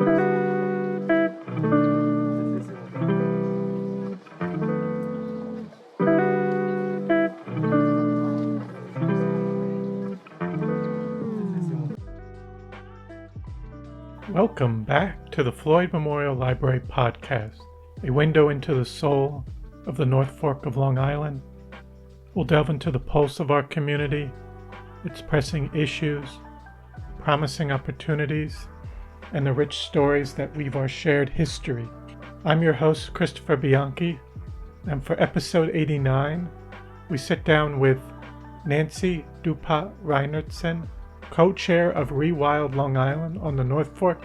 Welcome back to the Floyd Memorial Library podcast, a window into the soul of the North Fork of Long Island. We'll delve into the pulse of our community, its pressing issues, promising opportunities, and the rich stories that weave our shared history. I'm your host, Christopher Bianchi, and for episode 89, we sit down with Nancy DePas Reinertsen, co-chair of ReWild Long Island on the North Fork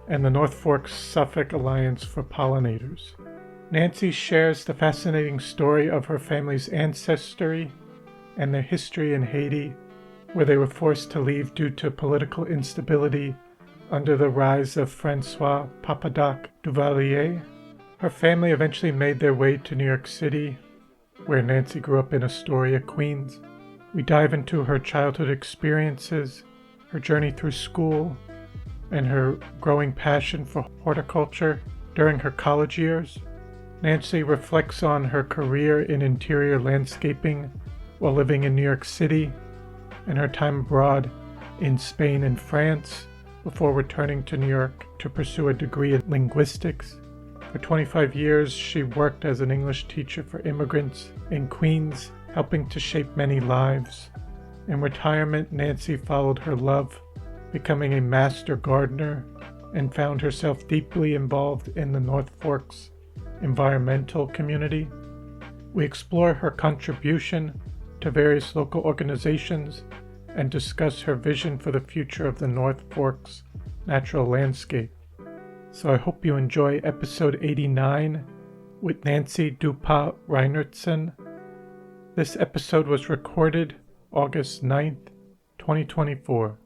and the North Fork Suffolk Alliance for Pollinators. Nancy shares the fascinating story of her family's ancestry and their history in Haiti, where they were forced to leave due to political instability under the rise of François Duvalier. Her family eventually made their way to New York City, where Nancy grew up in Astoria, Queens. We dive into her childhood experiences, her journey through school, and her growing passion for horticulture during her college years. Nancy reflects on her career in interior landscaping while living in New York City and her time abroad in Spain and France before returning to New York to pursue a degree in linguistics. For 25 years, she worked as an English teacher for immigrants in Queens, helping to shape many lives. In retirement, Nancy followed her love, becoming a master gardener, and found herself deeply involved in the North Fork's environmental community. We explore her contribution to various local organizations and discuss her vision for the future of the North Fork's natural landscape. So I hope you enjoy episode 89 with Nancy DePas Reinertsen. This episode was recorded August 9th, 2024.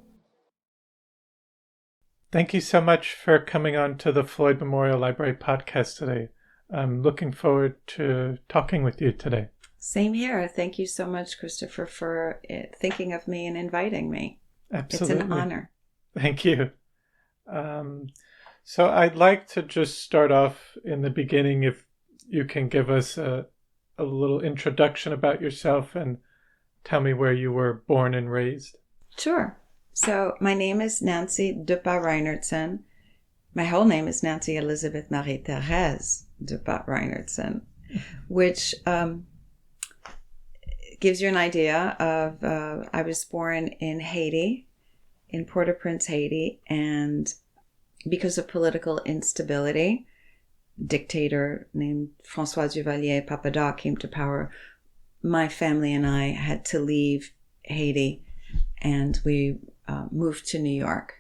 Thank you so much for coming on to the Floyd Memorial Library podcast today. I'm looking forward to talking with you today. Same here. Thank you so much, Christopher, for thinking of me and inviting me. Absolutely. It's an honor. Thank you. So I'd like to just start off in the beginning, if you can give us a little introduction about yourself and tell me where you were born and raised. Sure. So my name is Nancy DePas Reinertsen. My whole name is Nancy Elizabeth Marie-Thérèse DePas Reinertsen, which gives you an idea of, I was born in Haiti, in Port-au-Prince, Haiti, and because of political instability, dictator named François Duvalier, Papa Doc, came to power. My family and I had to leave Haiti, and we moved to New York.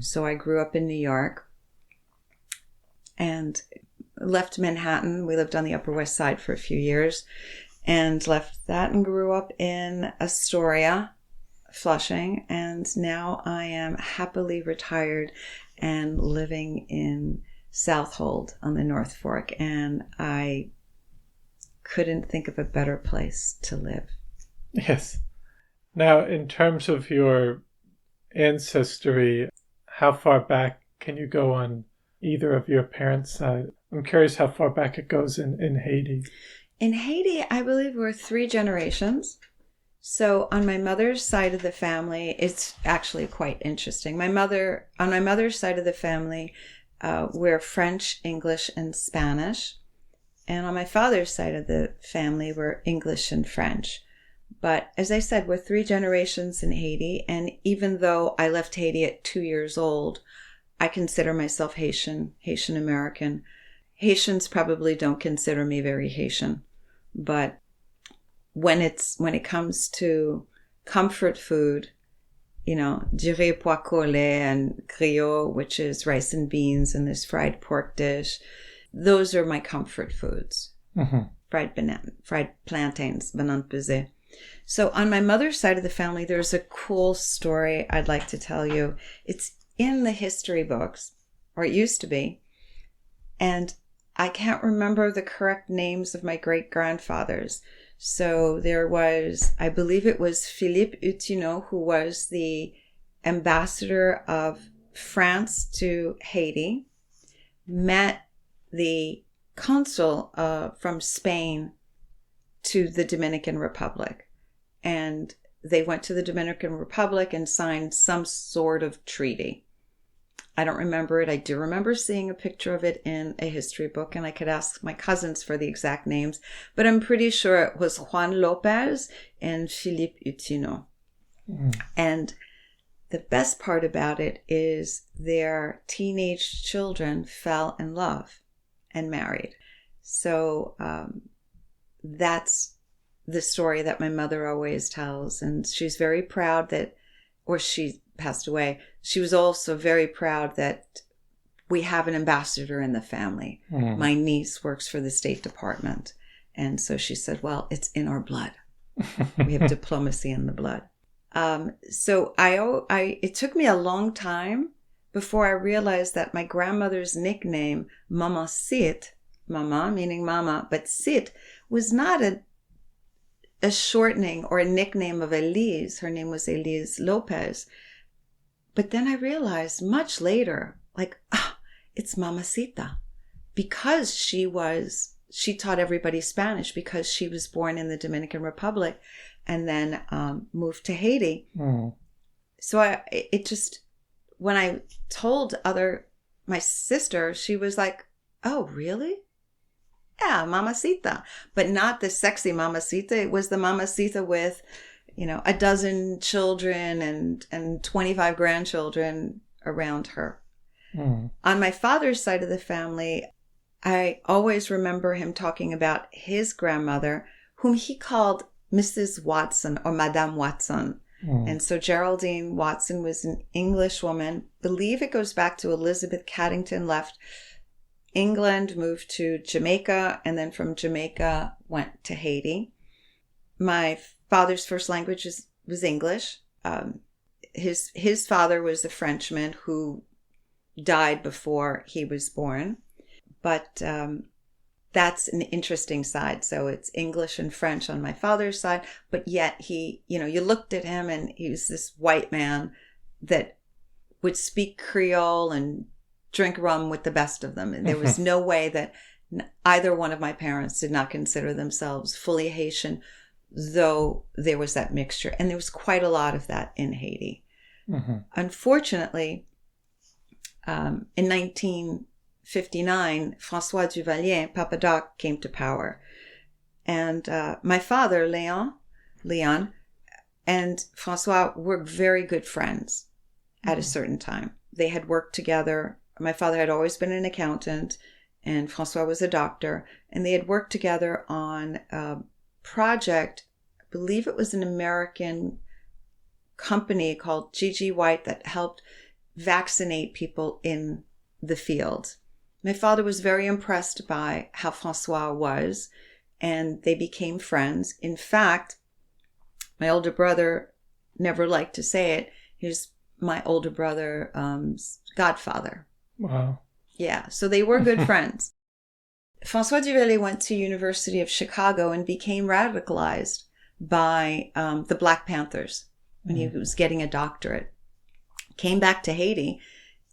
So I grew up in New York and left Manhattan. We lived on the Upper West Side for a few years and left that and grew up in Astoria, Flushing, and now I am happily retired and living in Southold on the North Fork, and I couldn't think of a better place to live. Yes. Now, in terms of your ancestry, how far back can you go on either of your parents' side? I'm curious how far back it goes in Haiti. In Haiti, I believe we're 3 generations. So on my mother's side of the family, it's actually quite interesting. On my mother's side of the family, we're French, English, and Spanish. And on my father's side of the family, we're English and French. But as I said, we're 3 generations in Haiti. And even though I left Haiti at 2 years old, I consider myself Haitian American. Haitians probably don't consider me very Haitian. But when it comes to comfort food, du riz pois collé and griot, which is rice and beans, and this fried pork dish, those are my comfort foods. Mm-hmm. Fried plantains, banane pesée. So on my mother's side of the family, there's a cool story I'd like to tell you. It's in the history books, or it used to be, and I can't remember the correct names of my great-grandfathers. So there was, I believe it was Philippe Utineau, who was the ambassador of France to Haiti, met the consul from Spain to the Dominican Republic. And they went to the Dominican Republic and signed some sort of treaty. I don't remember it. I do remember seeing a picture of it in a history book, and I could ask my cousins for the exact names, but I'm pretty sure it was Juan Lopez and Philippe Utino. And the best part about it is their teenage children fell in love and married. So that's the story that my mother always tells. And she's very proud that, or she passed away, she was also very proud that we have an ambassador in the family. My niece works for the State Department. And so she said, well, it's in our blood. We have diplomacy in the blood. So it took me a long time before I realized that my grandmother's nickname, Mama Sit, Mama meaning mama, but Sit was not a shortening or a nickname of Elise. Her name was Elise Lopez. But then I realized much later, it's Mamacita, because she taught everybody Spanish because she was born in the Dominican Republic and then moved to Haiti. So when I told my sister, she was like, oh, really? Yeah, Mamacita. But not the sexy Mamacita. It was the Mamacita with, a dozen children and 25 grandchildren around her. On my father's side of the family, I always remember him talking about his grandmother, whom he called Mrs. Watson or Madame Watson. And so Geraldine Watson was an English woman. I believe it goes back to Elizabeth Caddington left England, moved to Jamaica, and then from Jamaica went to Haiti. My father's first language was English. His father was a Frenchman who died before he was born. But that's an interesting side. So it's English and French on my father's side, but yet he, you looked at him and he was this white man that would speak Creole and drink rum with the best of them. And there was no way that either one of my parents did not consider themselves fully Haitian, though there was that mixture. And there was quite a lot of that in Haiti. Unfortunately, in 1959, François Duvalier, Papa Doc, came to power. And my father, Leon, and François were very good friends at a certain time. They had worked together. My father had always been an accountant, and François was a doctor. And they had worked together on a project, I believe it was an American company called G.G. White that helped vaccinate people in the field. My father was very impressed by how François was, and they became friends. In fact, my older brother never liked to say it. He was my older brother's godfather. Wow. Yeah, so they were good friends. François Duvalier went to University of Chicago and became radicalized by the Black Panthers when he was getting a doctorate. Came back to Haiti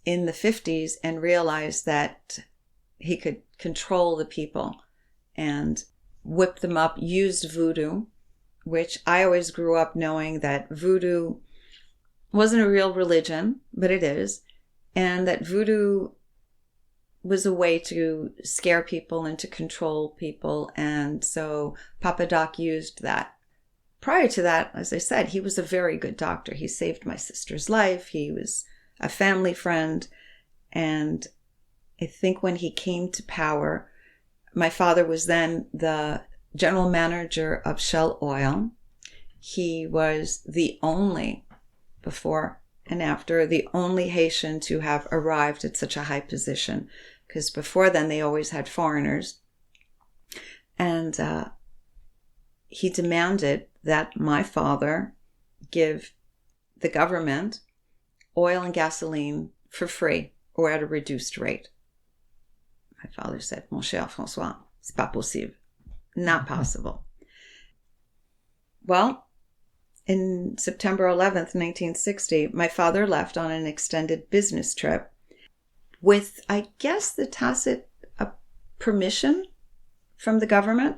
in the 50s and realized that he could control the people and whip them up, used voodoo, which I always grew up knowing that voodoo wasn't a real religion, but it is, and that voodoo was a way to scare people and to control people. And so Papa Doc used that. Prior to that, as I said, he was a very good doctor. He saved my sister's life. He was a family friend. And I think when he came to power, my father was then the general manager of Shell Oil. He was the only, before and after, the only Haitian to have arrived at such a high position. Because before then, they always had foreigners. And he demanded that my father give the government oil and gasoline for free or at a reduced rate. My father said, Mon cher François, c'est pas possible. Not possible. Well, in September 11th, 1960, my father left on an extended business trip with, I guess, the tacit permission from the government,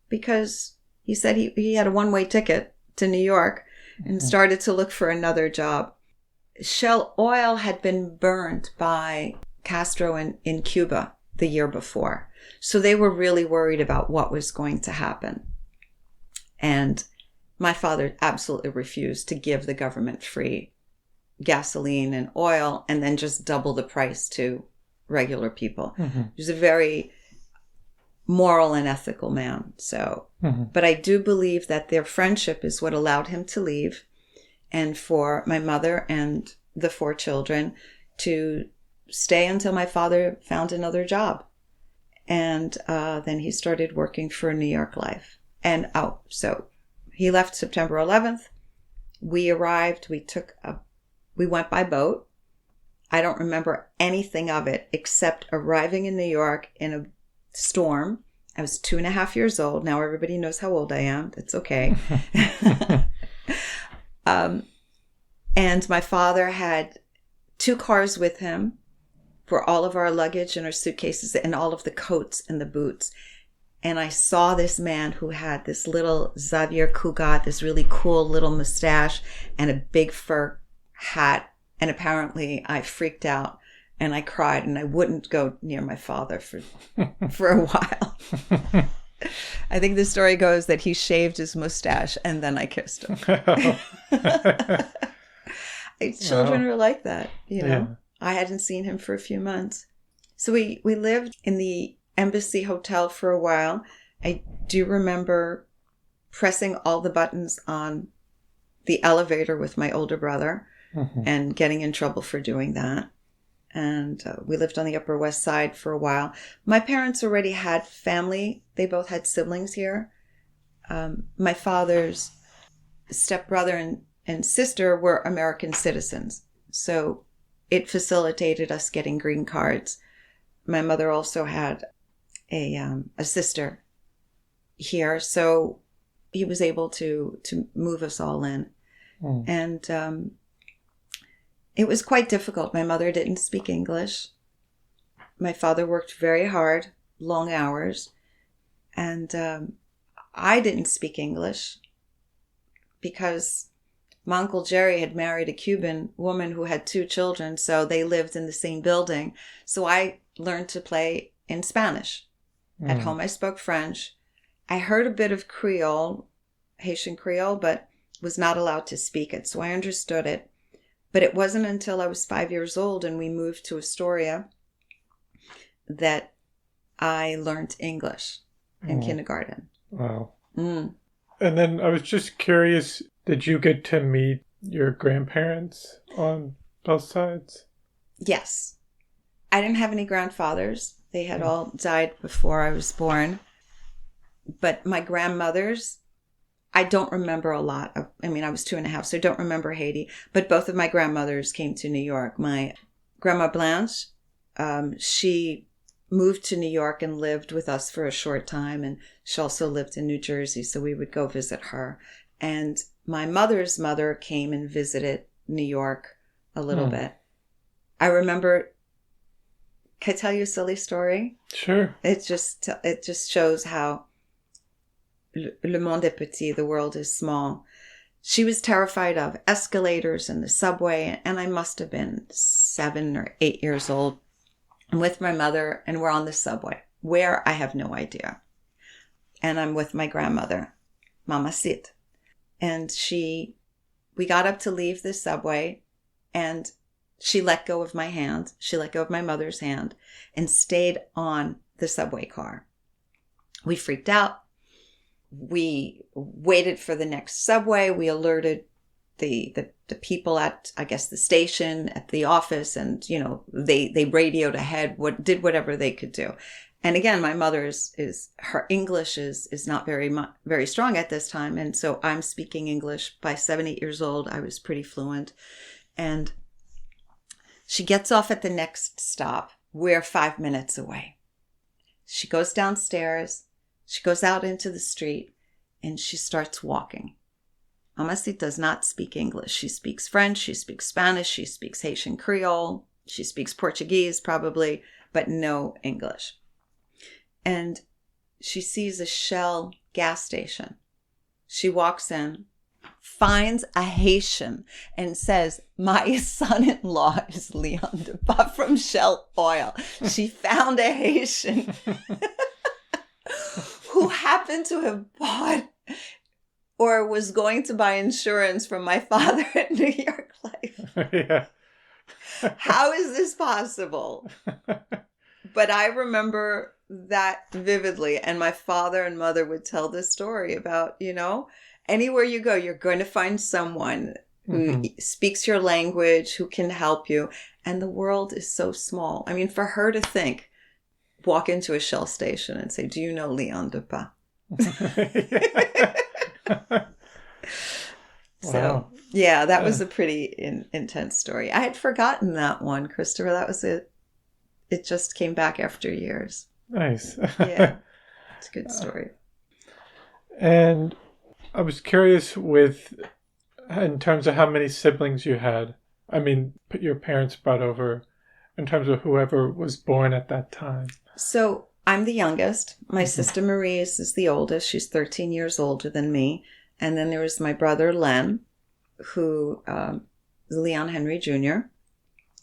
because he said he had a one-way ticket to New York and started to look for another job. Shell oil had been burned by Castro in Cuba the year before. So they were really worried about what was going to happen. And my father absolutely refused to give the government free gasoline and oil and then just double the price to regular people. He was a very moral and ethical man. So, but I do believe that their friendship is what allowed him to leave, and for my mother and the 4 children to stay until my father found another job. And then he started working for New York Life. And so he left September 11th. We arrived. We went by boat. I don't remember anything of it except arriving in New York in a storm. I was 2.5 years old. Now everybody knows how old I am. It's okay. And my father had 2 cars with him for all of our luggage and our suitcases and all of the coats and the boots. And I saw this man who had this little Xavier Cugat, this really cool little mustache and a big fur hat. And apparently I freaked out and I cried, and I wouldn't go near my father for a while. I think the story goes that he shaved his mustache and then I kissed him. Children are like that, you know. Yeah. I hadn't seen him for a few months. So we lived in the Embassy Hotel for a while. I do remember pressing all the buttons on the elevator with my older brother and getting in trouble for doing that. And we lived on the Upper West Side for a while. My parents already had family. They both had siblings here. My father's stepbrother and sister were American citizens. So it facilitated us getting green cards. My mother also had a sister here. So he was able to move us all in. And it was quite difficult. My mother didn't speak English. My father worked very hard, long hours. And I didn't speak English because my Uncle Jerry had married a Cuban woman who had 2 children, so they lived in the same building. So I learned to play in Spanish. At home, I spoke French. I heard a bit of Creole, Haitian Creole, but was not allowed to speak it, so I understood it. But it wasn't until I was 5 years old and we moved to Astoria that I learned English in kindergarten. Wow. And then I was just curious, did you get to meet your grandparents on both sides? Yes. I didn't have any grandfathers. They had all died before I was born. But my grandmothers, I don't remember a lot. I was 2.5, so I don't remember Haiti. But both of my grandmothers came to New York. My grandma Blanche, she moved to New York and lived with us for a short time. And she also lived in New Jersey, so we would go visit her. And my mother's mother came and visited New York a little bit. I remember, can I tell you a silly story? Sure. It just shows how le monde est petit, the world is small. She was terrified of escalators and the subway, and I must have been 7 or 8 years old. I'm with my mother, and we're on the subway. Where? I have no idea. And I'm with my grandmother, Mamacita. And we got up to leave the subway, and she let go of my hand. She let go of my mother's hand and stayed on the subway car. We freaked out. We waited for the next subway. We alerted the people at, I guess, the station, at the office, and, they radioed ahead, did whatever they could do. And again, my mother's her English is not very strong at this time. And so I'm speaking English. By 7, 8 years old, I was pretty fluent. And she gets off at the next stop. We're 5 minutes away. She goes downstairs. She goes out into the street and she starts walking. Mamacita does not speak English. She speaks French, she speaks Spanish, she speaks Haitian Creole, she speaks Portuguese probably, but no English. And she sees a Shell gas station. She walks in, finds a Haitian, and says, my son-in-law is Leon DePas from Shell Oil. She found a Haitian who happened to have bought or was going to buy insurance from my father at New York Life. Yeah. How is this possible? But I remember that vividly. And my father and mother would tell this story about, anywhere you go, you're going to find someone who speaks your language, who can help you. And the world is so small. I mean, for her to walk into a Shell station and say, do you know Leon DePas? So, yeah, that was a pretty intense story. I had forgotten that one, Christopher. That was it. It just came back after years. Nice. Yeah, it's a good story. And I was curious in terms of how many siblings you had. I mean, your parents brought over, in terms of whoever was born at that time. So I'm the youngest. My sister Marie is the oldest. She's 13 years older than me. And then there was my brother Len, who is Leon Henry Jr.,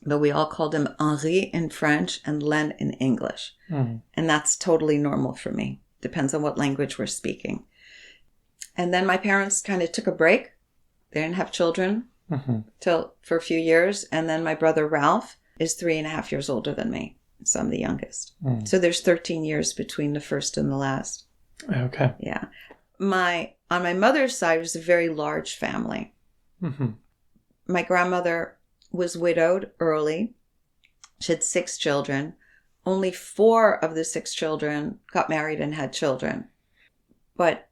but we all called him Henri in French and Len in English. And that's totally normal for me. Depends on what language we're speaking. And then my parents kind of took a break. They didn't have children for a few years. And then my brother Ralph is 3.5 years older than me. So I'm the youngest. So there's 13 years between the first and the last. Okay. Yeah. On my mother's side, it was a very large family. My grandmother was widowed early. She had 6 children. Only 4 of the 6 children got married and had children. But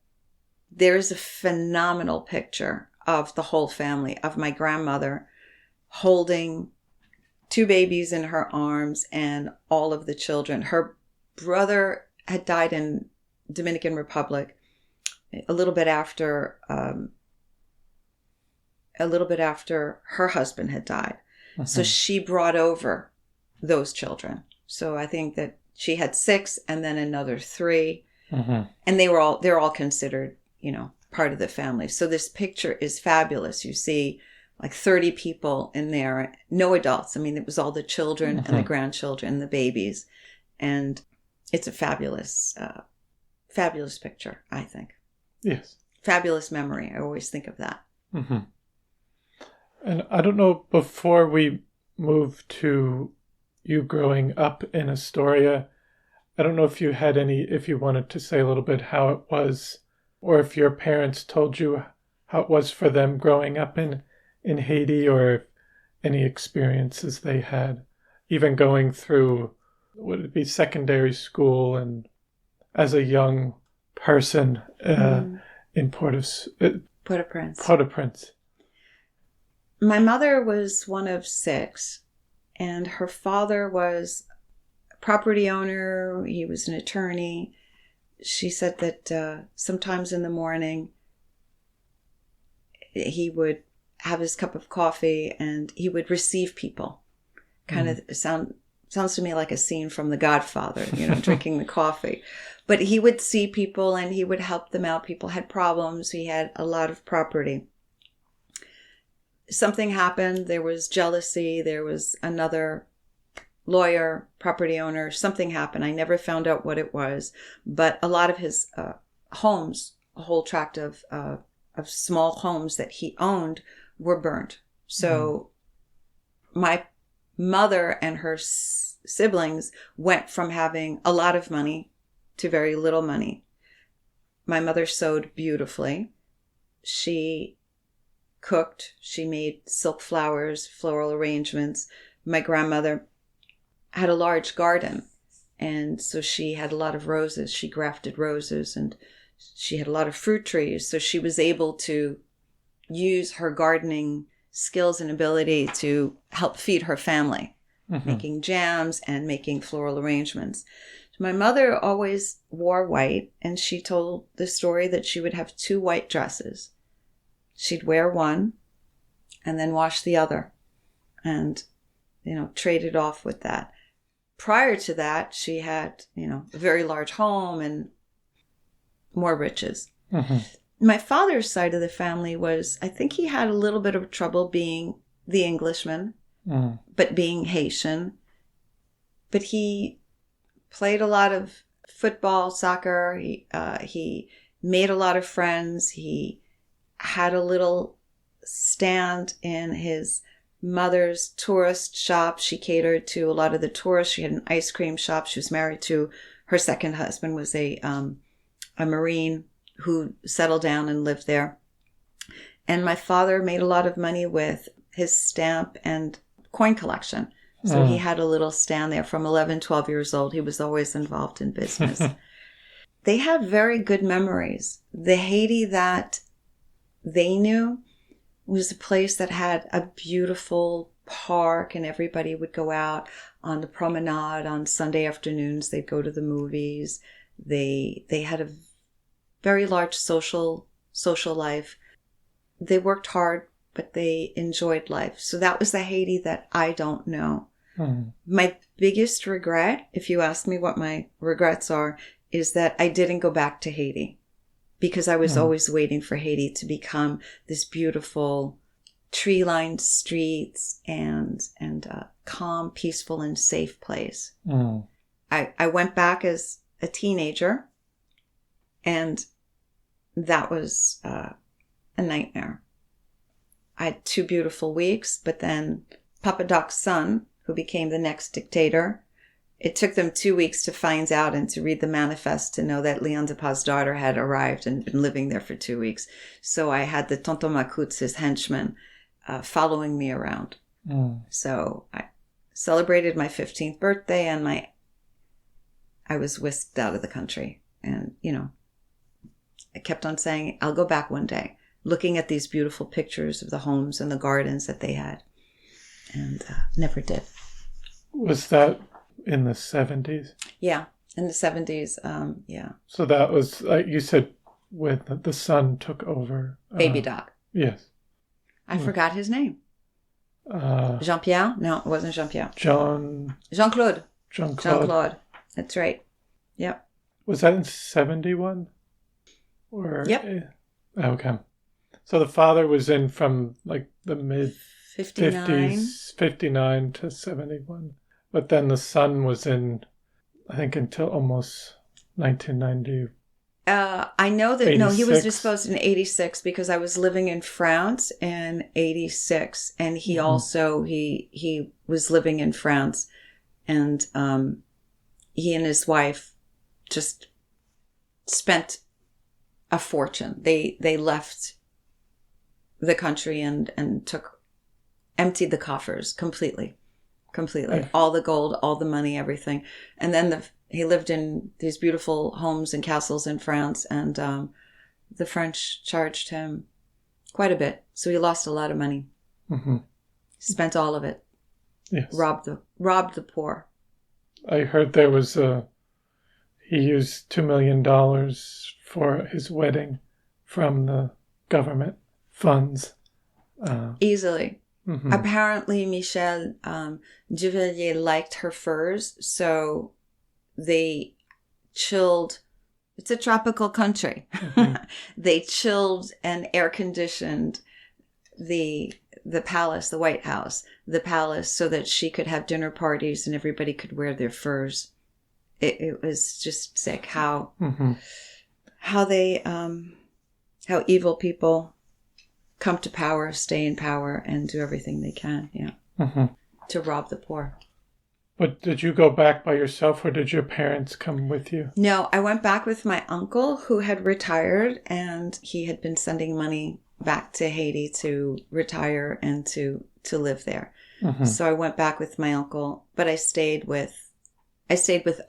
there's a phenomenal picture of the whole family, of my grandmother holding 2 babies in her arms and all of the children. Her brother had died in Dominican Republic a little bit after her husband had died. So she brought over those children. So I think that she had 6 and then another 3. And they're all considered, part of the family. So this picture is fabulous. You see like 30 people in there, no adults. I mean, it was all the children and the grandchildren, the babies. And it's a fabulous picture, I think. Yes. Fabulous memory. I always think of that. And I don't know, before we move to you growing up in Astoria, I don't know if you wanted to say a little bit how it was, or if your parents told you how it was for them growing up in Haiti, or any experiences they had, even going through, would it be secondary school and as a young person in Port-au-Prince. My mother was one of 6, and her father was a property owner. He was an attorney. She said that sometimes in the morning he would have his cup of coffee and he would receive people. Kind of sounds to me like a scene from The Godfather, drinking the coffee. But he would see people and he would help them out. People had problems. He had a lot of property. Something happened. There was jealousy. There was another lawyer, property owner. Something happened. I never found out what it was. But a lot of his homes, a whole tract of small homes that he owned, were burnt. So my mother and her siblings went from having a lot of money to very little money. My mother sewed beautifully. She cooked. She made silk flowers, floral arrangements. My grandmother had a large garden, and so she had a lot of roses. She grafted roses, and she had a lot of fruit trees. So she was able to use her gardening skills and ability to help feed her family, making jams and making floral arrangements. My mother always wore white, and she told the story that she would have 2 white dresses. she'd wear one and then wash the other and, trade it off with that. Prior to that, she had, a very large home and more riches. Mm-hmm. My father's side of the family was, I think he had a little bit of trouble being the Englishman, but being Haitian. But he played a lot of football, soccer. He made a lot of friends. He had a little stand in his mother's tourist shop. She catered to a lot of the tourists. She had an ice cream shop. She was married to her second husband, was a Marine who settled down and lived there. And my father made a lot of money with his stamp and coin collection. So he had a little stand there from 11, 12 years old. He was always involved in business. They have very good memories. The Haiti that they knew was a place that had a beautiful park, and everybody would go out on the promenade on Sunday afternoons. They'd go to the movies. They had a very large social life. They worked hard, but they enjoyed life. So that was the Haiti that I don't know. My biggest regret, if you ask me what my regrets are, is that I didn't go back to Haiti, because I was always waiting for Haiti to become this beautiful tree-lined streets and calm, peaceful, and safe place. I went back as a teenager, and that was a nightmare. I had 2 beautiful weeks, but then Papa Doc's son, who became the next dictator, it took them 2 weeks to find out and to read the manifest to know that Leon DePas' daughter had arrived and been living there for 2 weeks. So I had the Tonton Macoutes, his henchman, following me around. So I celebrated my 15th birthday, and I was whisked out of the country. And, I kept on saying, I'll go back one day, looking at these beautiful pictures of the homes and the gardens that they had, and never did. Was that in the 70s? Yeah, in the 70s, yeah. So that was, like you said, when the son took over. Baby Doc. Yes. I forgot his name. Jean-Pierre? No, it wasn't Jean-Pierre. Jean-Claude. Jean-Claude. That's right. Yep. Was that in 71? Or yep. Okay. So the father was in from like the mid 59. 50s, 59 to 71. But then the son was in, I think, until almost 1990. I know that, 86. no, he was disposed in 86 because I was living in France in 86. And he also, he was living in France. And he and his wife just spent a fortune. They left the country and emptied the coffers completely. All the gold, all the money, everything. And then he lived in these beautiful homes and castles in France, and the French charged him quite a bit. So he lost a lot of money. Spent all of it. Yes. Robbed the poor. I heard there was he used $2 million for his wedding from the government funds. Easily. Apparently, Michel Duvalier liked her furs, so they chilled. It's a tropical country. They chilled and air conditioned the palace, the White House, the palace, so that she could have dinner parties and everybody could wear their furs. It was just sick how they how evil people come to power, stay in power, and do everything they can, to rob the poor. But did you go back by yourself, or did your parents come with you? No, I went back with my uncle, who had retired, and he had been sending money back to Haiti to retire and to live there. So I went back with my uncle, but I stayed with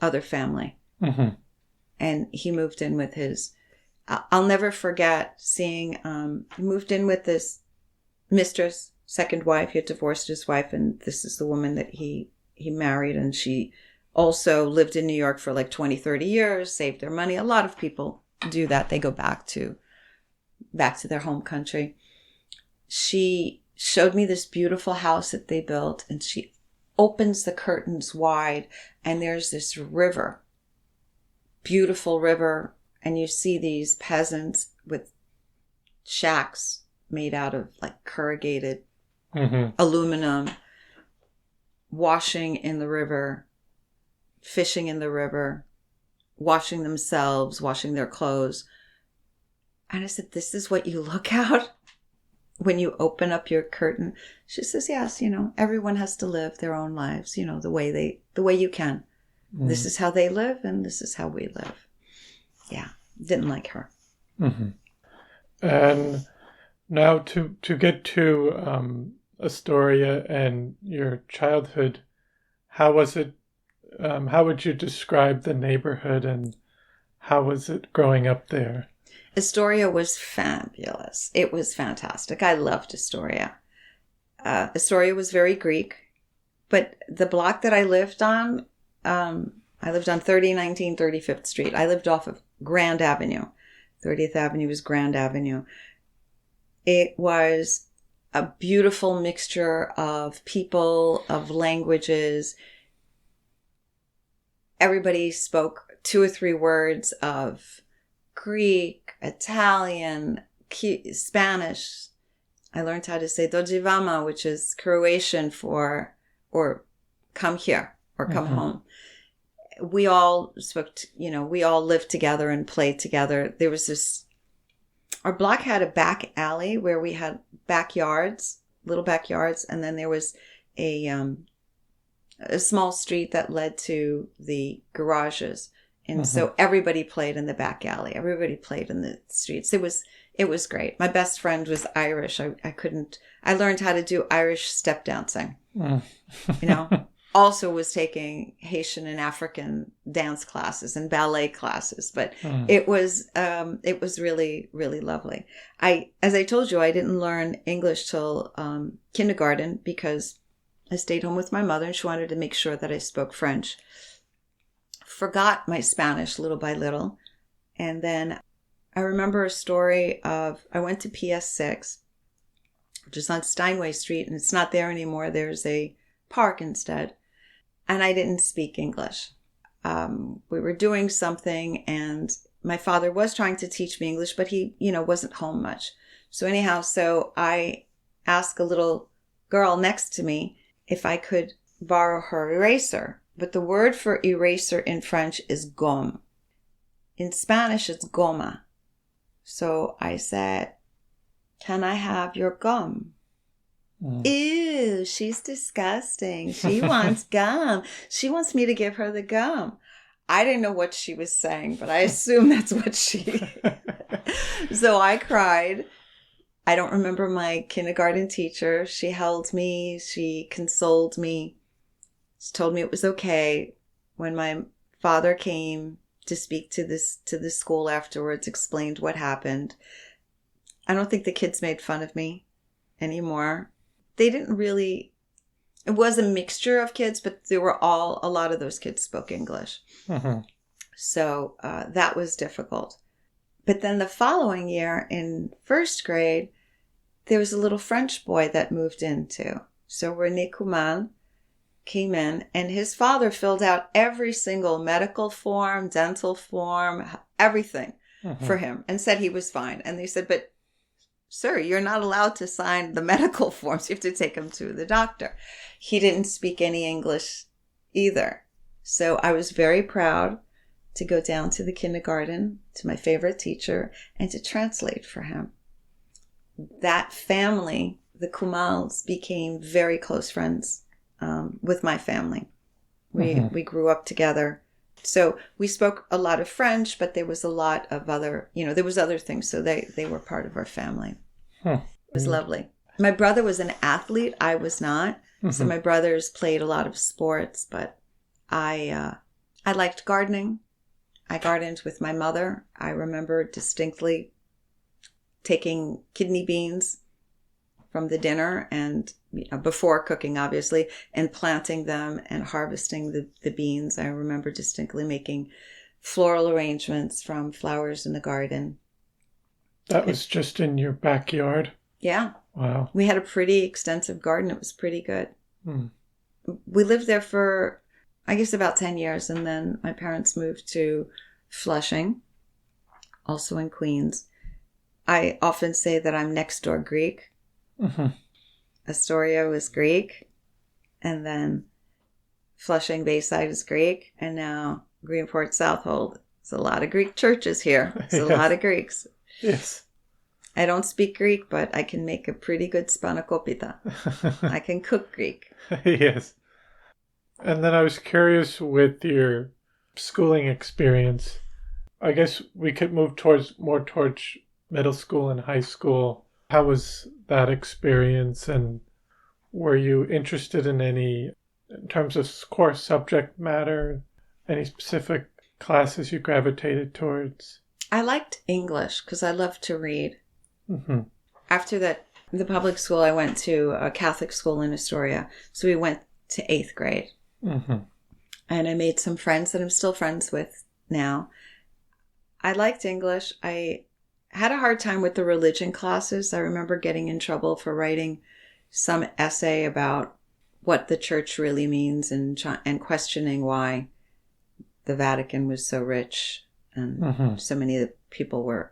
other family. And he moved in with his... I'll never forget seeing, he moved in with this mistress, second wife. He had divorced his wife, and this is the woman that he married, and she also lived in New York for like 20, 30 years, saved their money. A lot of people do that. They go back to their home country. she showed me this beautiful house that they built, and she opens the curtains wide, and there's this river, beautiful river, and you see these peasants with shacks made out of like corrugated aluminum, washing in the river, fishing in the river, washing themselves, washing their clothes. And I said, this is what you look out when you open up your curtain? She says, yes, everyone has to live their own lives, the way you can. This is how they live, and this is how we live. Yeah, didn't like her. And now to get to Astoria and your childhood, how was it? How would you describe the neighborhood, and how was it growing up there? Astoria was fabulous. It was fantastic. I loved Astoria. Astoria was very Greek, but the block that I lived on 3019 35th Street. I lived off of Grand Avenue. 30th Avenue was Grand Avenue. It was a beautiful mixture of people, of languages. Everybody spoke 2 or 3 words of Greek, Italian, Spanish. I learned how to say dođi vama, which is Croatian for, or come here, or come home. We all spoke, we all lived together and played together. There was our block had a back alley where we had little backyards, and then there was a small street that led to the garages. And so everybody played in the back alley. Everybody played in the streets. It was great. My best friend was Irish. I learned how to do Irish step dancing. Also was taking Haitian and African dance classes and ballet classes, but it was really, really lovely. As I told you, I didn't learn English till kindergarten because I stayed home with my mother, and she wanted to make sure that I spoke French. Forgot my Spanish little by little. And then I remember a story of, I went to PS6, which is on Steinway Street, and it's not there anymore. There's a park instead. And I didn't speak English. We were doing something, and my father was trying to teach me English, but he, wasn't home much. So anyhow, I asked a little girl next to me if I could borrow her eraser. But the word for eraser in French is gomme. In Spanish, it's goma. So I said, can I have your gum? Ew, she's disgusting. She wants gum. She wants me to give her the gum. I didn't know what she was saying, but I assume that's what she... So I cried. I don't remember my kindergarten teacher. She held me. She consoled me. She told me it was okay. When my father came to speak to the school afterwards, explained what happened. I don't think the kids made fun of me anymore. They didn't really. It was a mixture of kids, but a lot of those kids spoke English. So that was difficult. But then the following year in first grade, there was a little French boy that moved in too. So René Coumal came in, and his father filled out every single medical form, dental form, everything for him, and said he was fine. And they said, but sir, you're not allowed to sign the medical forms. You have to take him to the doctor. He didn't speak any English either. So I was very proud to go down to the kindergarten, to my favorite teacher, and to translate for him. That family, the Coumals, became very close friends with my family. We grew up together. So we spoke a lot of French, but there was a lot of other, there was other things. So they were part of our family. It was lovely. My brother was an athlete. I was not. So my brothers played a lot of sports, but I liked gardening. I gardened with my mother. I remember distinctly taking kidney beans from the dinner and before cooking, obviously, and planting them and harvesting the beans. I remember distinctly making floral arrangements from flowers in the garden. That was just in your backyard? Yeah. Wow. We had a pretty extensive garden. It was pretty good. Hmm. We lived there for, I guess, about 10 years. And then my parents moved to Flushing, also in Queens. I often say that I'm next door Greek. Mm-hmm. Astoria was Greek. And then Flushing Bayside is Greek. And now Greenport Southold. There's a lot of Greek churches here. There's a lot of Greeks. Yes. I don't speak Greek, but I can make a pretty good spanakopita. I can cook Greek. Yes. And then I was curious with your schooling experience. I guess we could move more towards middle school and high school. How was that experience, and were you interested in any, in terms of core subject matter, any specific classes you gravitated towards? I liked English because I loved to read. Mm-hmm. After that, the public school, I went to a Catholic school in Astoria. So we went to 8th grade. Mm-hmm. And I made some friends that I'm still friends with now. I liked English. I had a hard time with the religion classes. I remember getting in trouble for writing some essay about what the church really means and questioning why the Vatican was so rich and so many of the people were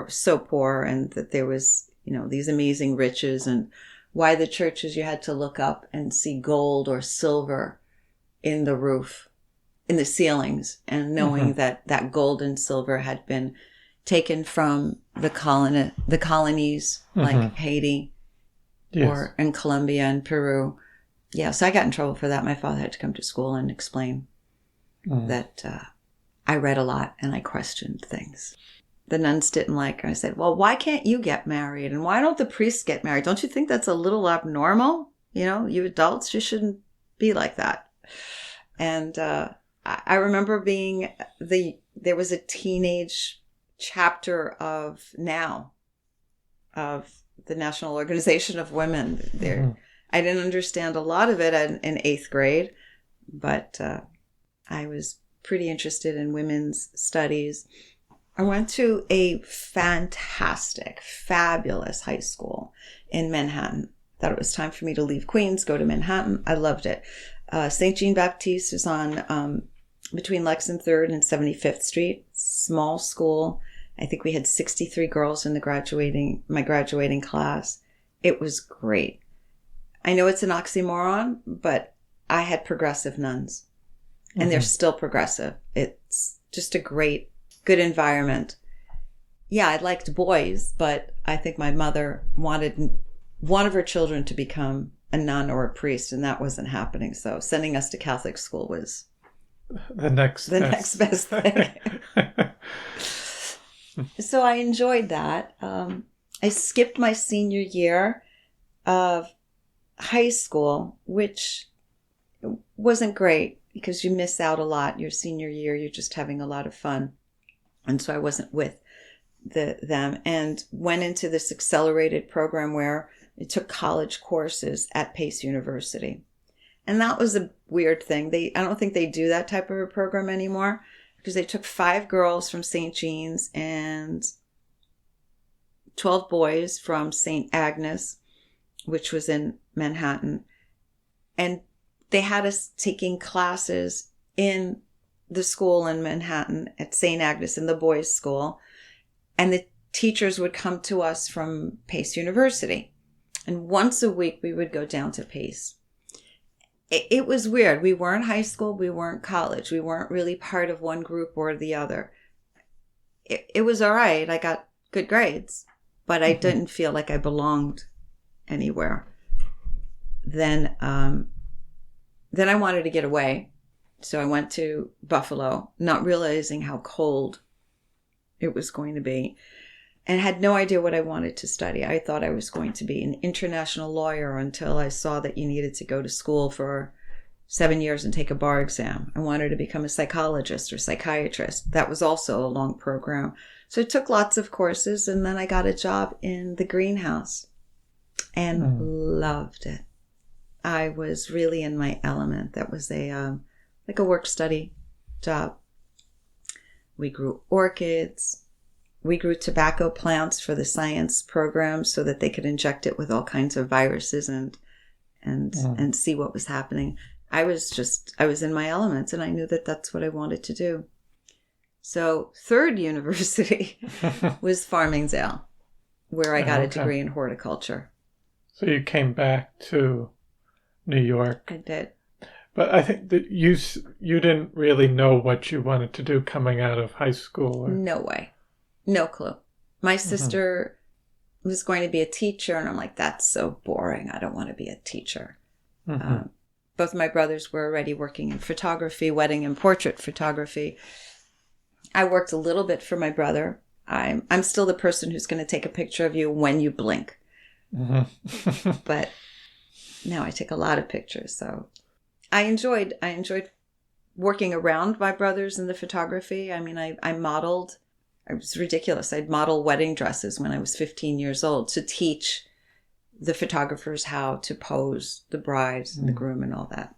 so poor, and that there was, these amazing riches, and why the churches you had to look up and see gold or silver in the roof, in the ceilings, and knowing that gold and silver had been taken from the colonies like Haiti or in Colombia and Peru. Yeah, so I got in trouble for that. My father had to come to school and explain that I read a lot and I questioned things. The nuns didn't like her. I said, well, why can't you get married? And why don't the priests get married? Don't you think that's a little abnormal? You adults, you shouldn't be like that. And I remember there was a teenage chapter of the National Organization of Women there. I didn't understand a lot of it in 8th grade, but I was pretty interested in women's studies. I went to a fantastic, fabulous high school in Manhattan. Thought it was time for me to leave Queens, go to Manhattan. I loved it. St. Jean Baptiste is on between Lex and 3rd and 75th Street. Small school. I think we had 63 girls in my graduating class. It was great. I know it's an oxymoron, but I had progressive nuns. And they're still progressive. It's just a good environment. Yeah, I liked boys, but I think my mother wanted one of her children to become a nun or a priest, and that wasn't happening. So sending us to Catholic school was the next best thing. So I enjoyed that. I skipped my senior year of high school, which wasn't great because you miss out a lot. Your senior year, you're just having a lot of fun. And so I wasn't with them, and went into this accelerated program where it took college courses at Pace University. And that was a weird thing. I don't think they do that type of a program anymore, because they took 5 girls from St. Jean's and 12 boys from St. Agnes, which was in Manhattan. And they had us taking classes in the school in Manhattan at St. Agnes, in the boys' school. And the teachers would come to us from Pace University. And once a week, we would go down to Pace. It was weird. We weren't high school. We weren't college. We weren't really part of one group or the other. It was all right. I got good grades, but I didn't feel like I belonged anywhere. Then I wanted to get away. So I went to Buffalo, not realizing how cold it was going to be, and had no idea what I wanted to study. I thought I was going to be an international lawyer until I saw that you needed to go to school for 7 years and take a bar exam. I wanted to become a psychologist or psychiatrist. That was also a long program. So I took lots of courses, and then I got a job in the greenhouse and loved it. I was really in my element. That was a work study job. We grew orchids. we grew tobacco plants for the science program so that they could inject it with all kinds of viruses and see what was happening. I was in my elements, and I knew that that's what I wanted to do. So third university was Farmingdale, where I got a degree in horticulture. So you came back to New York. I did. But I think that you didn't really know what you wanted to do coming out of high school. Or... No way. No clue. My sister was going to be a teacher, and I'm like, that's so boring. I don't want to be a teacher. Both my brothers were already working in photography, wedding and portrait photography. I worked a little bit for my brother. I'm still the person who's going to take a picture of you when you blink. But now I take a lot of pictures. So I enjoyed working around my brothers in the photography. I mean, I modeled. It was ridiculous. I'd model wedding dresses when I was 15 years old to teach the photographers how to pose the brides and the groom and all that.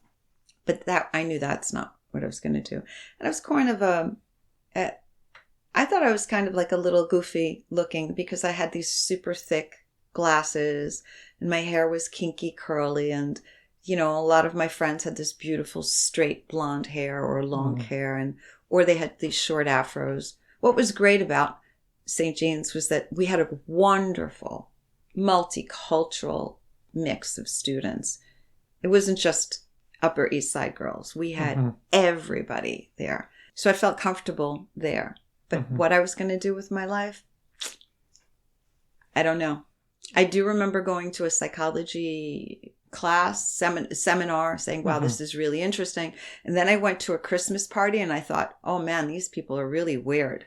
But that I knew that's not what I was going to do. And I was kind of I thought I was kind of like a little goofy looking because I had these super thick glasses and my hair was kinky curly, and you know, a lot of my friends had this beautiful straight blonde hair or long hair, or they had these short afros. What was great about St. Jean's was that we had a wonderful multicultural mix of students. It wasn't just Upper East Side girls. We had everybody there. So I felt comfortable there. But what I was going to do with my life, I don't know. I do remember going to a psychology class, seminar, saying, wow, this is really interesting. And then I went to a Christmas party and I thought, oh man, these people are really weird.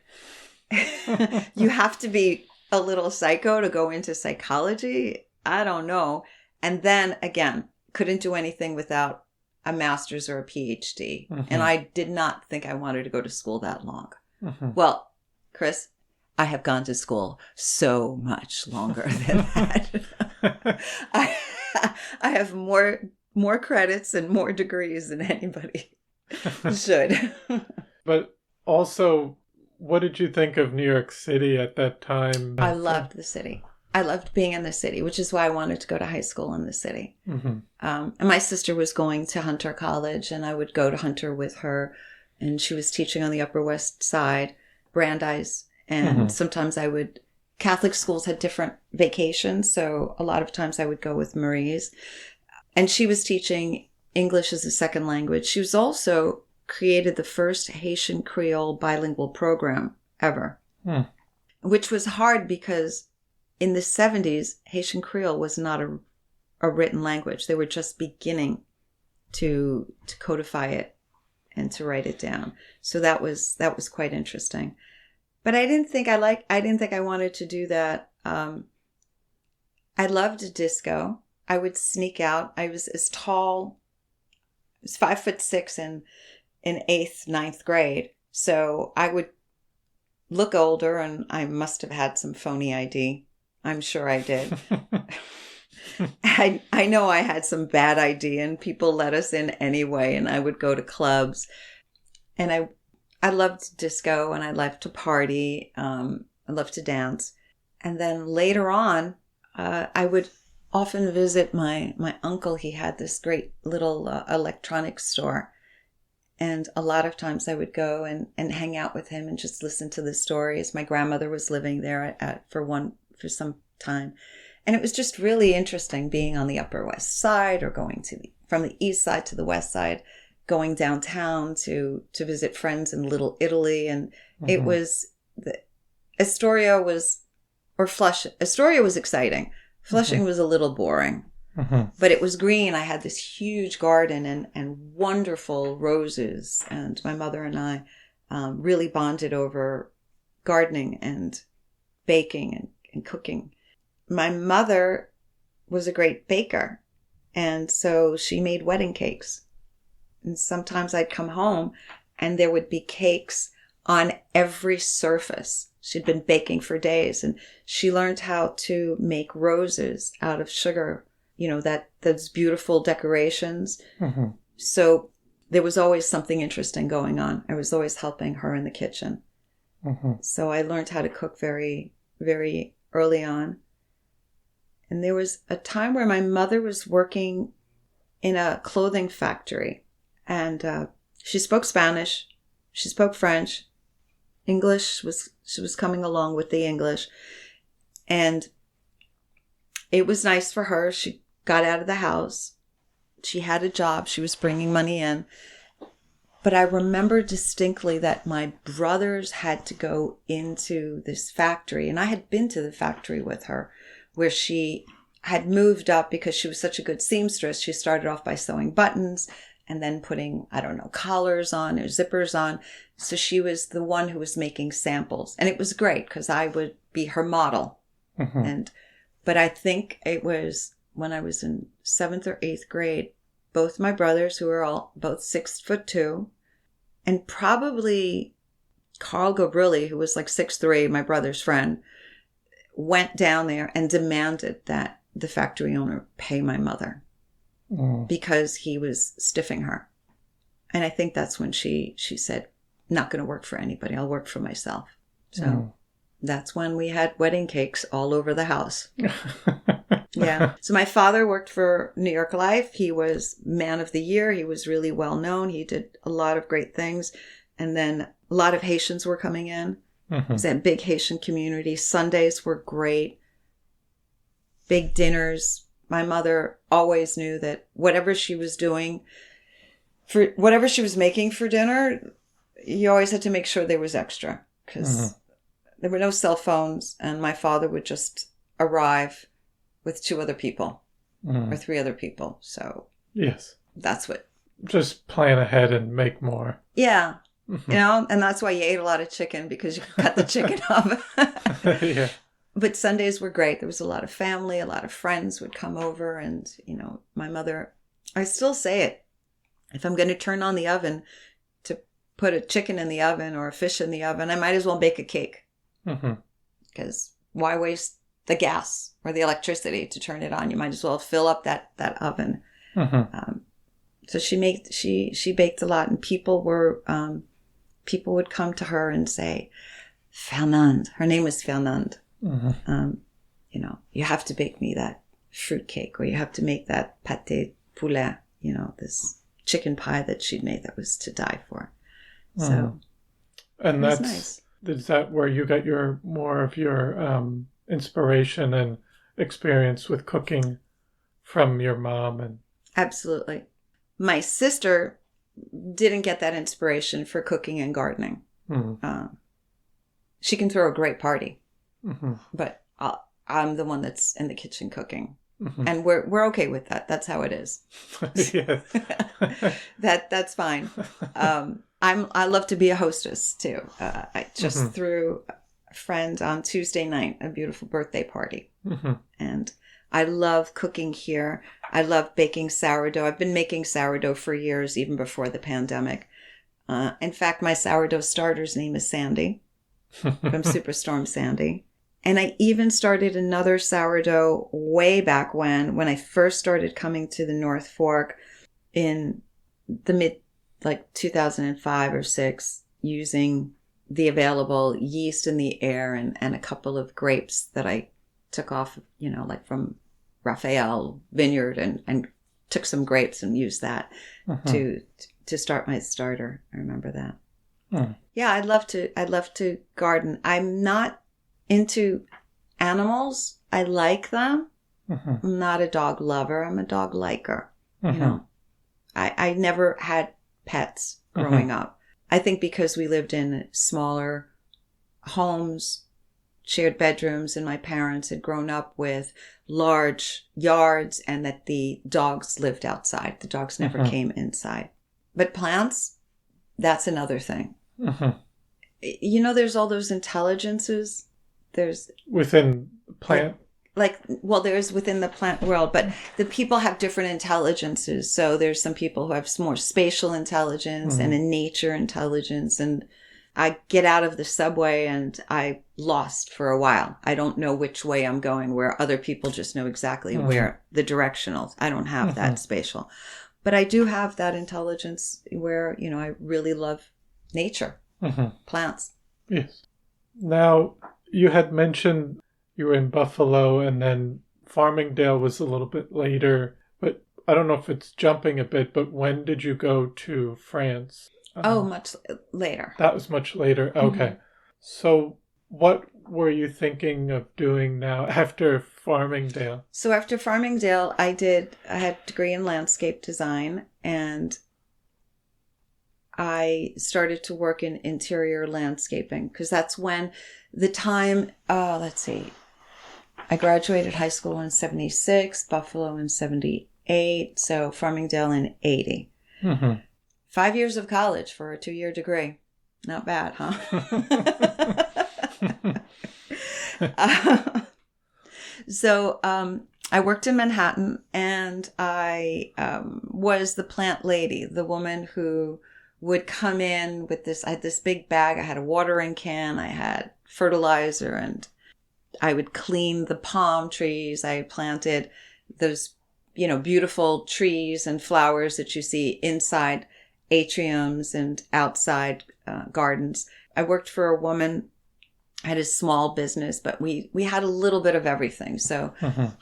You have to be a little psycho to go into psychology. I don't know. And then again, couldn't do anything without a master's or a PhD. And I did not think I wanted to go to school that long. Well, Chris, I have gone to school so much longer than that. I have more credits and more degrees than anybody should. But also, what did you think of New York City at that time? I loved the city. I loved being in the city, which is why I wanted to go to high school in the city. And my sister was going to Hunter College, and I would go to Hunter with her. And she was teaching on the Upper West Side, Brandeis. And sometimes Catholic schools had different vacations. So a lot of times I would go with Marie's. And she was teaching English as a second language. She was also created the first Haitian Creole bilingual program ever, which was hard because in the 70s, Haitian Creole was not a written language. They were just beginning to codify it and to write it down. So that was quite interesting. But I didn't think I wanted to do that. I loved disco. I would sneak out. I was as tall. I was 5'6" in 8th, 9th grade. So I would look older, and I must have had some phony ID. I'm sure I did. I know I had some bad ID, and people let us in anyway, and I would go to clubs. And I loved disco, and I loved to party. I loved to dance. And then later on, I would often visit my uncle. He had this great little electronics store. And a lot of times I would go and hang out with him and just listen to the stories. My grandmother was living there for some time. And it was just really interesting being on the Upper West Side, or going from the East Side to the West Side, going downtown to visit friends in Little Italy. And it was, Astoria was exciting. Flushing was a little boring, but it was green. I had this huge garden and wonderful roses. And my mother and I really bonded over gardening and baking and cooking. My mother was a great baker, and so she made wedding cakes. And sometimes I'd come home and there would be cakes on every surface. She'd been baking for days, and she learned how to make roses out of sugar, those beautiful decorations. So there was always something interesting going on. I was always helping her in the kitchen. So I learned how to cook very, very early on. And there was a time where my mother was working in a clothing factory. And she spoke Spanish. She spoke French. She was coming along with the English. And it was nice for her. She got out of the house. She had a job. She was bringing money in. But I remember distinctly that my brothers had to go into this factory. And I had been to the factory with her, where she had moved up because she was such a good seamstress. She started off by sewing buttons and then putting, I don't know, collars on or zippers on. So she was the one who was making samples. And it was great because I would be her model. But I think it was when I was in 7th or 8th grade, both my brothers, who were all both 6'2", and probably Carl Gobrilli, who was like 6'3", my brother's friend, went down there and demanded that the factory owner pay my mother because he was stiffing her. And I think that's when she said, not going to work for anybody. I'll work for myself. So that's when we had wedding cakes all over the house. Yeah. So my father worked for New York Life. He was Man of the Year. He was really well known. He did a lot of great things. And then a lot of Haitians were coming in. It was that big Haitian community. Sundays were great. Big dinners. My mother always knew that whatever she was doing, for whatever she was making for dinner, you always had to make sure there was extra because there were no cell phones, and my father would just arrive with 2 other people or 3 other people. So yes, that's what. Just plan ahead and make more. Yeah. You know, and that's why you ate a lot of chicken, because you could cut the chicken up. Yeah. But Sundays were great. There was a lot of family, a lot of friends would come over. And, you know, my mother, I still say it. If I'm going to turn on the oven to put a chicken in the oven or a fish in the oven, I might as well bake a cake. Because why waste the gas or the electricity to turn it on? You might as well fill up that oven. So she baked a lot, and people would come to her and say, Fernand, her name was Fernand. You know, you have to bake me that fruit cake, or you have to make that pâté poulet, you know, this chicken pie that she'd made that was to die for. So, and that's nice. Is that where you got more of your inspiration and experience with cooking from your mom? And absolutely. My sister didn't get that inspiration for cooking and gardening. She can throw a great party, but I'm the one that's in the kitchen cooking, and we're okay with that. That's how it is. Yes. That's fine. I love to be a hostess too. I just threw a friend on Tuesday night a beautiful birthday party, and I love cooking here. I love baking sourdough. I've been making sourdough for years, even before the pandemic. In fact, my sourdough starter's name is Sandy from Superstorm Sandy. And I even started another sourdough way back when I first started coming to the North Fork in the mid, 2005 or 6, using the available yeast in the air and a couple of grapes that I took off, from Raphael Vineyard and took some grapes and used that to start my starter. I remember that. Yeah, I'd love to garden. I'm not into animals. I like them. I'm not a dog lover. I'm a dog liker. You know, I never had pets growing up. I think because we lived in smaller homes, shared bedrooms, and my parents had grown up with large yards, and that the dogs lived outside. The dogs never came inside. But plants, that's another thing. You know, there's all those intelligences. There's within plant. There's within the plant world, but the people have different intelligences. So there's some people who have more spatial intelligence and in nature intelligence. And I get out of the subway and I lost for a while. I don't know which way I'm going, where other people just know exactly where the directionals. I don't have that spatial. But I do have that intelligence where, I really love nature, plants. Yes. Now, you had mentioned you were in Buffalo and then Farmingdale was a little bit later, but I don't know if it's jumping a bit, but when did you go to France? Much later. That was much later. Okay. Mm-hmm. So what were you thinking of doing now after Farmingdale? So after Farmingdale, I had a degree in landscape design, and I started to work in interior landscaping because that's when the time, let's see, I graduated high school in 76, Buffalo in 78, so Farmingdale in 80. Mm-hmm. 5 years of college for a 2-year degree. Not bad, huh? So I worked in Manhattan, and I was the plant lady, the woman who would come in with this. I had this big bag. I had a watering can. I had fertilizer, and I would clean the palm trees. I planted those, beautiful trees and flowers that you see inside atriums and outside gardens. I worked for a woman. I had a small business, but we had a little bit of everything. So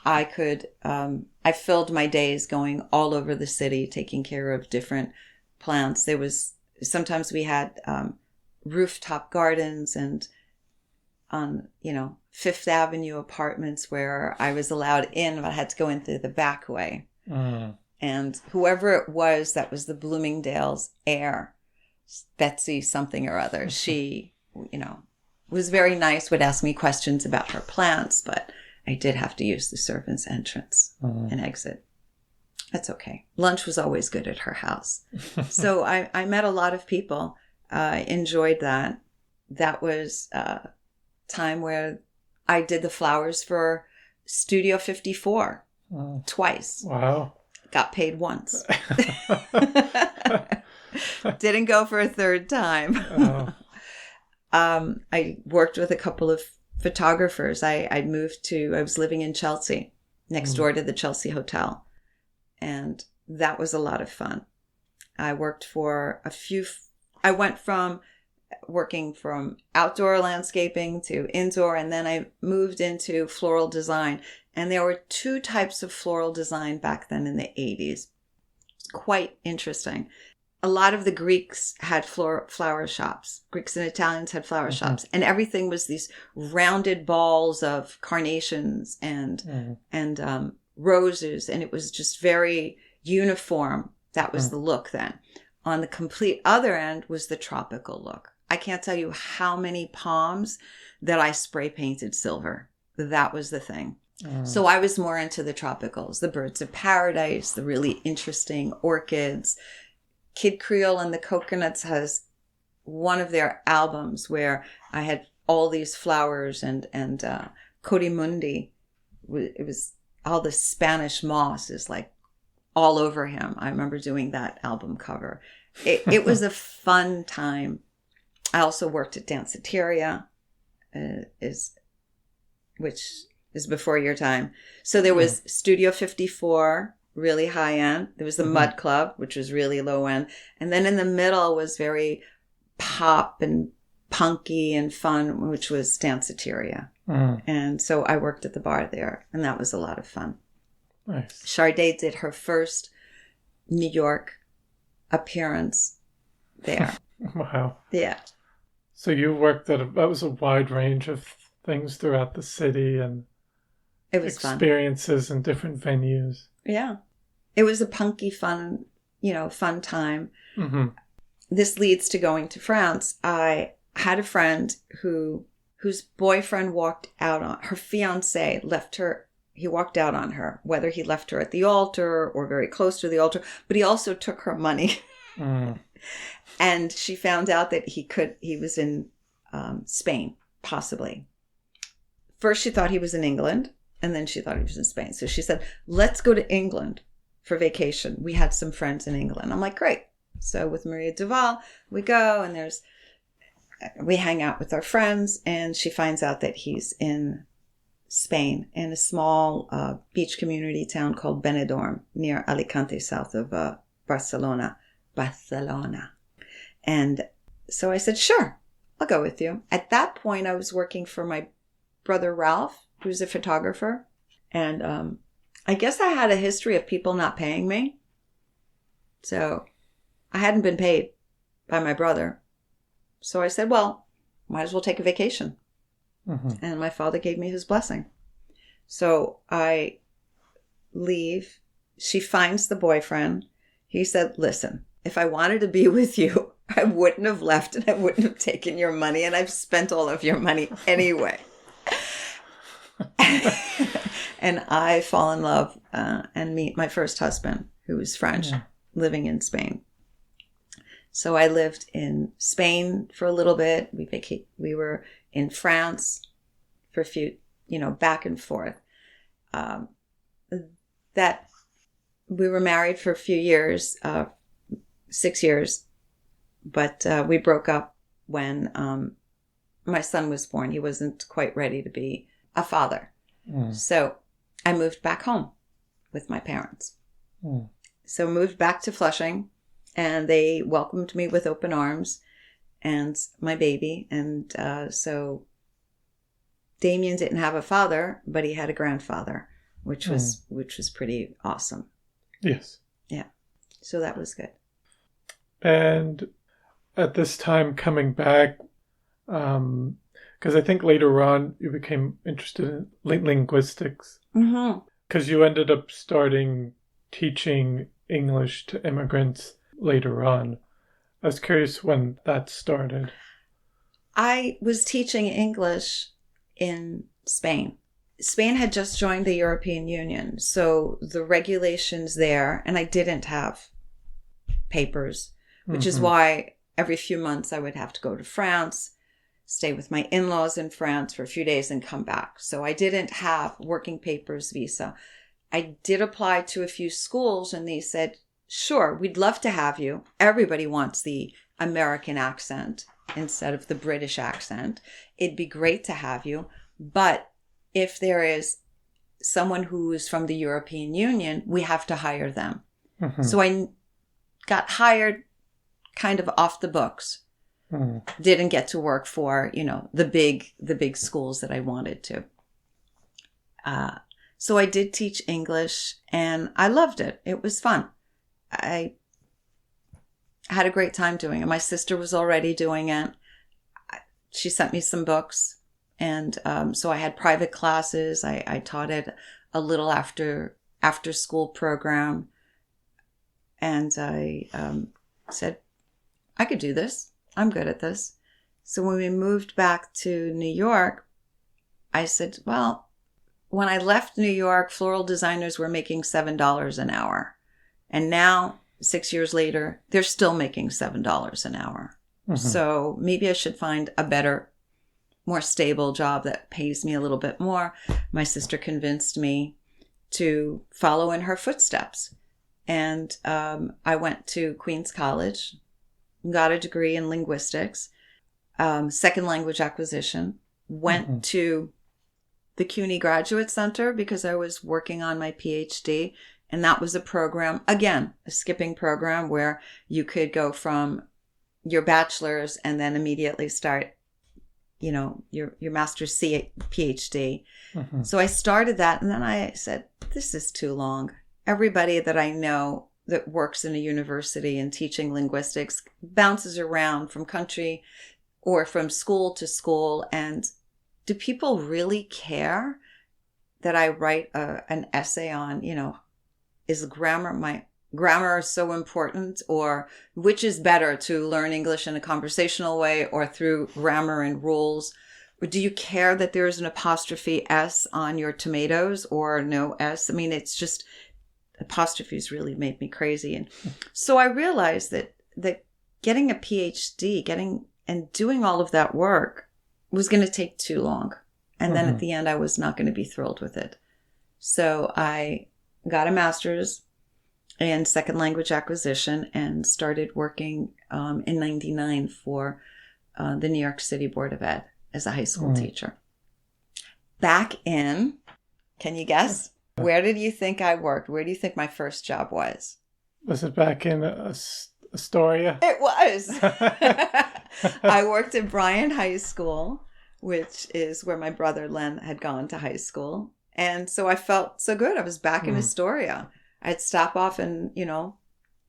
I could, I filled my days going all over the city, taking care of different plants. Sometimes we had rooftop gardens and on, Fifth Avenue apartments where I was allowed in, but I had to go in through the back way. And whoever it was that was the Bloomingdale's heir, Betsy something or other, she, was very nice, would ask me questions about her plants, but I did have to use the servant's entrance and exit. That's okay. Lunch was always good at her house. So I met a lot of people. Enjoyed that. That was a time where I did the flowers for Studio 54 twice. Wow. Got paid once. Didn't go for a third time. Oh. I worked with a couple of photographers. I was living in Chelsea, next door to the Chelsea Hotel. And that was a lot of fun. I worked for I went from working from outdoor landscaping to indoor, and then I moved into floral design. And there were 2 types of floral design back then in the 80s. It's quite interesting. A lot of the Greeks had flower shops. Greeks and Italians had flower shops. And everything was these rounded balls of carnations and roses. And it was just very uniform. That was the look then. On the complete other end was the tropical look. I can't tell you how many palms that I spray painted silver. That was the thing. So I was more into the tropicals, the birds of paradise, the really interesting orchids. Kid Creole and the Coconuts has one of their albums where I had all these flowers and Codimundi. It was all the Spanish moss is like all over him. I remember doing that album cover. It was a fun time. I also worked at Danceteria, which is before your time. So there was Studio 54, really high end. There was the Mud Club, which was really low end. And then in the middle was very pop and punky and fun, which was Danceteria. And so I worked at the bar there, and that was a lot of fun. Nice. Sade did her first New York appearance there. Wow. Yeah. So you worked that was a wide range of things throughout the city and it was experiences fun. In different venues. Yeah. It was a punky, fun time. Mm-hmm. This leads to going to France. I had a friend whose boyfriend walked out on her fiance, left her. He walked out on her, whether he left her at the altar or very close to the altar, but he also took her money. And she found out that he was in Spain, possibly. First, she thought he was in England, and then she thought he was in Spain. So she said, let's go to England for vacation. We had some friends in England. I'm like, great. So with Maria Duval, we go, and we hang out with our friends, and she finds out that he's in Spain, in a small beach community town called Benidorm, near Alicante, south of Barcelona. And so I said, sure, I'll go with you. At that point, I was working for my brother Ralph, who's a photographer. And I guess I had a history of people not paying me. So I hadn't been paid by my brother. So I said, well, might as well take a vacation. Mm-hmm. And my father gave me his blessing. So I leave. She finds the boyfriend. He said, listen, if I wanted to be with you, I wouldn't have left and I wouldn't have taken your money. And I've spent all of your money anyway. And I fall in love and meet my first husband, who was French, living in Spain. So I lived in Spain for a little bit. We were in France for a few, back and forth. That we were married for a few years, 6 years, but we broke up when my son was born. He wasn't quite ready to be a father. So I moved back home with my parents. So moved back to Flushing, and they welcomed me with open arms and my baby. And so Damien didn't have a father, but he had a grandfather, which was pretty awesome. Yes. Yeah. So that was good. And at this time coming back, because I think later on you became interested in linguistics. Mm-hmm. Because you ended up starting teaching English to immigrants later on. I was curious when that started. I was teaching English in Spain. Spain had just joined the European Union, so the regulations there, and I didn't have papers, which is why every few months I would have to go to France, stay with my in-laws in France for a few days and come back. So I didn't have working papers visa. I did apply to a few schools and they said, sure, we'd love to have you. Everybody wants the American accent instead of the British accent. It'd be great to have you. But if there is someone who is from the European Union, we have to hire them. Mm-hmm. So I got hired kind of off the books. Didn't get to work for, the big schools that I wanted to. So I did teach English and I loved it. It was fun. I had a great time doing it. My sister was already doing it. She sent me some books. And so I had private classes. I taught it a little after school program. And I said, I could do this. I'm good at this. So when we moved back to New York, I said, well, when I left New York, floral designers were making $7 an hour. And now, 6 years later, they're still making $7 an hour. Mm-hmm. So maybe I should find a better, more stable job that pays me a little bit more. My sister convinced me to follow in her footsteps. And I went to Queens College, got a degree in linguistics, second language acquisition, went to the CUNY Graduate Center because I was working on my PhD. And that was a program, again, a skipping program where you could go from your bachelor's and then immediately start, your master's PhD. Mm-hmm. So I started that and then I said, this is too long. Everybody that I know that works in a university and teaching linguistics bounces around from country or from school to school. And do people really care that I write an essay on, is grammar so important, or which is better to learn English in a conversational way or through grammar and rules? Or do you care that there's an apostrophe S on your tomatoes or no S? I mean, it's just apostrophes really made me crazy. And so I realized that getting a PhD, and doing all of that work was going to take too long. And then at the end, I was not going to be thrilled with it. So I got a master's in second language acquisition and started working in 99 for the New York City Board of Ed as a high school teacher. Back in, can you guess? Where did you think I worked? Where do you think my first job was? Was it back in Astoria? It was. I worked at Bryan High School, which is where my brother Len had gone to high school. And so I felt so good. I was back in Astoria. I'd stop off and,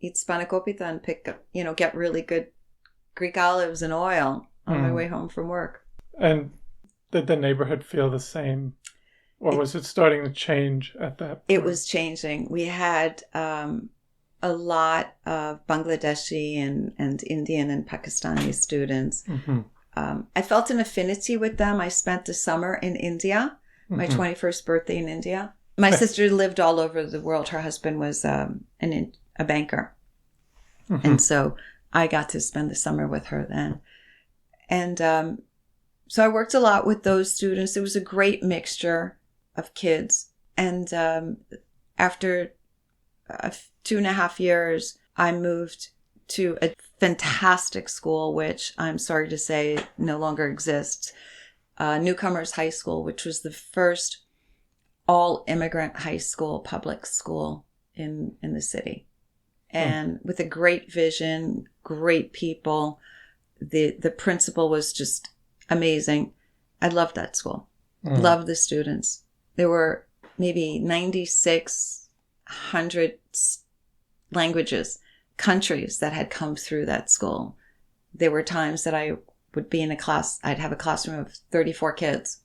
eat spanakopita and pick up, get really good Greek olives and oil on my way home from work. And did the neighborhood feel the same? Or was it starting to change at that point? It was changing. We had a lot of Bangladeshi and Indian and Pakistani students. I felt an affinity with them. I spent the summer in India, my 21st birthday in India. My sister lived all over the world. Her husband was a banker. And so I got to spend the summer with her then. And so I worked a lot with those students. It was a great mixture of kids. And after 2.5 years, I moved to a fantastic school, which I'm sorry to say no longer exists. Newcomers High School, which was the first all-immigrant high school, public school in the city. And with a great vision, great people. The principal was just amazing. I loved that school. Loved the students. There were maybe 9,600 countries that had come through that school. There were times that I would be in a class, I'd have a classroom of 34 kids,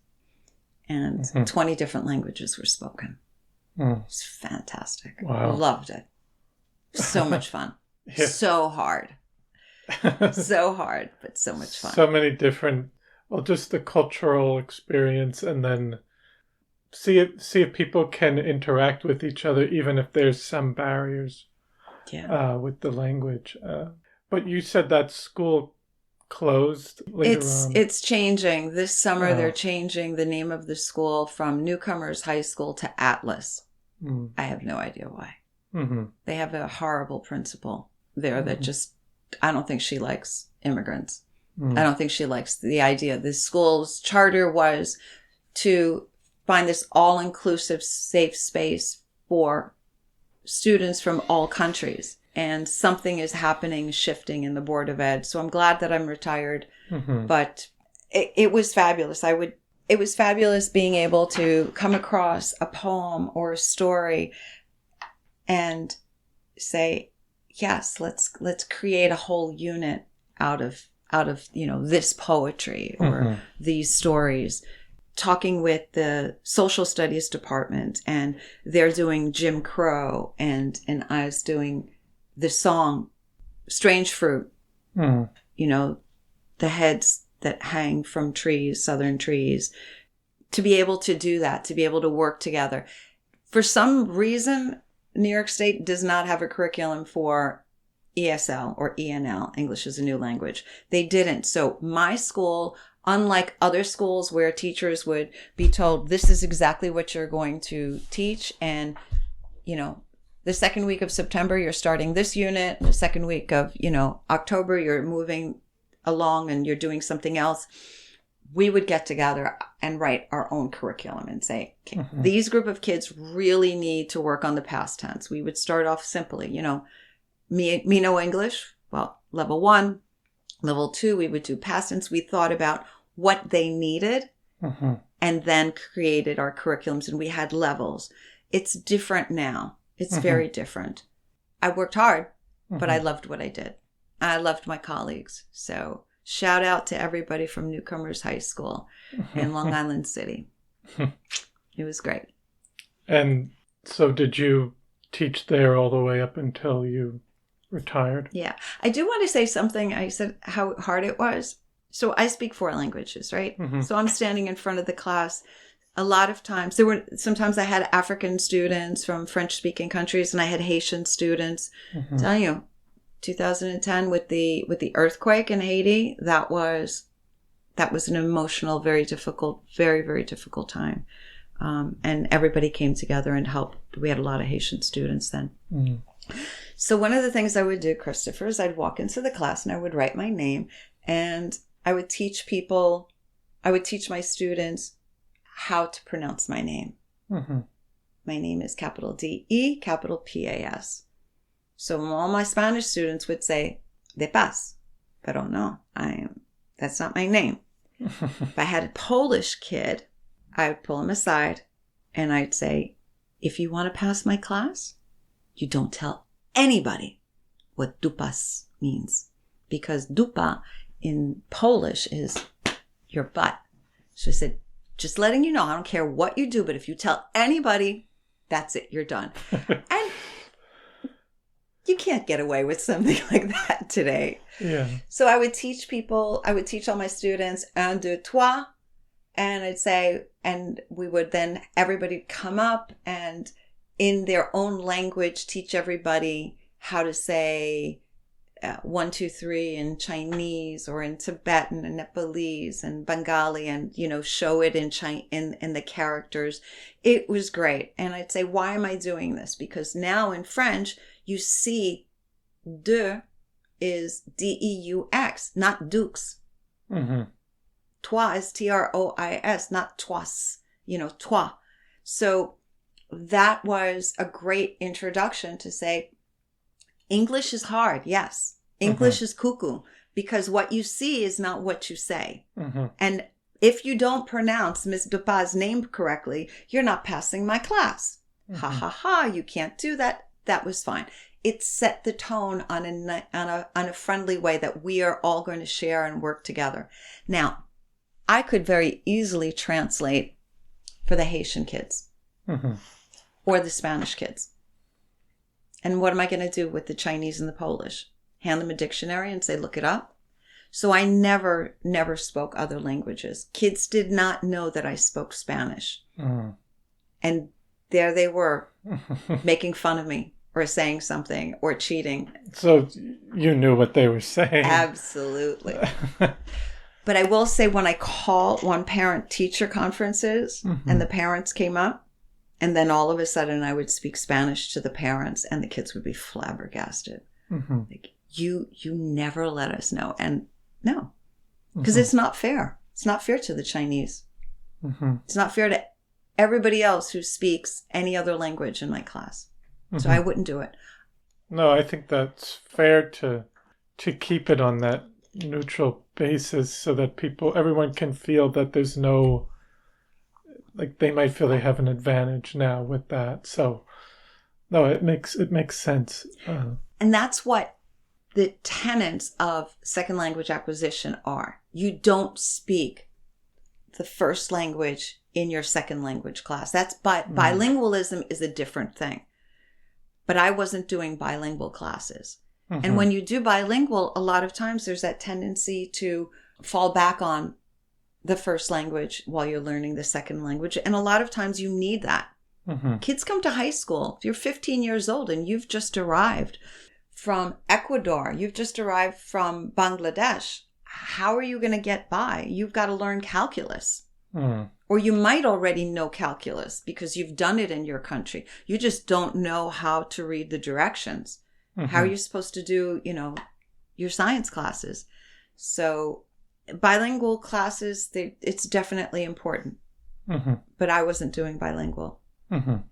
and 20 different languages were spoken. It was fantastic. Wow. Loved it. So much fun. So hard. So hard, but so much fun. So many different, just the cultural experience, and then see if people can interact with each other, even if there's some barriers with the language. But you said that school closed later on. It's changing. This summer they're changing the name of the school from Newcomers High School to Atlas. I have no idea why. They have a horrible principal there that just, I don't think she likes immigrants. I don't think she likes the idea. The school's charter was to find this all-inclusive, safe space for students from all countries. And something is happening, shifting in the Board of Ed. So I'm glad that I'm retired. But it was fabulous. It was fabulous being able to come across a poem or a story and say, yes, let's create a whole unit out of this poetry or these stories. Talking with the social studies department, and they're doing Jim Crow, and I was doing the song Strange Fruit. The heads that hang from trees, southern trees. To be able to do that, to be able to work together. For some reason, New York State does not have a curriculum for ESL or ENL, English as a New Language. They didn't. So my school, unlike other schools where teachers would be told, this is exactly what you're going to teach. And, the second week of September, you're starting this unit. And the second week of, October, you're moving along and you're doing something else. We would get together and write our own curriculum and say, okay, these group of kids really need to work on the past tense. We would start off simply, me know English. Well, level 1, level 2, we would do past tense. We thought about what they needed and then created our curriculums, and we had levels. It's different now. It's very different. I worked hard, but I loved what I did. I loved my colleagues. So shout out to everybody from Newcomers High School in Long Island City. It was great. And so did you teach there all the way up until you retired? Yeah. I do want to say something. I said how hard it was. So I speak 4 languages, right? So I'm standing in front of the class. A lot of times, sometimes I had African students from French-speaking countries, and I had Haitian students. I'm telling you, 2010 with the earthquake in Haiti, that was an emotional, very difficult, very, very difficult time. And everybody came together and helped. We had a lot of Haitian students then. So one of the things I would do, Christopher, is I'd walk into the class and I would write my name, and I would teach my students how to pronounce my name. My name is capital D-E, capital P-A-S. So all my Spanish students would say, DePas, but oh no, that's not my name. If I had a Polish kid, I would pull him aside and I'd say, if you want to pass my class, you don't tell anybody what dupas means. Because dupa in Polish is your butt. So I said, just letting you know, I don't care what you do, but if you tell anybody, that's it, you're done. And you can't get away with something like that today. Yeah. So I would teach all my students, un, deux, trois, and I'd say, and we would then, everybody come up and in their own language, teach everybody how to say 1, 2, 3 in Chinese or in Tibetan and Nepalese and Bengali, and, show it in the characters. It was great. And I'd say, why am I doing this? Because now in French, you see deux is D-E-U-X, not dux. Mm-hmm. Toi is T-R-O-I-S, not tois, toi. So that was a great introduction to say, English is hard, yes. English is cuckoo, because what you see is not what you say. Mm-hmm. And if you don't pronounce Miss DePas' name correctly, you're not passing my class. Mm-hmm. Ha ha ha, you can't do that. That was fine. It set the tone on a friendly way that we are all going to share and work together. Now, I could very easily translate for the Haitian kids or the Spanish kids. And what am I going to do with the Chinese and the Polish? Hand them a dictionary and say, look it up. So I never spoke other languages. Kids did not know that I spoke Spanish. And there they were making fun of me or saying something or cheating. So you knew what they were saying. Absolutely. But I will say, when I call one parent-teacher conferences and the parents came up, and then all of a sudden I would speak Spanish to the parents and the kids would be flabbergasted. Like, you never let us know. And no, because it's not fair. It's not fair to the Chinese. It's not fair to everybody else who speaks any other language in my class. So I wouldn't do it. No, I think that's fair to keep it on that neutral basis so that everyone can feel that there's no, like, they might feel they have an advantage now with that. So no, it makes sense. And that's what the tenets of second language acquisition are. You don't speak the first language in your second language class. Bilingualism is a different thing. But I wasn't doing bilingual classes. And when you do bilingual, a lot of times there's that tendency to fall back on the first language while you're learning the second language. And a lot of times you need that. Kids come to high school. If you're 15 years old and you've just arrived from Ecuador, you've just arrived from Bangladesh, how are you going to get by? You've got to learn calculus. Or you might already know calculus because you've done it in your country. You just don't know how to read the directions. How are you supposed to do, your science classes? So bilingual classes, it's definitely important. But I wasn't doing bilingual. And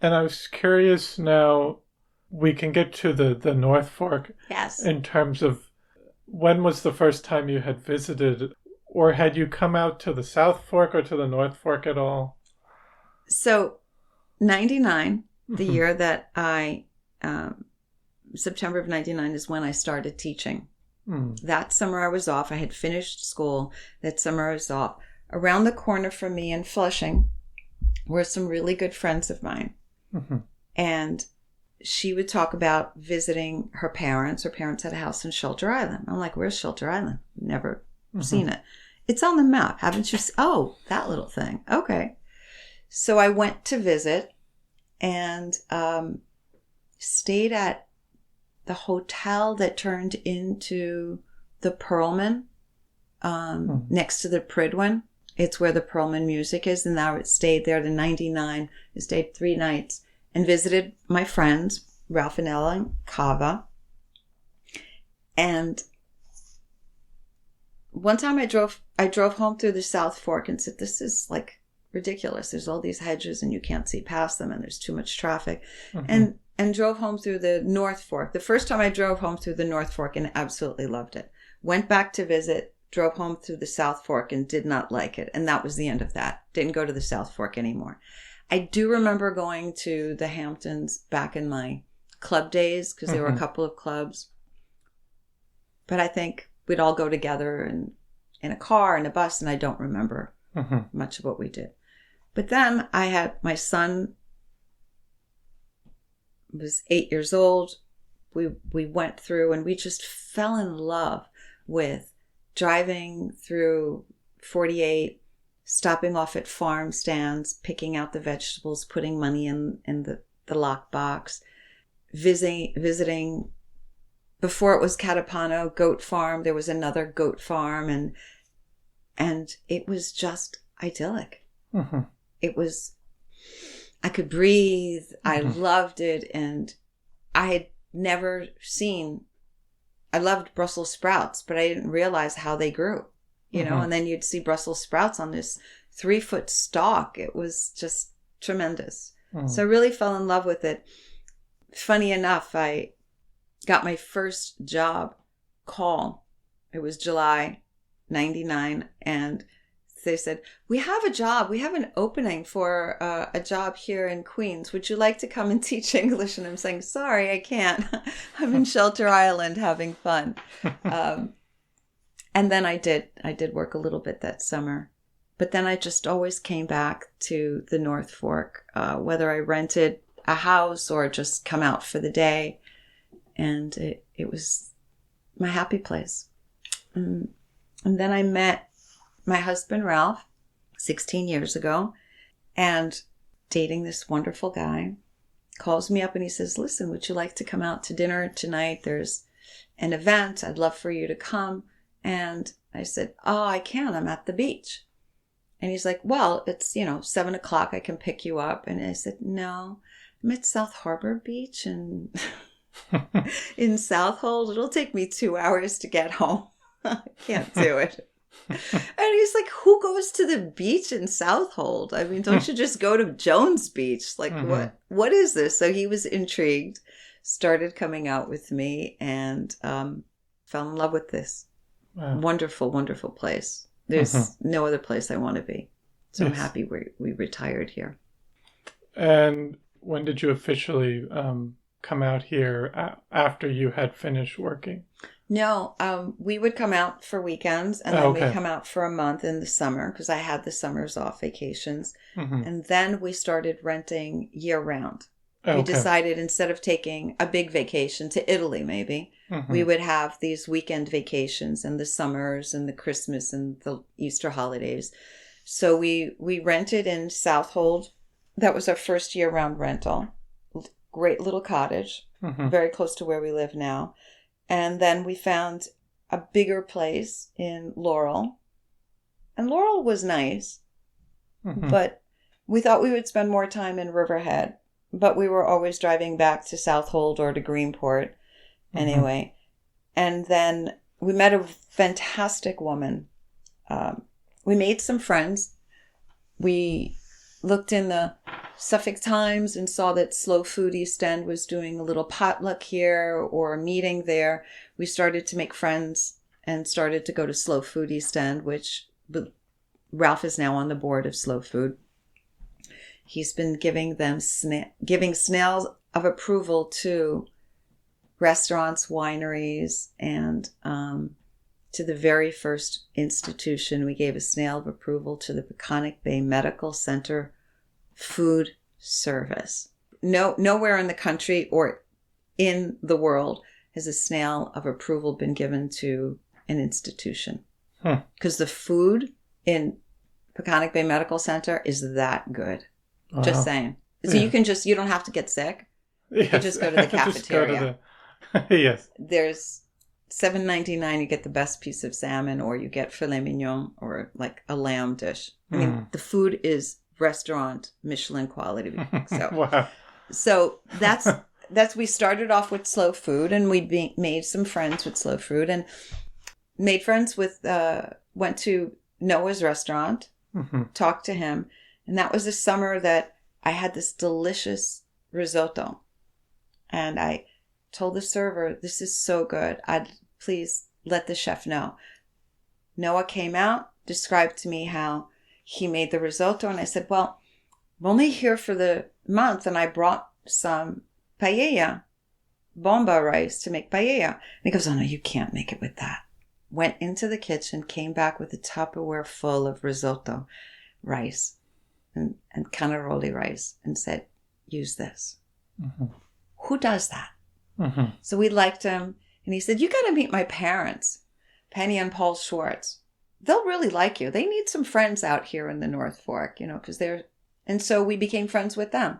I was curious now, we can get to the North Fork. Yes. In terms of, when was the first time you had visited, or had you come out to the South Fork or to the North Fork at all? So 99, the year that September of 99 is when I started teaching. That summer I was off. I had finished school. That summer I was off. Around the corner from me in Flushing were some really good friends of mine. And she would talk about visiting her parents. Her parents had a house in Shelter Island. I'm like, where's Shelter Island? Never seen it. It's on the map. Haven't you seen? Oh, that little thing. Okay. So I went to visit and stayed at the hotel that turned into the Perlman next to the Pridwin. It's where the Perlman Music is. And now it stayed there to 99. I stayed 3 nights and visited my friends, Ralph and Ellen, Kava. And one time I drove home through the South Fork and said, this is like ridiculous. There's all these hedges and you can't see past them and there's too much traffic. And and drove home through the North Fork. The first time I drove home through the North Fork and absolutely loved it. Went back to visit, drove home through the South Fork and did not like it. And that was the end of that. Didn't go to the South Fork anymore. I do remember going to the Hamptons back in my club days because there were a couple of clubs. But I think we'd all go together in a car and a bus, and I don't remember much of what we did. But then I had my son was 8 years old. We went through and we just fell in love with driving through 48, stopping off at farm stands, picking out the vegetables, putting money in the lockbox, visiting. Before it was Catapano Goat Farm, there was another goat farm, and it was just idyllic. It was, I could breathe. I loved it, and I had never seen. I loved Brussels sprouts, but I didn't realize how they grew. You know, and then you'd see Brussels sprouts on this 3-foot stalk. It was just tremendous. So I really fell in love with it. Funny enough, I got my first job call. It was July 99, and they said, we have a job. We have an opening for a job here in Queens. Would you like to come and teach English? And I'm saying, sorry, I can't. I'm in Shelter Island having fun. And then I did work a little bit that summer. But then I just always came back to the North Fork, whether I rented a house or just come out for the day. And it was my happy place. And then I met my husband, Ralph, 16 years ago, and dating this wonderful guy, calls me up and he says, listen, would you like to come out to dinner tonight? There's an event. I'd love for you to come. And I said, oh, I can. I'm at the beach. And he's like, well, it's, 7 o'clock. I can pick you up. And I said, no, I'm at South Harbor Beach and in Southold. It'll take me 2 hours to get home. I can't do it. And he's like, who goes to the beach in Southold? I mean, don't you just go to Jones Beach? Like, what is this? So he was intrigued, started coming out with me, and fell in love with this. Wow. Wonderful, wonderful place. There's no other place I want to be. So yes. I'm happy we retired here. And when did you officially come out here after you had finished working? No, we would come out for weekends, and then we'd come out for a month in the summer because I had the summers off vacations. And then we started renting year round. We decided instead of taking a big vacation to Italy, maybe, we would have these weekend vacations in the summers and the Christmas and the Easter holidays. So we rented in Southold. That was our first year-round rental. Great little cottage, very close to where we live now. And then we found a bigger place in Laurel. And Laurel was nice, but we thought we would spend more time in Riverhead. But we were always driving back to Southold or to Greenport anyway. And then we met a fantastic woman. We made some friends. We looked in the Suffolk Times and saw that Slow Food East End was doing a little potluck here or a meeting there. We started to make friends and started to go to Slow Food East End, which Ralph is now on the board of Slow Food. He's been giving snails of approval to restaurants, wineries, and to the very first institution. We gave a snail of approval to the Peconic Bay Medical Center Food Service. Nowhere in the country or in the world has a snail of approval been given to an institution. Because the food in Peconic Bay Medical Center is that good. Wow. Just saying. So you don't have to get sick. Yes. You can just go to the cafeteria. Yes. There's $7.99. You get the best piece of salmon, or you get filet mignon, or like a lamb dish. I mean, the food is restaurant Michelin quality. So, wow. So that's we started off with Slow Food, and we made some friends with Slow Food, and made friends with went to Noah's restaurant, talked to him. And that was the summer that I had this delicious risotto. And I told the server, this is so good. Please let the chef know. Noah came out, described to me how he made the risotto. And I said, well, I'm only here for the month. And I brought some paella, bomba rice to make paella. And he goes, oh no, you can't make it with that. Went into the kitchen, came back with a Tupperware full of risotto rice and cannaroli rice and said, use this. Mm-hmm. Who does that? Mm-hmm. So we liked him. And he said, you got to meet my parents, Penny and Paul Schwartz. They'll really like you. They need some friends out here in the North Fork, because they're... And so we became friends with them.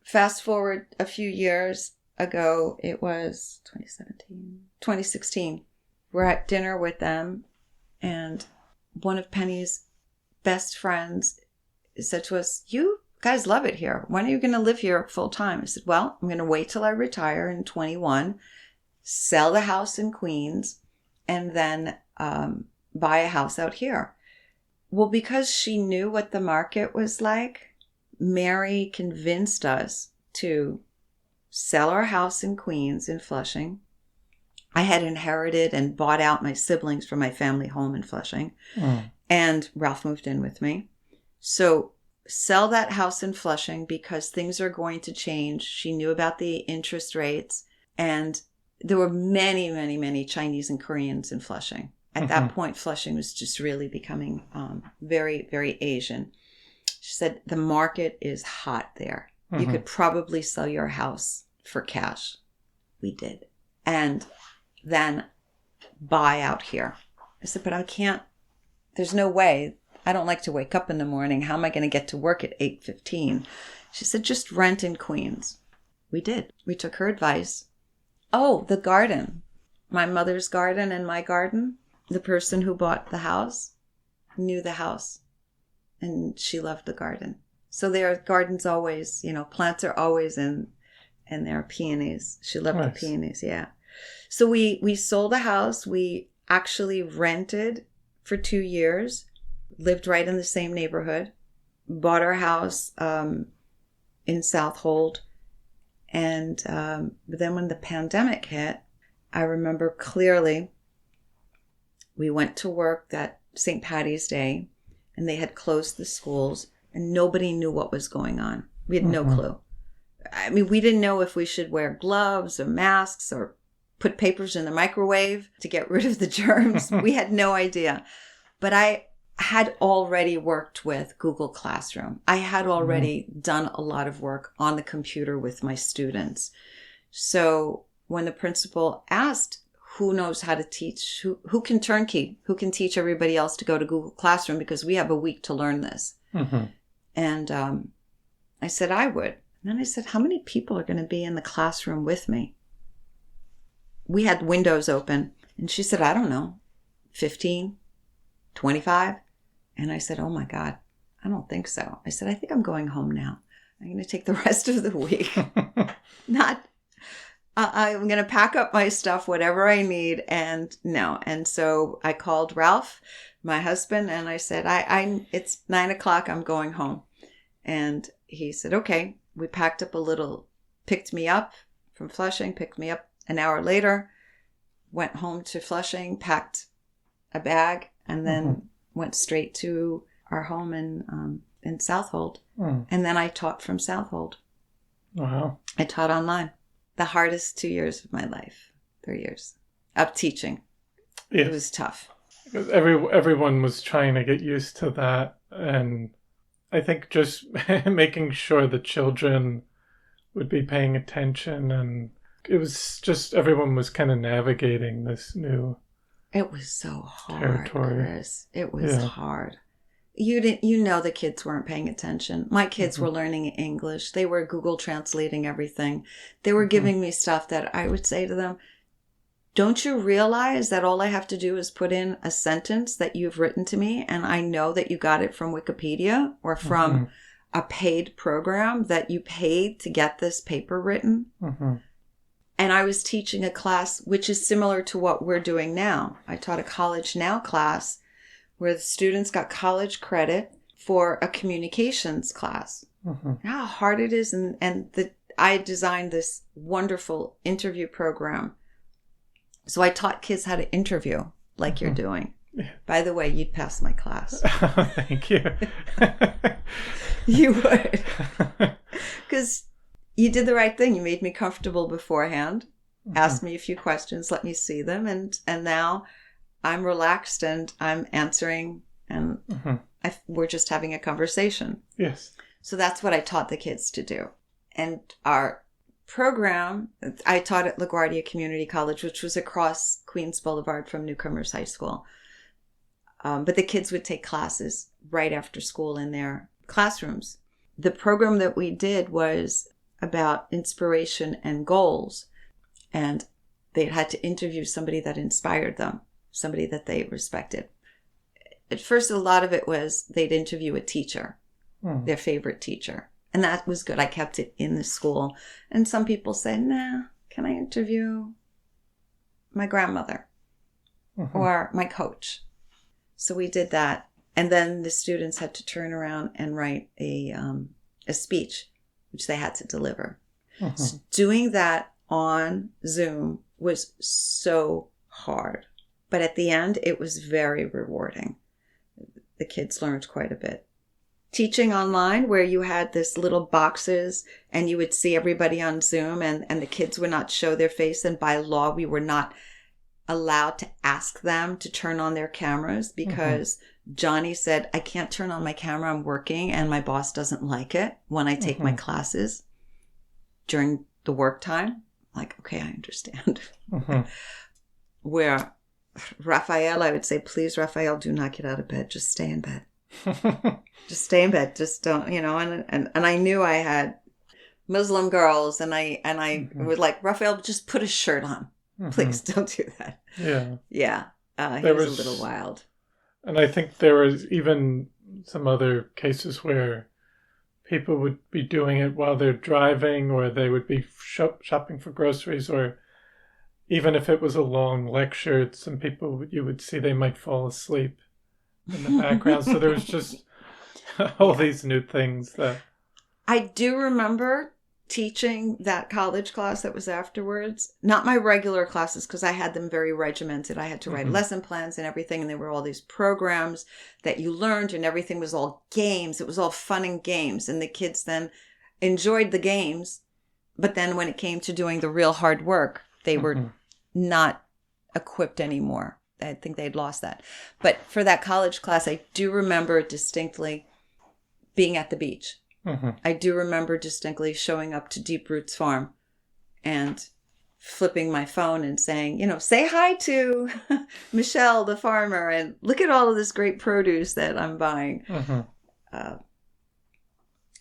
Fast forward a few years ago, it was 2016. We're at dinner with them, and one of Penny's best friends said to us, you guys love it here. When are you going to live here full time? I said, well, I'm going to wait till I retire in 21, sell the house in Queens, and then buy a house out here. Well, because she knew what the market was like, Mary convinced us to sell our house in Queens, in Flushing. I had inherited and bought out my siblings from my family home in Flushing. And Ralph moved in with me. So sell that house in Flushing because things are going to change. She knew about the interest rates. And there were many, many, many Chinese and Koreans in Flushing. At that point, Flushing was just really becoming very, very Asian. She said, the market is hot there. You could probably sell your house for cash. We did. And then buy out here. I said, but I can't. There's no way. I don't like to wake up in the morning. How am I going to get to work at 8:15? She said, just rent in Queens. We did. We took her advice. Oh, the garden. My mother's garden and my garden. The person who bought the house knew the house, and she loved the garden. So their gardens always, plants are always in their peonies. She loved the peonies, yeah. So we sold a house. We actually rented for 2 years, lived right in the same neighborhood, bought our house in Southold. And then when the pandemic hit, I remember clearly we went to work that St. Patty's Day, and they had closed the schools, and nobody knew what was going on. We had no clue. I mean, we didn't know if we should wear gloves or masks or put papers in the microwave to get rid of the germs. We had no idea. But I had already worked with Google Classroom. I had already done a lot of work on the computer with my students. So when the principal asked, who knows how to teach, who can turnkey, who can teach everybody else to go to Google Classroom because we have a week to learn this. And I said, I would. And then I said, how many people are going to be in the classroom with me? We had windows open. And she said, I don't know, 15, 25. And I said, oh my God, I don't think so. I said, I think I'm going home now. I'm going to take the rest of the week. I'm going to pack up my stuff, whatever I need. And no. And so I called Ralph, my husband, and I said, it's 9:00. I'm going home. And he said, okay. We packed up a little, picked me up from Flushing, picked me up an hour later, went home to Flushing, packed a bag, and then went straight to our home in Southold. And then I taught from Southold. Wow. I taught online. The hardest 2 years of my life, 3 years of teaching. Yes. It was tough. Everyone was trying to get used to that. And I think just making sure the children would be paying attention, and it was just everyone was kind of navigating this new. It was so hard, territory. Chris. It was hard. The kids weren't paying attention. My kids were learning English. They were Google translating everything. They were giving me stuff that I would say to them, don't you realize that all I have to do is put in a sentence that you've written to me, and I know that you got it from Wikipedia or from a paid program that you paid to get this paper written? And I was teaching a class which is similar to what we're doing now. I taught a College Now class where the students got college credit for a communications class. How hard it is, and I designed this wonderful interview program. So I taught kids how to interview like you're doing. Yeah. By the way, you'd pass my class. Thank you. You would. Because you did the right thing. You made me comfortable beforehand, asked me a few questions, let me see them. And now I'm relaxed and I'm answering and we're just having a conversation. Yes. So that's what I taught the kids to do. And our program, I taught at LaGuardia Community College, which was across Queens Boulevard from Newcomers High School. But the kids would take classes right after school in their classrooms. The program that we did was about inspiration and goals. And they had to interview somebody that inspired them, somebody that they respected. At first, a lot of it was they'd interview a teacher, their favorite teacher. And that was good. I kept it in the school. And some people said, nah, can I interview my grandmother or my coach? So we did that. And then the students had to turn around and write a speech, which they had to deliver. So doing that on Zoom was so hard. But at the end, it was very rewarding. The kids learned quite a bit. Teaching online, where you had this little boxes and you would see everybody on Zoom and the kids would not show their face. And by law, we were not allowed to ask them to turn on their cameras because Johnny said, I can't turn on my camera. I'm working and my boss doesn't like it when I take my classes during the work time. I'm like, okay, I understand. Where Raphael, I would say, please, Raphael, do not get out of bed. Just stay in bed. Just stay in bed. Just don't, and I knew I had Muslim girls and I was like, Raphael, just put a shirt on. Please don't do that. Yeah. Yeah. He was a little wild. And I think there was even some other cases where people would be doing it while they're driving or they would be shopping for groceries, or even if it was a long lecture, some people you would see they might fall asleep in the background. So there was just all these new things that... I do remember teaching that college class that was afterwards. Not my regular classes, because I had them very regimented. I had to write lesson plans and everything, and there were all these programs that you learned, and everything was all games. It was all fun and games, and the kids then enjoyed the games. But then when it came to doing the real hard work, they were not equipped anymore. I think they'd lost that. But for that college class, I do remember distinctly being at the beach. I do remember distinctly showing up to Deep Roots Farm and flipping my phone and saying, say hi to Michelle, the farmer, and look at all of this great produce that I'm buying.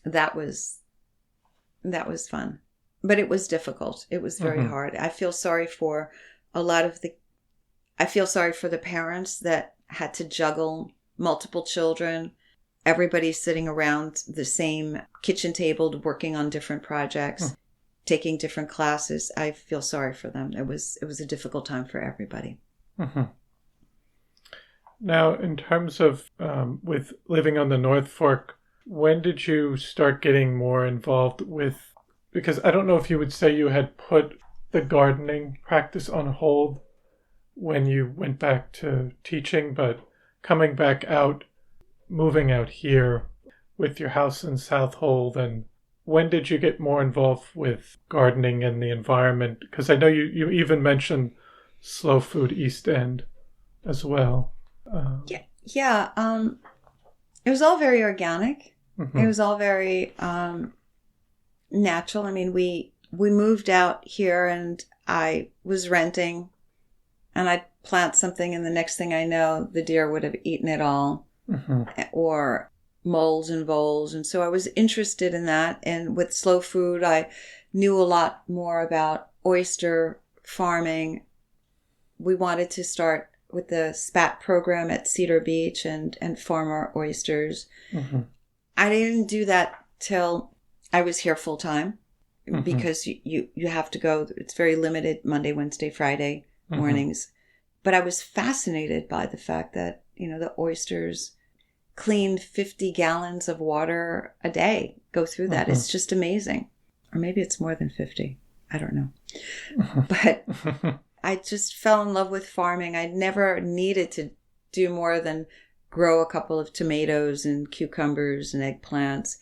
That was fun. But it was difficult. It was very hard. I feel sorry for the parents that had to juggle multiple children. Everybody sitting around the same kitchen table, working on different projects, taking different classes. I feel sorry for them. It was a difficult time for everybody. Now, in terms of with living on the North Fork, when did you start getting more involved with, because I don't know if you would say you had put the gardening practice on hold when you went back to teaching, but coming back out, moving out here with your house in South Hold, and when did you get more involved with gardening and the environment? Because I know you even mentioned Slow Food East End as well. It was all very organic. It was all very natural. I mean, we moved out here and I was renting, and I'd plant something and the next thing I know, the deer would have eaten it all. Or moles and voles. And so I was interested in that. And with slow food, I knew a lot more about oyster farming. We wanted to start with the SPAT program at Cedar Beach and farm our oysters. I didn't do that till I was here full time because you have to go. It's very limited Monday, Wednesday, Friday mornings. But I was fascinated by the fact that, the oysters clean 50 gallons of water a day, go through that. It's just amazing. or maybe it's more than 50. I don't know. But I just fell in love with farming. I never needed to do more than grow a couple of tomatoes and cucumbers and eggplants.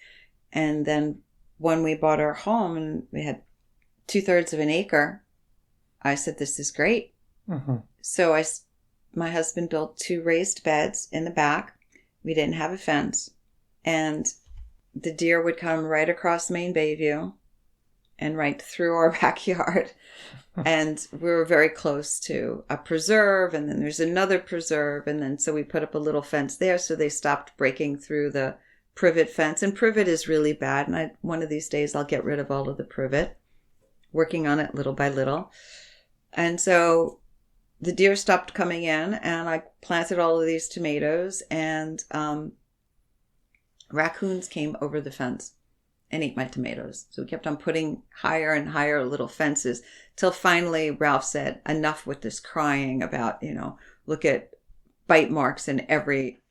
And then when we bought our home and we had 2/3 of an acre, I said, this is great. So my husband built 2 raised beds in the back. We didn't have a fence. And the deer would come right across Main Bayview and right through our backyard. And we were very close to a preserve, and then there's another preserve. And then so we put up a little fence there so they stopped breaking through the privet fence. And privet is really bad. And one of these days I'll get rid of all of the privet, working on it little by little. And so the deer stopped coming in, and I planted all of these tomatoes, and raccoons came over the fence and ate my tomatoes. So we kept on putting higher and higher little fences till finally Ralph said, enough with this crying about, look at bite marks in every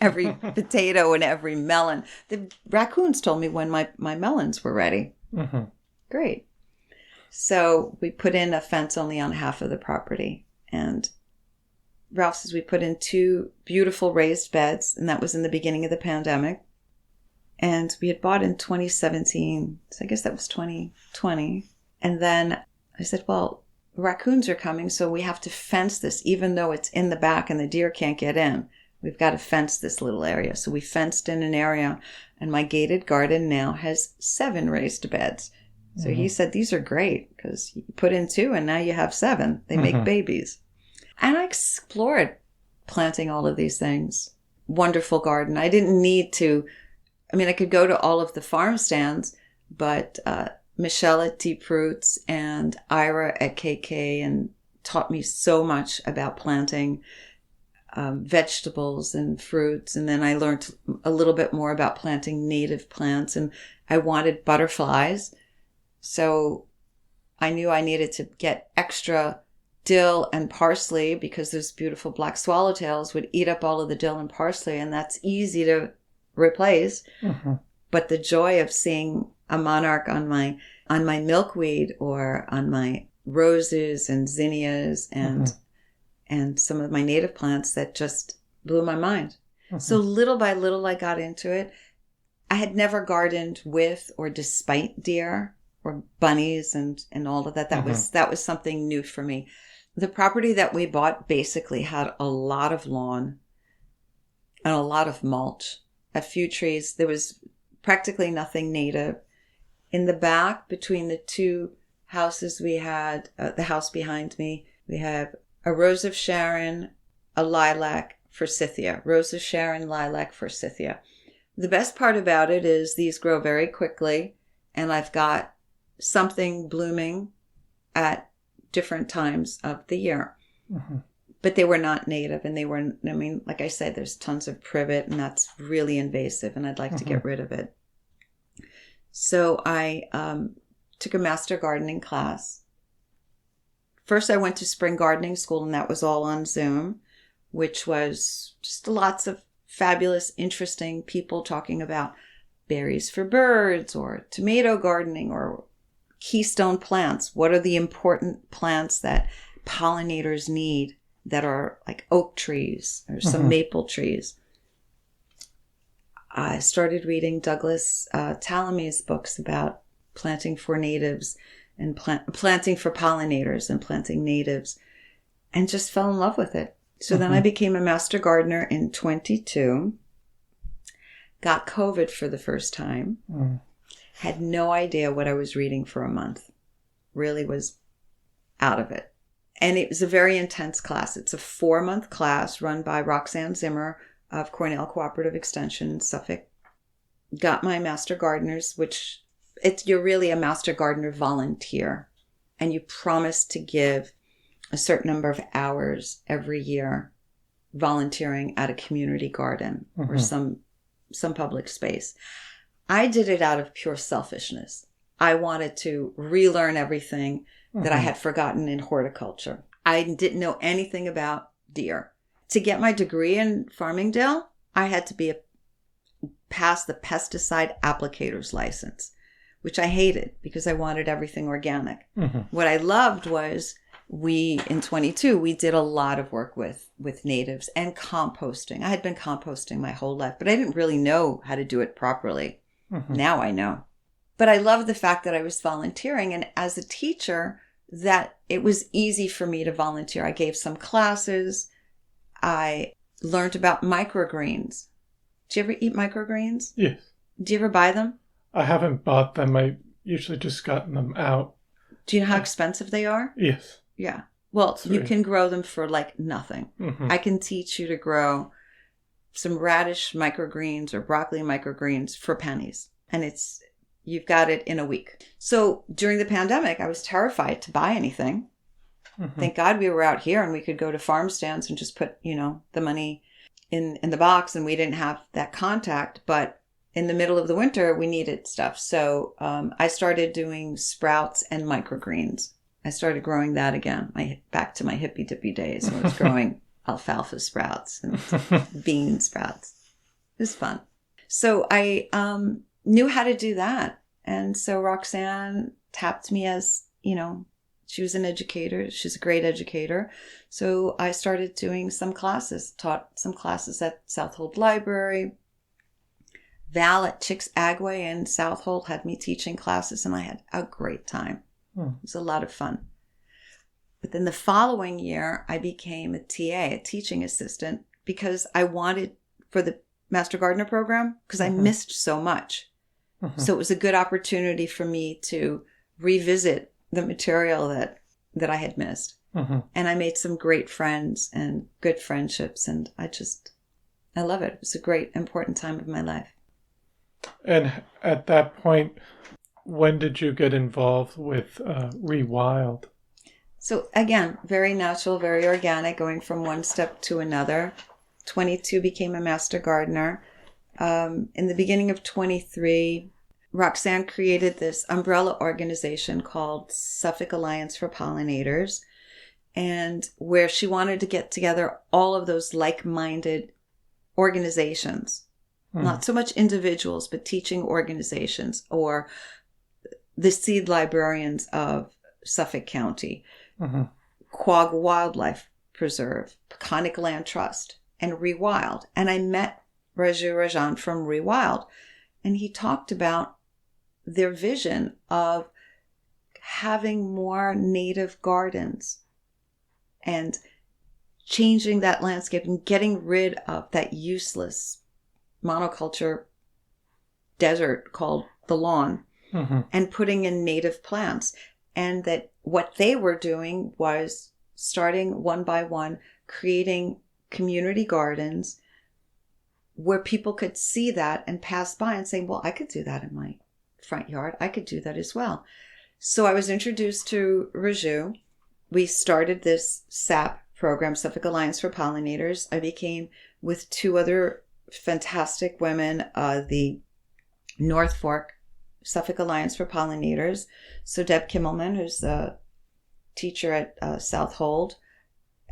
potato and every melon. The raccoons told me when my melons were ready. Great. So we put in a fence only on half of the property. And Ralph says we put in 2 beautiful raised beds, and that was in the beginning of the pandemic. And we had bought in 2017, so I guess that was 2020. And then I said, well, raccoons are coming, so we have to fence this, even though it's in the back and the deer can't get in. We've got to fence this little area. So we fenced in an area, and my gated garden now has 7 raised beds. So he said, these are great because you put in 2 and now you have 7. They make babies. And I explored planting all of these things. Wonderful garden. I didn't need to, I could go to all of the farm stands, but Michelle at Deep Roots and Ira at KK and taught me so much about planting vegetables and fruits. And then I learned a little bit more about planting native plants, and I wanted butterflies. So I knew I needed to get extra dill and parsley because those beautiful black swallowtails would eat up all of the dill and parsley, and that's easy to replace. But the joy of seeing a monarch on my milkweed or on my roses and zinnias and some of my native plants, that just blew my mind. So little by little I got into it. I had never gardened with or despite deer or bunnies and all of that. That was something new for me. The property that we bought basically had a lot of lawn and a lot of mulch, a few trees. There was practically nothing native. In the back, between the 2 houses, we had the house behind me. We have a rose of Sharon, a lilac, forsythia. Rose of Sharon, lilac, forsythia. The best part about it is these grow very quickly, and I've got something blooming at different times of the year. But they were not native, and they were, like I said, there's tons of privet, and that's really invasive, and I'd like to get rid of it. So I took a master gardening class. First, I went to spring gardening school, and that was all on Zoom, which was just lots of fabulous, interesting people talking about berries for birds or tomato gardening or keystone plants. What are the important plants that pollinators need that are like oak trees or some maple trees? I started reading Douglas Tallamy's books about planting for natives and planting for pollinators and planting natives, and just fell in love with it. So then I became a master gardener in 22, got COVID for the first time, had no idea what I was reading for a month, really was out of it. And it was a very intense class. It's a 4-month class run by Roxanne Zimmer of Cornell Cooperative Extension in Suffolk. Got my master gardeners, which you're really a master gardener volunteer, and you promise to give a certain number of hours every year volunteering at a community garden or some public space. I did it out of pure selfishness. I wanted to relearn everything that I had forgotten in horticulture. I didn't know anything about deer. To get my degree in Farmingdale, I had to pass the pesticide applicator's license, which I hated because I wanted everything organic. Mm-hmm. What I loved was in 22, we did a lot of work with natives and composting. I had been composting my whole life, but I didn't really know how to do it properly. Mm-hmm. Now I know. But I loved the fact that I was volunteering. And as a teacher, that it was easy for me to volunteer. I gave some classes. I learned about microgreens. Do you ever eat microgreens? Yes. Do you ever buy them? I haven't bought them. I usually just gotten them out. Do you know how expensive they are? Yes. Yeah. Well, Sorry. you can grow them for like nothing. Mm-hmm. I can teach you to grow some radish microgreens or broccoli microgreens for pennies. And you've got it in a week. So during the pandemic, I was terrified to buy anything. Mm-hmm. Thank God we were out here and we could go to farm stands and just put, the money in the box, and we didn't have that contact. But in the middle of the winter, we needed stuff. So I started doing sprouts and microgreens. I started growing that again, back to my hippy dippy days when I was growing alfalfa sprouts and bean sprouts. It was fun. So I knew how to do that. And so Roxanne tapped me as, she was an educator. She's a great educator. So I started doing some classes, taught some classes at Southold Library. Val at Chicks Agway in Southold had me teaching classes, and I had a great time. It was a lot of fun. But then the following year, I became a TA, a teaching assistant, because I wanted for the Master Gardener program, because I missed so much. So it was a good opportunity for me to revisit the material that I had missed. And I made some great friends and good friendships, and I love it. It was a great, important time of my life. And at that point, when did you get involved with ReWild? So again, very natural, very organic, going from one step to another. 22 became a master gardener. In the beginning of 23, Roxanne created this umbrella organization called Suffolk Alliance for Pollinators, and where she wanted to get together all of those like-minded organizations, not so much individuals, but teaching organizations, or the seed librarians of Suffolk County, Quagga Wildlife Preserve, Peconic Land Trust, and ReWild. And I met Raju Rajan from ReWild, and he talked about their vision of having more native gardens and changing that landscape and getting rid of that useless monoculture desert called the lawn, and putting in native plants. And that what they were doing was starting one by one, creating community gardens where people could see that and pass by and say, well, I could do that in my front yard. I could do that as well. So I was introduced to Raju. We started this SAP program, Suffolk Alliance for Pollinators. I became, with two other fantastic women, the North Fork Suffolk Alliance for Pollinators. So Deb Kimmelman, who's a teacher at Southold,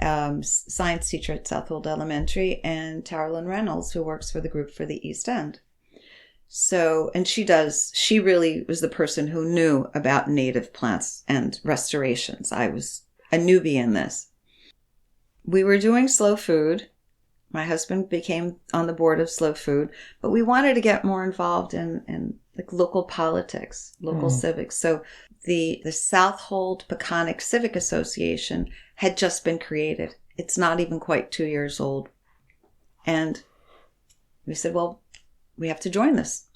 science teacher at Southold Elementary, and Taralyn Reynolds, who works for the group for the East End. So, and she really was the person who knew about native plants and restorations. I was a newbie in this. We were doing slow food. My husband became on the board of slow food, but we wanted to get more involved in like local politics, local civics. So the Southold Peconic Civic Association had just been created. It's not even quite 2 years old. And we said, well, we have to join this.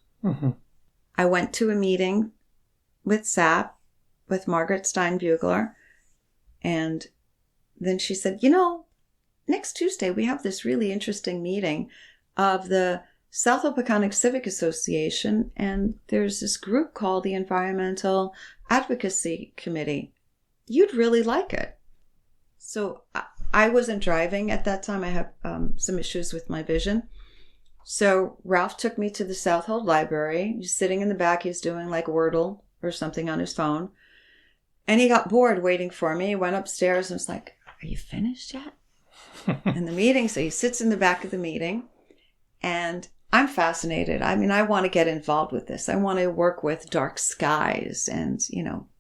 I went to a meeting with SAP, with Margaret Stein-Bugler, and then she said, next Tuesday we have this really interesting meeting of the Southold Peconic Civic Association, and there's this group called the Environmental Advocacy Committee. You'd really like it. So I wasn't driving at that time. I had some issues with my vision. So Ralph took me to the Southold Library. He's sitting in the back. He's doing like Wordle or something on his phone. And he got bored waiting for me. He went upstairs and was like, are you finished yet? In the meeting. So he sits in the back of the meeting. And I'm fascinated. I mean, I want to get involved with this. I want to work with dark skies and,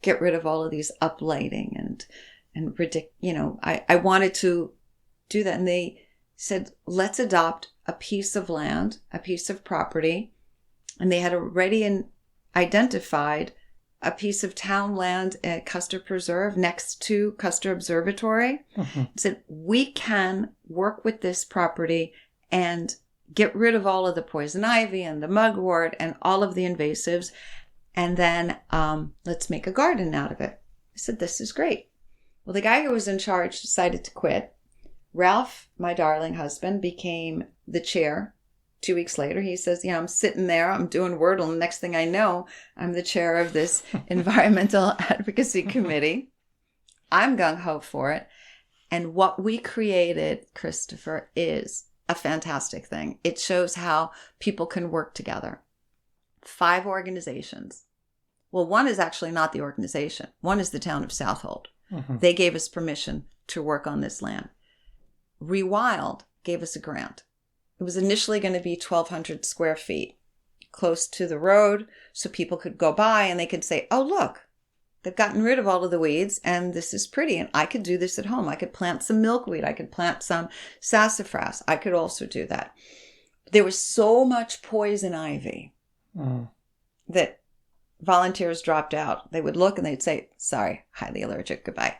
get rid of all of these uplighting and I wanted to do that. And they said, let's adopt a piece of land, a piece of property. And they had already identified a piece of town land at Custer Preserve next to Custer Observatory. Said, we can work with this property and get rid of all of the poison ivy and the mugwort and all of the invasives. And then let's make a garden out of it. I said, this is great. Well, the guy who was in charge decided to quit. Ralph, my darling husband, became the chair. 2 weeks later, he says, I'm sitting there, I'm doing Wordle, and next thing I know, I'm the chair of this environmental advocacy committee. I'm gung-ho for it. And what we created, Christopher, is a fantastic thing. It shows how people can work together. 5 organizations. Well, one is actually not the organization. One is the town of Southold. They gave us permission to work on this land. ReWild gave us a grant. It was initially going to be 1,200 square feet, close to the road, so people could go by and they could say, oh, look, they've gotten rid of all of the weeds and this is pretty. And I could do this at home. I could plant some milkweed. I could plant some sassafras. I could also do that. There was so much poison ivy that volunteers dropped out. They would look and they'd say, sorry, highly allergic, goodbye.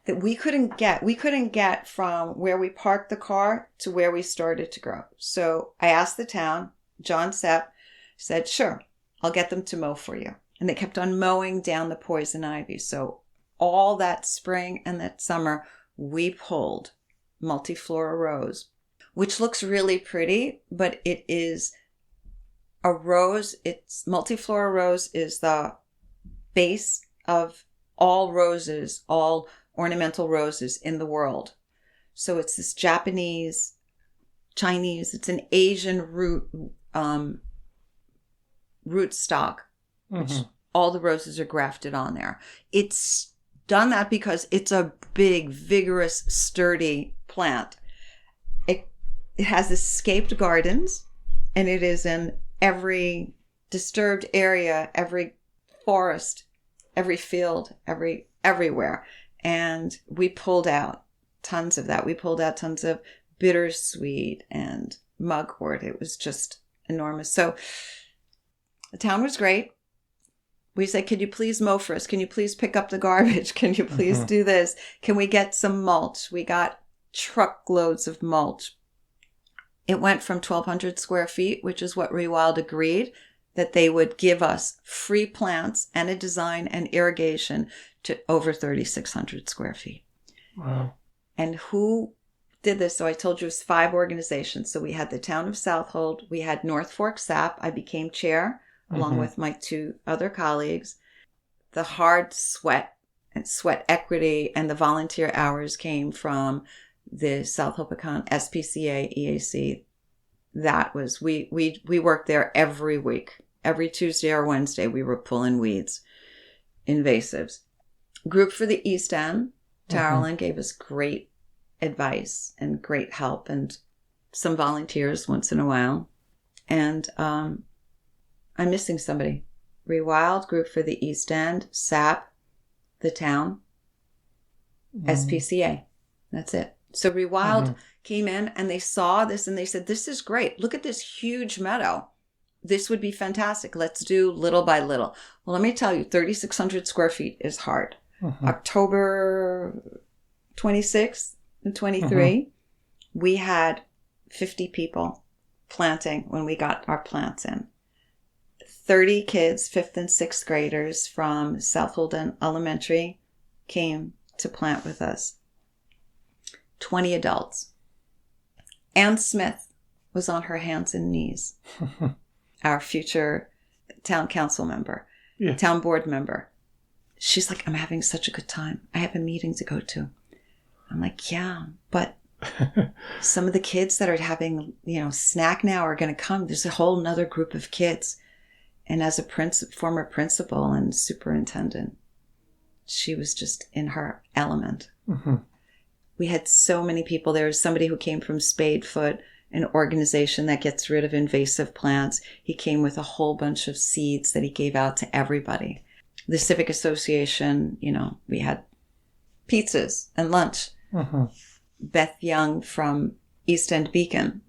That we couldn't get from where we parked the car to where we started to grow. So I asked the town, John Sepp said, sure, I'll get them to mow for you. And they kept on mowing down the poison ivy. So all that spring and that summer, we pulled multiflora rose, which looks really pretty, but it is a rose. It's multiflora rose is the base of all roses, all ornamental roses in the world. So it's this Japanese, Chinese, it's an Asian root stock, which all the roses are grafted on there. It's done that because it's a big, vigorous, sturdy plant. It has escaped gardens, and it is in every disturbed area, every forest, every field, everywhere. And we pulled out tons of that. We pulled out tons of bittersweet and mugwort. It was just enormous. So the town was great. We said, can you please mow for us? Can you please pick up the garbage? Can you please do this? Can we get some mulch? We got truckloads of mulch. It went from 1,200 square feet, which is what ReWild agreed, that they would give us free plants and a design and irrigation, to over 3,600 square feet. Wow. And who did this? So I told you it was 5 organizations. So we had the town of Southold. We had North Fork SAP. I became chair along with my 2 other colleagues. The hard sweat and sweat equity and the volunteer hours came from the South Pecan SPCA EAC. That was, we worked there every week. Every Tuesday or Wednesday, we were pulling weeds, invasives. Group for the East End, Carolyn gave us great advice and great help and some volunteers once in a while. And I'm missing somebody. ReWild, Group for the East End, SAP, the town, SPCA. That's it. So ReWild came in and they saw this and they said, this is great. Look at this huge meadow. This would be fantastic. Let's do little by little. Well, let me tell you, 3,600 square feet is hard. October 26th and 23, we had 50 people planting when we got our plants in. 30 kids, 5th and 6th graders from South Holden Elementary came to plant with us. 20 adults. Ann Smith was on her hands and knees. Our future town council member, town board member. She's like, I'm having such a good time. I have a meeting to go to. I'm like, yeah, but some of the kids that are having, snack now are going to come. There's a whole nother group of kids. And as a former principal and superintendent, she was just in her element. We had so many people. There was somebody who came from Spadefoot an organization that gets rid of invasive plants. He came with a whole bunch of seeds that he gave out to everybody. The Civic Association, we had pizzas and lunch. Mm-hmm. Beth Young from East End Beacon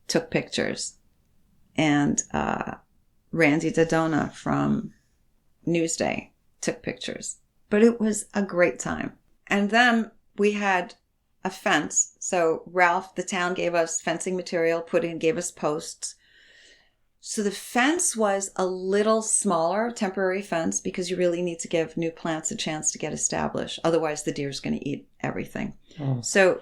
took pictures. And Randy Dodona from Newsday took pictures. But it was a great time. And then we had a fence. So Ralph, the town, gave us fencing material, gave us posts. So the fence was a little smaller, temporary fence, because you really need to give new plants a chance to get established. Otherwise, the deer's going to eat everything. Oh. So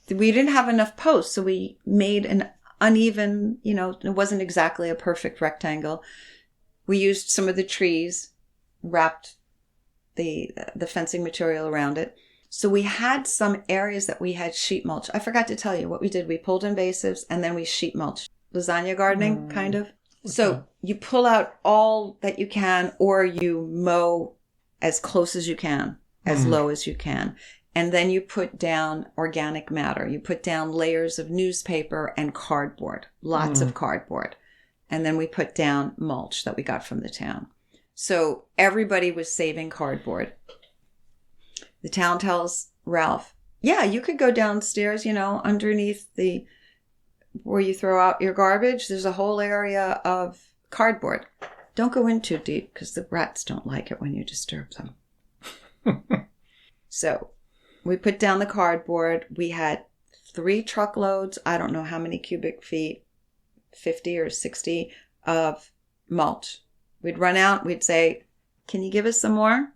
we didn't have enough posts. So we made an uneven, it wasn't exactly a perfect rectangle. We used some of the trees, wrapped the fencing material around it. So we had some areas that we had sheet mulch. I forgot to tell you what we did. We pulled invasives and then we sheet mulched. Lasagna gardening, kind of. Okay. So you pull out all that you can, or you mow as close as you can, as low as you can. And then you put down organic matter. You put down layers of newspaper and cardboard, lots of cardboard. And then we put down mulch that we got from the town. So everybody was saving cardboard. The town tells Ralph, yeah, you could go downstairs, underneath where you throw out your garbage. There's a whole area of cardboard. Don't go in too deep because the rats don't like it when you disturb them. So we put down the cardboard. We had 3 truckloads, I don't know how many cubic feet, 50 or 60 of mulch. We'd run out. We'd say, can you give us some more?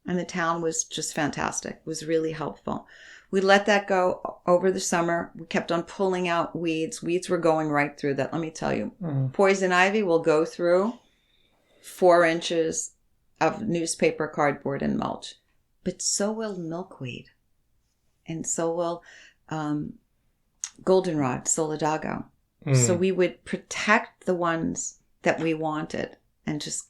And the town was just fantastic. It was really helpful. We let that go over the summer. We kept on pulling out weeds. Weeds were going right through that, let me tell you. Poison ivy will go through 4 inches of newspaper, cardboard, and mulch. But so will milkweed. And so will goldenrod, solidago. So we would protect the ones that we wanted, and just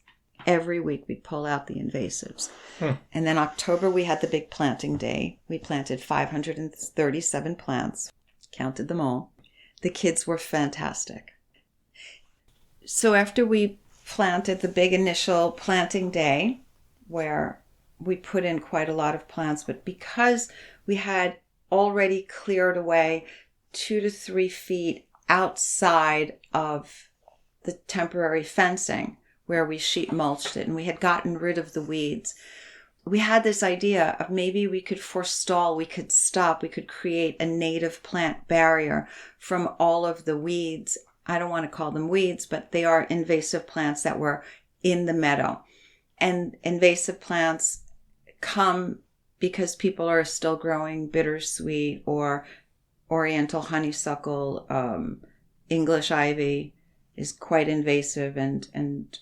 every week we'd pull out the invasives. And then October we had the big planting day. We planted 537 plants, counted them all. The kids were fantastic. So after we planted the big initial planting day, where we put in quite a lot of plants, but because we had already cleared away 2 to 3 feet outside of the temporary fencing where we sheet mulched it, and we had gotten rid of the weeds, we had this idea of maybe we could forestall, we could stop, we could create a native plant barrier from all of the weeds. I don't want to call them weeds, but they are invasive plants that were in the meadow. And invasive plants come because people are still growing bittersweet or oriental honeysuckle. English ivy is quite invasive, and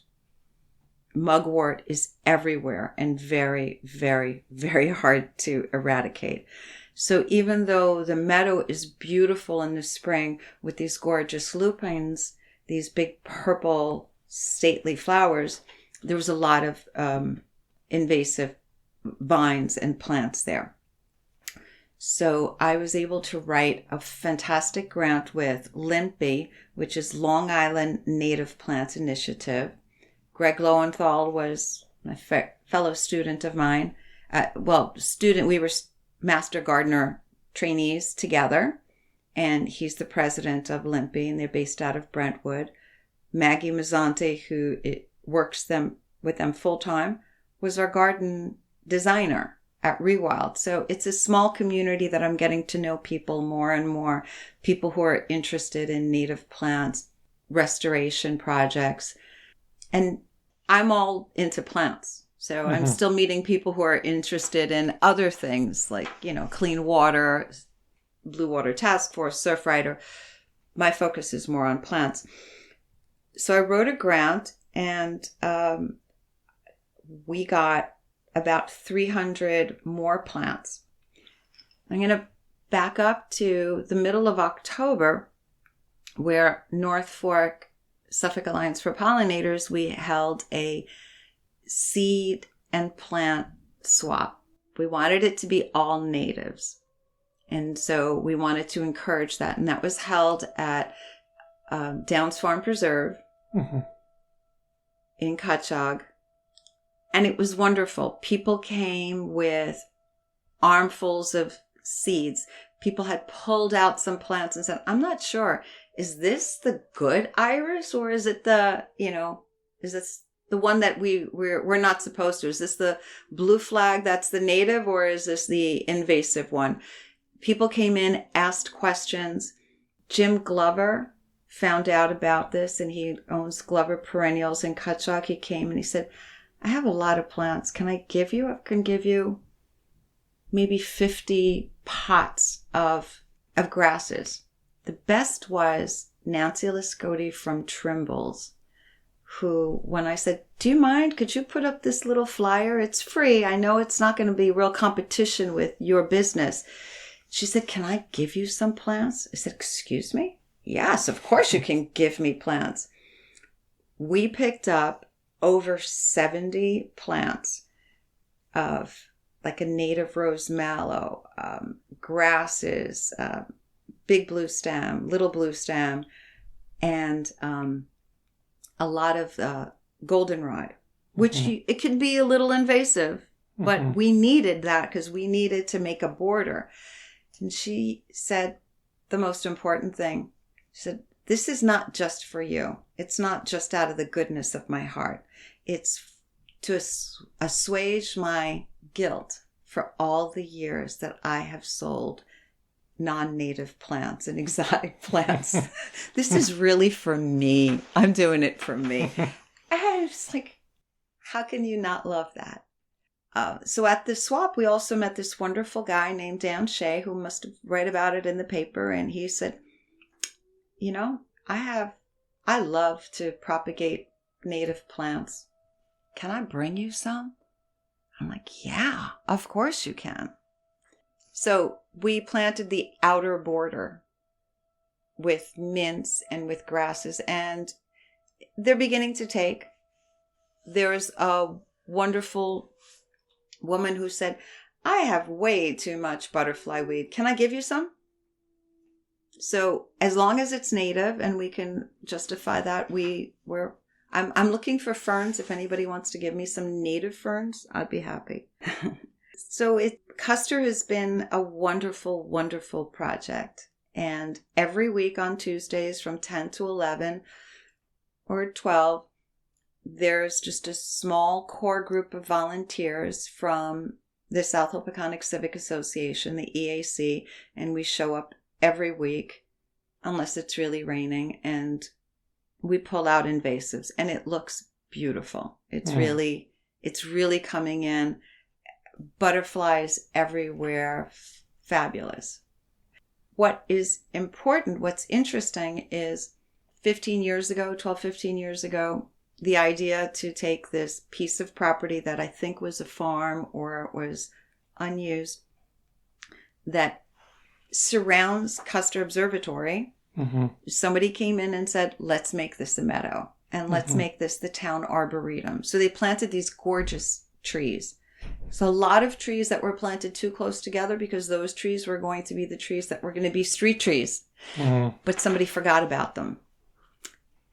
mugwort is everywhere and very, very, very hard to eradicate. So even though the meadow is beautiful in the spring with these gorgeous lupines, these big purple stately flowers, there was a lot of invasive vines and plants there. So I was able to write a fantastic grant with LINPI, which is Long Island Native Plants Initiative. Greg Lowenthal was a fellow student of mine. We were master gardener trainees together, and he's the president of LINPI, and they're based out of Brentwood. Maggie Mazzante, who works with them full-time, was our garden designer at ReWild. So it's a small community that I'm getting to know people more and more, people who are interested in native plants, restoration projects. And I'm all into plants. So I'm still meeting people who are interested in other things like, clean water, Blue Water Task Force, Surfrider. My focus is more on plants. So I wrote a grant, and we got about 300 more plants. I'm going to back up to the middle of October, where North Fork, Suffolk Alliance for Pollinators, we held a seed and plant swap. We wanted it to be all natives. And so we wanted to encourage that. And that was held at Downs Farm Preserve in Cutchogue. And it was wonderful. People came with armfuls of seeds. People had pulled out some plants and said, I'm not sure, is this the good iris or is it the, is this the one that we're not supposed to? Is this the blue flag that's the native or is this the invasive one? People came in, asked questions. Jim Glover found out about this, and he owns Glover Perennials in Cutchogue. He came and he said, I have a lot of plants. Can I give you? I can give you maybe 50 pots of grasses. The best was Nancy Lascotti from Trimble's, who, when I said, do you mind? Could you put up this little flyer? It's free. I know it's not going to be real competition with your business. She said, can I give you some plants? I said, excuse me? Yes, of course you can give me plants. We picked up over 70 plants of like a native rose mallow, grasses, big blue stem, little blue stem, and a lot of goldenrod, which it can be a little invasive, but we needed that because we needed to make a border. And she said the most important thing. She said, this is not just for you. It's not just out of the goodness of my heart. It's to assuage my guilt for all the years that I have sold non-native plants and exotic plants. This is really for me. I'm doing it for me. And I was like, how can you not love that? So at the swap, we also met this wonderful guy named Dan Shea, who must have read about it in the paper. And he said, I love to propagate native plants. Can I bring you some? I'm like, yeah, of course you can. So we planted the outer border with mints and with grasses, and they're beginning to take. There's a wonderful woman who said, I have way too much butterfly weed. Can I give you some? So as long as it's native and we can justify that, I'm looking for ferns. If anybody wants to give me some native ferns, I'd be happy. So Custer has been a wonderful, wonderful project. And every week on Tuesdays from 10 to 11 or 12, there's just a small core group of volunteers from the South Hopatconic Civic Association, the EAC, and we show up every week, unless it's really raining, and we pull out invasives, and it looks beautiful. It's really coming in. Butterflies everywhere, fabulous. What is important, what's interesting is 15 years ago, the idea to take this piece of property that I think was a farm or it was unused that surrounds Custer Observatory. Somebody came in and said, let's make this a meadow and let's make this the town arboretum. So they planted these gorgeous trees. So a lot of trees that were planted too close together because those trees were going to be the trees that were going to be street trees. But somebody forgot about them.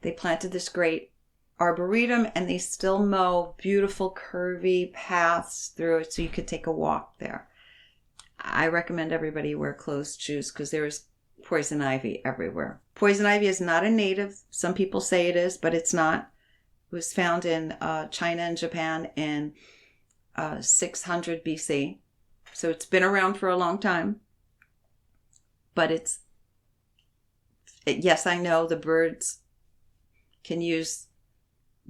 They planted this great arboretum and they still mow beautiful curvy paths through it so you could take a walk there. I recommend everybody wear closed shoes because there is poison ivy everywhere. Poison ivy is not a native. Some people say it is, but it's not. It was found in China and Japan in 600 BC. So it's been around for a long time. But yes, I know the birds can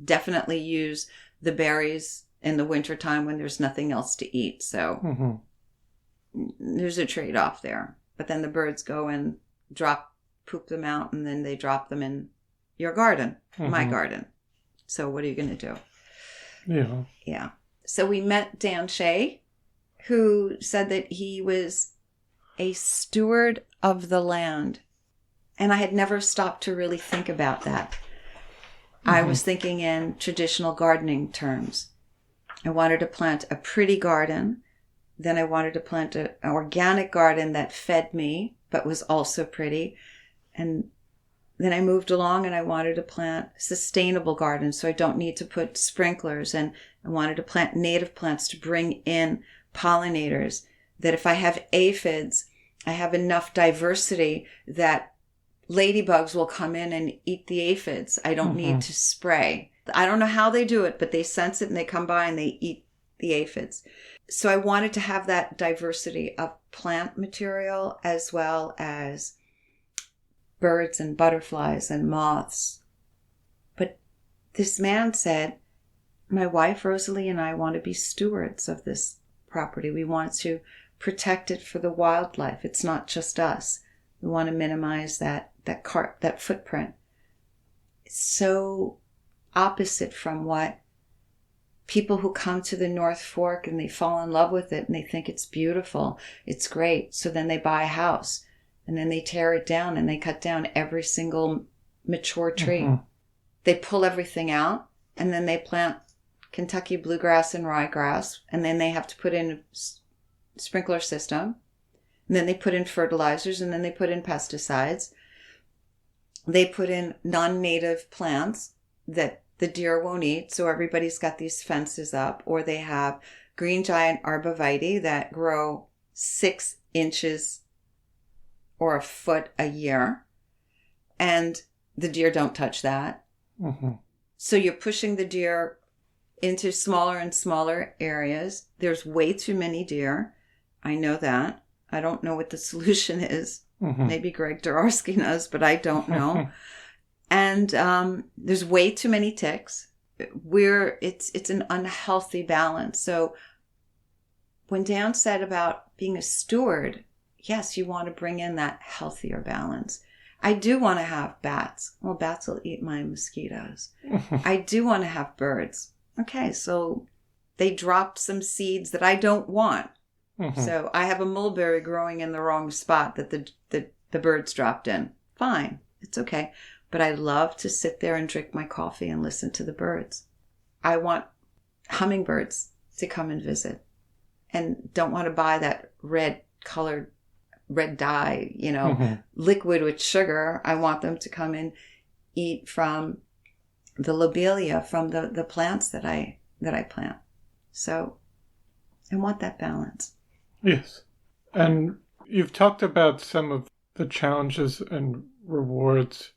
definitely use the berries in the wintertime when there's nothing else to eat. So there's a trade-off there. But then the birds go and poop them out, and then they drop them in your garden, my garden. So what are you going to do? Yeah. So we met Dan Shea, who said that he was a steward of the land. And I had never stopped to really think about that. I was thinking in traditional gardening terms. I wanted to plant a pretty garden Then I wanted to plant an organic garden that fed me, but was also pretty. And then I moved along and I wanted to plant sustainable gardens so I don't need to put sprinklers. And I wanted to plant native plants to bring in pollinators, that if I have aphids, I have enough diversity that ladybugs will come in and eat the aphids. I don't need to spray. I don't know how they do it, but they sense it and they come by and they eat the aphids. So I wanted to have that diversity of plant material as well as birds and butterflies and moths. But this man said, my wife Rosalie and I want to be stewards of this property. We want to protect it for the wildlife. It's not just us. We want to minimize that footprint. It's so opposite from what people who come to the North Fork and they fall in love with it and they think it's beautiful, it's great. So then they buy a house and then they tear it down and they cut down every single mature tree. They pull everything out and then they plant Kentucky bluegrass and ryegrass, and then they have to put in a sprinkler system, and then they put in fertilizers, and then they put in pesticides. They put in non-native plants that the deer won't eat, so everybody's got these fences up, or they have green giant arborvitae that grow 6 inches or a foot a year, and the deer don't touch that. So you're pushing the deer into smaller and smaller areas. There's way too many deer. I know that. I don't know what the solution is. Maybe Greg Doroski knows, but I don't know. And there's way too many ticks. It's an unhealthy balance. So when Dan said about being a steward, yes, you want to bring in that healthier balance. I do want to have bats. Well, bats will eat my mosquitoes. I do want to have birds. Okay, so they dropped some seeds that I don't want. So I have a mulberry growing in the wrong spot that the birds dropped in. Fine, it's okay. But I love to sit there and drink my coffee and listen to the birds. I want hummingbirds to come and visit and don't want to buy that red dye, liquid with sugar. I want them to come and eat from the lobelia, from the plants that I plant. So I want that balance. Yes. And you've talked about some of the challenges and rewards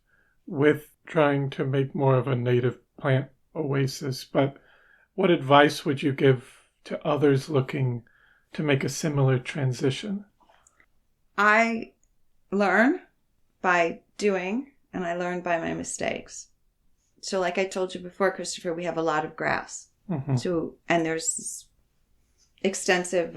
with trying to make more of a native plant oasis, but what advice would you give to others looking to make a similar transition? I learn by doing, and I learn by my mistakes. So like I told you before, Christopher, we have a lot of grass. So, and there's this extensive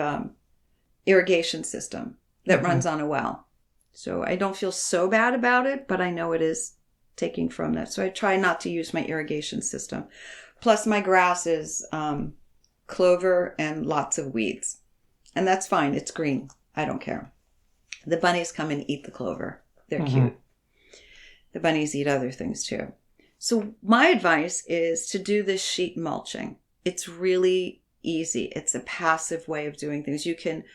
irrigation system that runs on a well. So I don't feel so bad about it, but I know it is taking from that. So I try not to use my irrigation system. Plus my grass is clover and lots of weeds. And that's fine. It's green. I don't care. The bunnies come and eat the clover. They're cute. The bunnies eat other things too. So my advice is to do this sheet mulching. It's really easy. It's a passive way of doing things. You can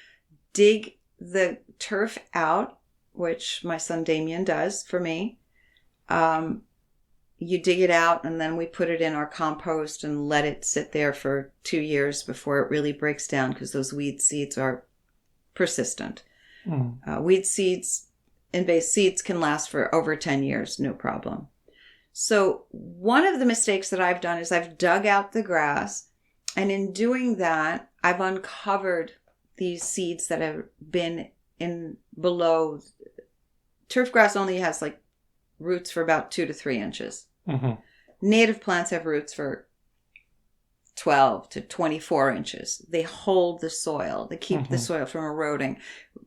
dig the turf out, which my son Damien does for me. You dig it out and then we put it in our compost and let it sit there for 2 years before it really breaks down, because those weed seeds are persistent. Weed seeds and base seeds can last for over 10 years, no problem. So one of the mistakes that I've done is I've dug out the grass, and in doing that, I've uncovered these seeds that have been in below. Turf grass only has like roots for about 2 to 3 inches. Native plants have roots for 12 to 24 inches. They hold the soil. They keep the soil from eroding.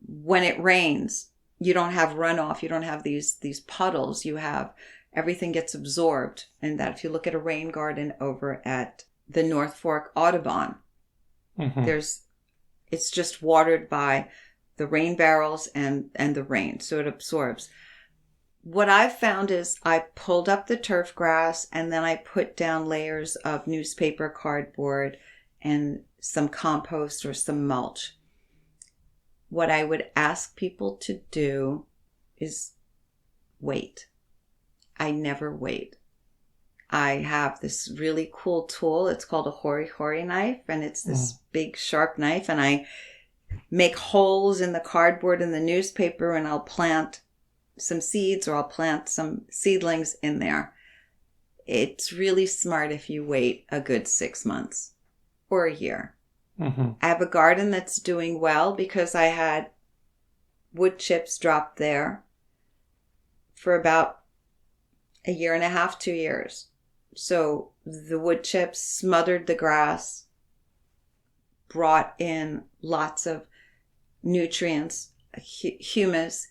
When it rains, you don't have runoff. You don't have these puddles. You have everything gets absorbed. And that if you look at a rain garden over at the North Fork Audubon, it's just watered by the rain barrels and the rain. So it absorbs. What I've found is I pulled up the turf grass and then I put down layers of newspaper, cardboard, and some compost or some mulch. what I would ask people to do is wait. I never wait. I have this really cool tool. It's called a hori knife, and it's this big sharp knife, and I make holes in the cardboard and the newspaper, and I'll plant some seeds or I'll plant some seedlings in there. It's really smart if you wait a good 6 months or a year. I have a garden that's doing well because I had wood chips dropped there for about a year and a half, 2 years. So the wood chips smothered the grass, brought in lots of nutrients, humus,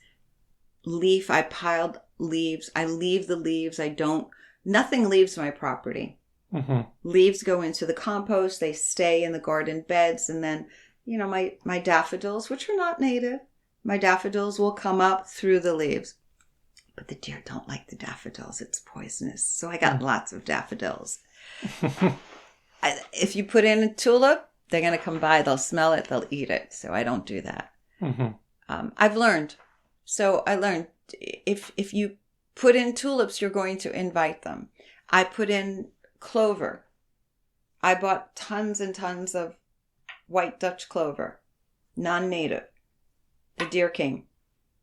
leaf. I piled leaves. I leave the leaves. Nothing leaves my property. Leaves go into the compost. They stay in the garden beds. And then, my daffodils, which are not native, my daffodils will come up through the leaves. But the deer don't like the daffodils. It's poisonous. So I got lots of daffodils. If you put in a tulip, they're going to come by. They'll smell it. They'll eat it. So I don't do that. I've learned. So I learned if you put in tulips, you're going to invite them. I put in clover. I bought tons and tons of white Dutch clover, non-native. The deer came.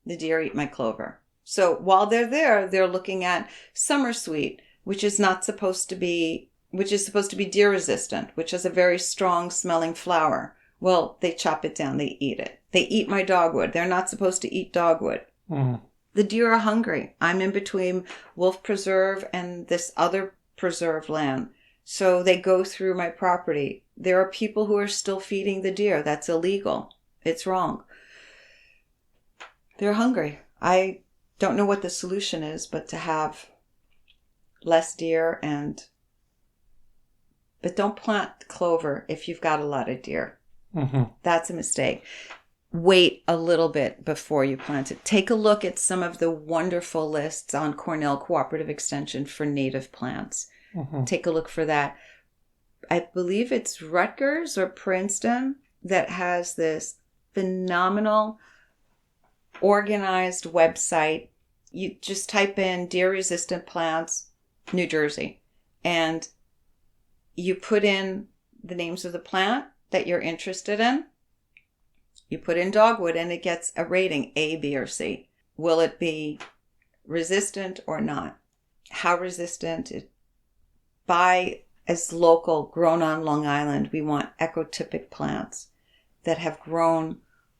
The deer eat my clover. So while they're there, they're looking at summer sweet, which is supposed to be deer resistant, which has a very strong smelling flower. Well, they chop it down. They eat it. They eat my dogwood. They're not supposed to eat dogwood. The deer are hungry. I'm in between Wolf Preserve and this other preserve land. So they go through my property. There are people who are still feeding the deer. That's illegal. It's wrong. They're hungry. I don't know what the solution is, but to have less deer but don't plant clover if you've got a lot of deer. That's a mistake. Wait a little bit before you plant it. Take a look at some of the wonderful lists on Cornell Cooperative Extension for native plants. Take a look for that. I believe it's Rutgers or Princeton that has this phenomenal organized website. You just type in deer resistant plants, New Jersey, and you put in the names of the plant that you're interested in. You put in dogwood and it gets a rating A, B, or C. Will it be resistant or not? How resistant? As local, grown on Long Island, we want ecotypic plants that have grown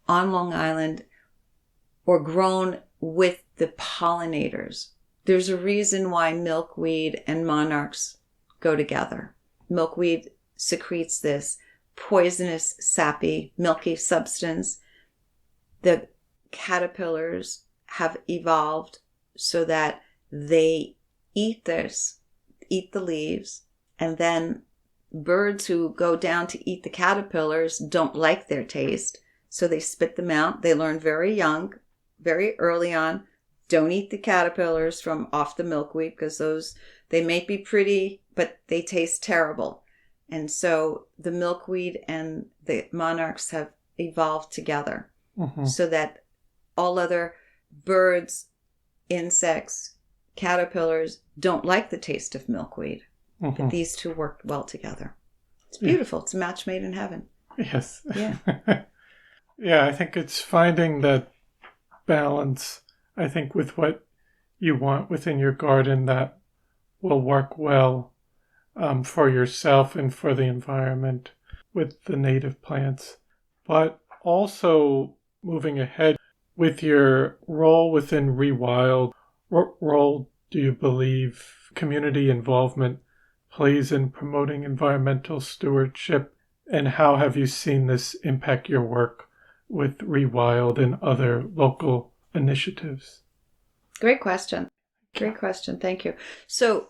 on Long Island or grown with the pollinators. There's a reason why milkweed and monarchs go together. Milkweed secretes this poisonous, sappy, milky substance. The caterpillars have evolved so that they eat the leaves, and then birds who go down to eat the caterpillars don't like their taste, so they spit them out. They learn very young, very early on, don't eat the caterpillars from off the milkweed because they may be pretty, but they taste terrible. And so the milkweed and the monarchs have evolved together so that all other birds, insects, caterpillars don't like the taste of milkweed. But these two work well together. It's beautiful. It's a match made in heaven. Yes. Yeah. Yeah, I think it's finding that balance, I think, with what you want within your garden that will work well for yourself and for the environment with the native plants. But also moving ahead with your role within ReWild, what role do you believe community involvement plays in promoting environmental stewardship, and how have you seen this impact your work with ReWild and other local initiatives? Great question. Great question. Thank you. So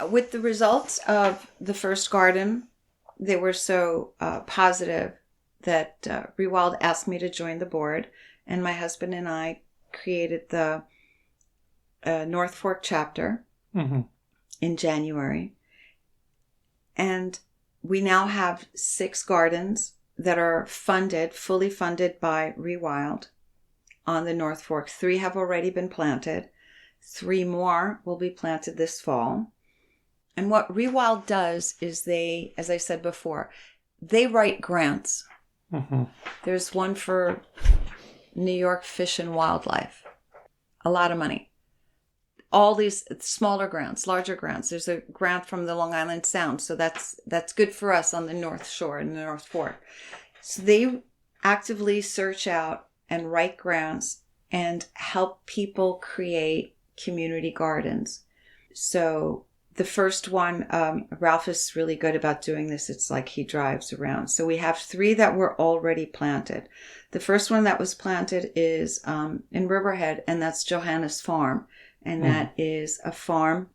with the results of the first garden, they were so positive that ReWild asked me to join the board, and my husband and I created the North Fork chapter in January. And we now have 6 gardens that are fully funded by ReWild on the North Fork. 3 have already been planted. 3 more will be planted this fall. And what ReWild does is they, as I said before, they write grants. Mm-hmm. There's one for New York Fish and Wildlife. A lot of money. All these smaller grants, larger grants. There's a grant from the Long Island Sound. So that's good for us on the North Shore and the North Fork. So they actively search out and write grants and help people create community gardens. So the first one, Ralph is really good about doing this. It's like he drives around. So we have 3 that were already planted. The first one that was planted is in Riverhead, and that's Johanna's Farm. And that is a farm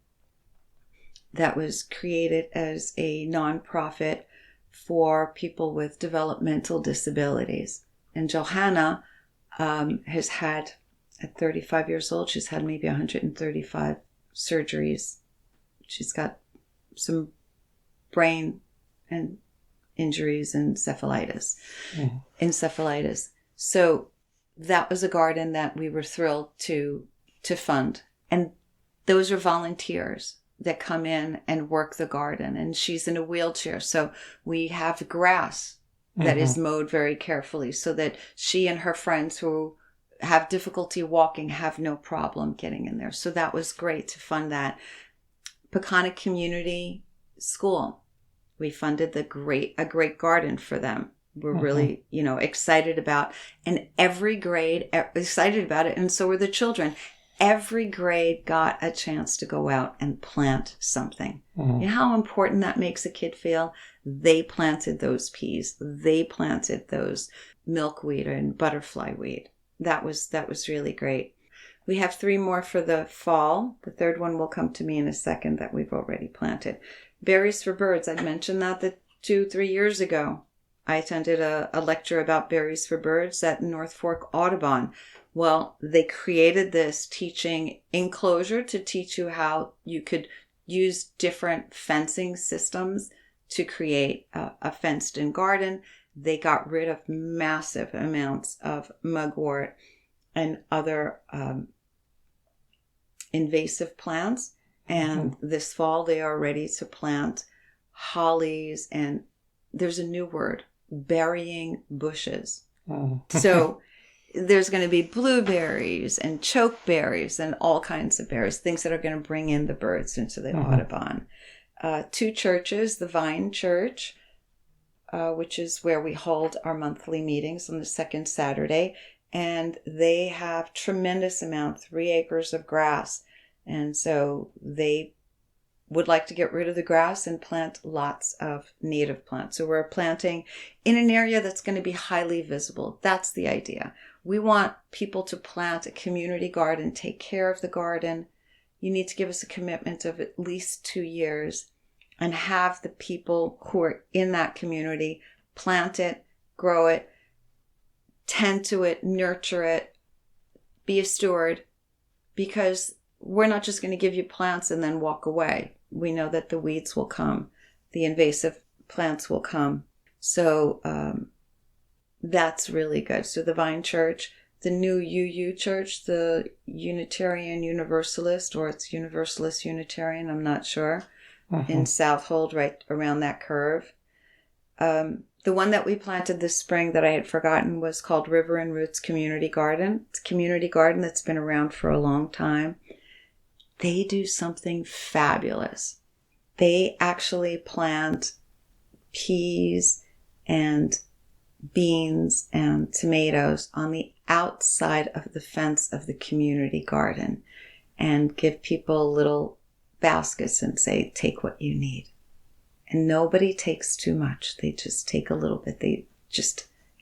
that was created as a nonprofit for people with developmental disabilities. And Johanna has had, at 35 years old, she's had maybe 135 surgeries. She's got some brain and injuries and encephalitis. So that was a garden that we were thrilled to fund. And those are volunteers that come in and work the garden. And she's in a wheelchair. So we have grass that is mowed very carefully so that she and her friends who have difficulty walking have no problem getting in there. So that was great to fund that. Peconic Community School, we funded a great garden for them. We're really, excited about, and every grade excited about it. And so were the children. Every grade got a chance to go out and plant something. You know how important that makes a kid feel? They planted those peas. They planted those milkweed and butterfly weed. That was really great. We have 3 more for the fall. The 3rd one will come to me in a second that we've already planted. Berries for birds. I mentioned that 2-3 years ago. I attended a lecture about berries for birds at North Fork Audubon. Well, they created this teaching enclosure to teach you how you could use different fencing systems to create a fenced-in garden. They got rid of massive amounts of mugwort and other invasive plants. And this fall, they are ready to plant hollies, and there's a new word, burying bushes. So there's going to be blueberries and chokeberries and all kinds of berries, things that are going to bring in the birds into the Audubon. 2 churches, the Vine Church, which is where we hold our monthly meetings on the 2nd Saturday. And they have tremendous amount, 3 acres of grass. And so they would like to get rid of the grass and plant lots of native plants. So we're planting in an area that's going to be highly visible. That's the idea. We want people to plant a community garden, take care of the garden. You need to give us a commitment of at least 2 years and have the people who are in that community plant it, grow it, tend to it, nurture it, be a steward, because we're not just going to give you plants and then walk away. We know that the weeds will come, the invasive plants will come. So that's really good. So the Vine Church, the new UU Church, the Unitarian Universalist, or it's Universalist Unitarian, I'm not sure, in Southold, right around that curve. The one that we planted this spring that I had forgotten was called River and Roots Community Garden. It's a community garden that's been around for a long time. They do something fabulous. They actually plant peas and beans and tomatoes on the outside of the fence of the community garden and give people little baskets and say, take what you need. And nobody takes too much. They just take a little bit.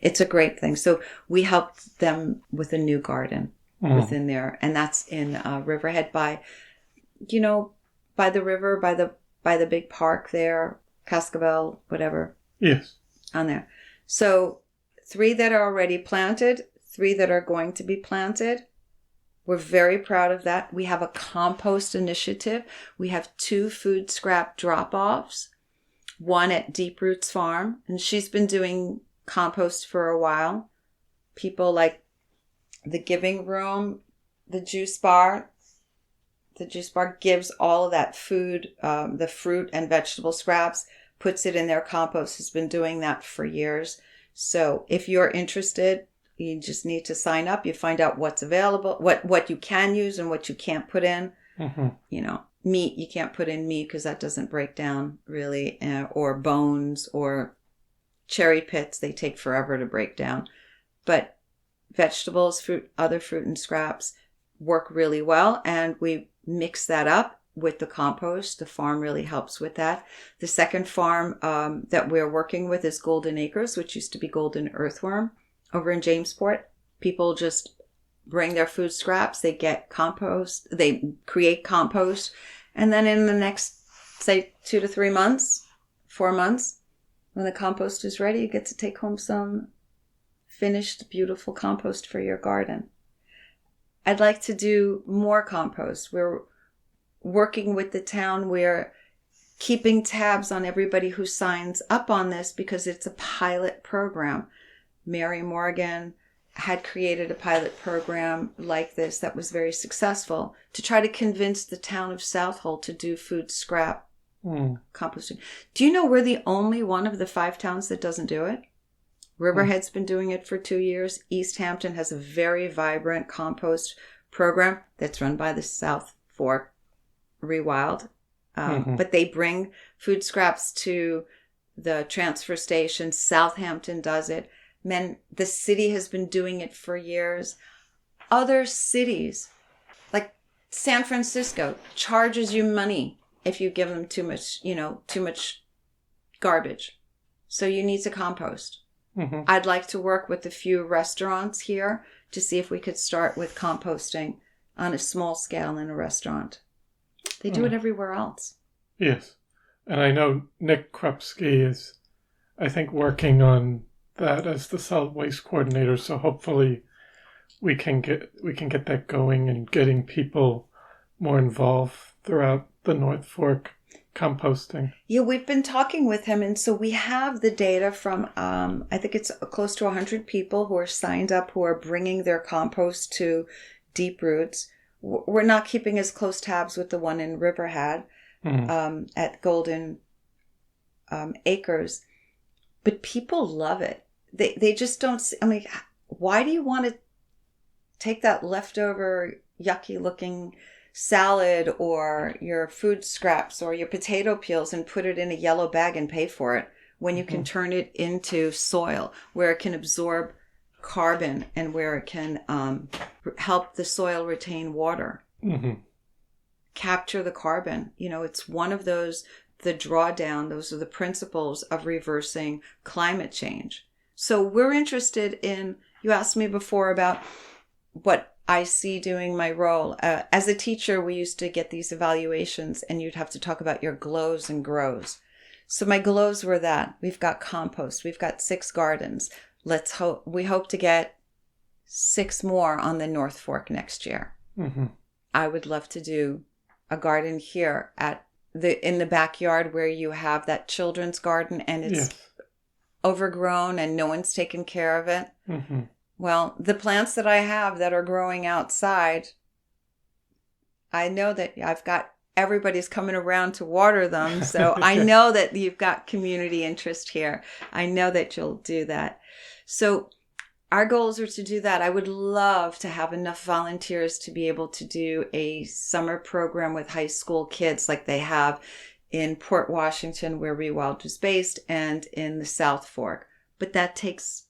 It's a great thing. So we helped them with a new garden within there. And that's in Riverhead by the river, by the big park there, Cascabel, whatever. Yes. On there. So 3 that are already planted, 3 that are going to be planted. We're very proud of that. We have a compost initiative. We have 2 food scrap drop-offs. One at Deep Roots Farm, and she's been doing compost for a while. People like the Giving Room, the juice bar. The juice bar gives all of that food, the fruit and vegetable scraps, puts it in their compost, has been doing that for years. So if you're interested, you just need to sign up. You find out what's available, what you can use and what you can't put in. You know, meat, you can't put in meat because that doesn't break down really, or bones or cherry pits, they take forever to break down. But vegetables, fruit, other fruit and scraps work really well, and we mix that up with the compost. The farm really helps with that. The second farm that we're working with is Golden Acres, which used to be Golden Earthworm over in Jamesport. People just bring their food scraps, they get compost, they create compost, and then in the next, say, 2 to 3 months, 4 months, when the compost is ready, you get to take home some finished, beautiful compost for your garden. I'd like to do more compost. We're working with the town. We're keeping tabs on everybody who signs up on this because it's a pilot program. Mary Morgan had created a pilot program like this that was very successful to try to convince the town of Southold to do food scrap composting. Do you know we're the only one of the 5 towns that doesn't do it? Riverhead's been doing it for 2 years. East Hampton has a very vibrant compost program that's run by the South Fork ReWild. But they bring food scraps to the transfer station. Southampton does it. The city has been doing it for years. Other cities, like San Francisco, charges you money if you give them too much garbage. So you need to compost. I'd like to work with a few restaurants here to see if we could start with composting on a small scale in a restaurant. They do it everywhere else. Yes. And I know Nick Krupski is, I think, working on that as the solid waste coordinator. So hopefully we can get that going and getting people more involved throughout the North Fork composting. Yeah, we've been talking with him, and so we have the data from, I think it's close to 100 people who are signed up who are bringing their compost to Deep Roots. We're not keeping as close tabs with the one in Riverhead at Golden Acres, but people love it. They just don't see, I mean, why do you want to take that leftover yucky looking salad or your food scraps or your potato peels and put it in a yellow bag and pay for it when you can turn it into soil where it can absorb carbon and where it can help the soil retain water, capture the carbon. You know, it's one of those, the drawdown, those are the principles of reversing climate change. So we're interested in, you asked me before about what I see doing my role. As a teacher, we used to get these evaluations and you'd have to talk about your glows and grows. So my glows were that. We've got compost. We've got 6 gardens. We hope to get 6 more on the North Fork next year. I would love to do a garden here in the backyard where you have that children's garden and it's overgrown and no one's taken care of it. Well, the plants that I have that are growing outside, I know that everybody's coming around to water them. So I know that you've got community interest here. I know that you'll do that. So our goals are to do that. I would love to have enough volunteers to be able to do a summer program with high school kids like they have in Port Washington, where ReWild is based, and in the South Fork. But that takes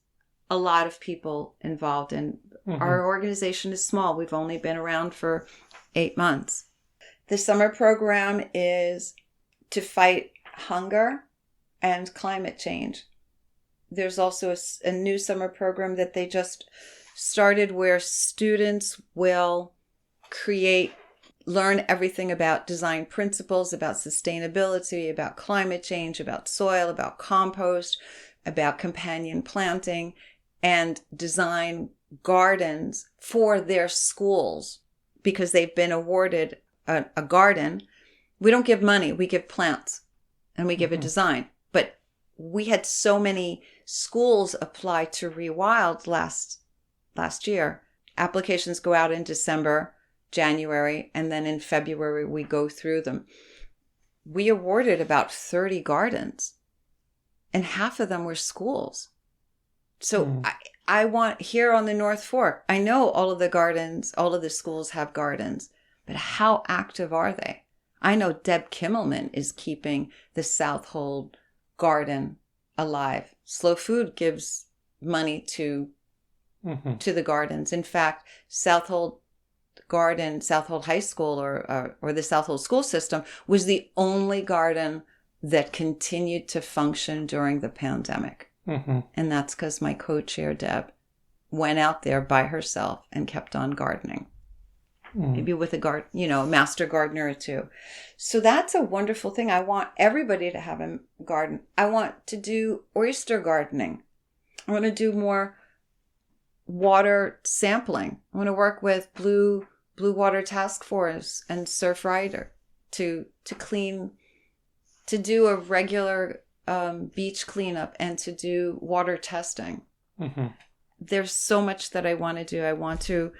a lot of people involved, and our organization is small. We've only been around for 8 months. The summer program is to fight hunger and climate change. There's also a new summer program that they just started where students will learn everything about design principles, about sustainability, about climate change, about soil, about compost, about companion planting, and design gardens for their schools because they've been awarded a garden. We don't give money, we give plants and we give a design. But we had so many schools applied to ReWild last year. Applications go out in December, January, and then in February we go through them. We awarded about 30 gardens, and half of them were schools. So I want, here on the North Fork, I know all of the gardens, all of the schools have gardens, but how active are they? I know Deb Kimmelman is keeping the Southold garden alive. Slow Food gives money to the gardens. In fact, Southold Garden, Southold High School, or the Southold school system was the only garden that continued to function during the pandemic. And that's because my co-chair, Deb, went out there by herself and kept on gardening. Maybe with a master gardener or two. So that's a wonderful thing. I want everybody to have a garden. I want to do oyster gardening. I want to do more water sampling. I want to work with Blue Water Task Force and Surf Rider to do a regular beach cleanup and to do water testing. There's so much that I want to do. I want to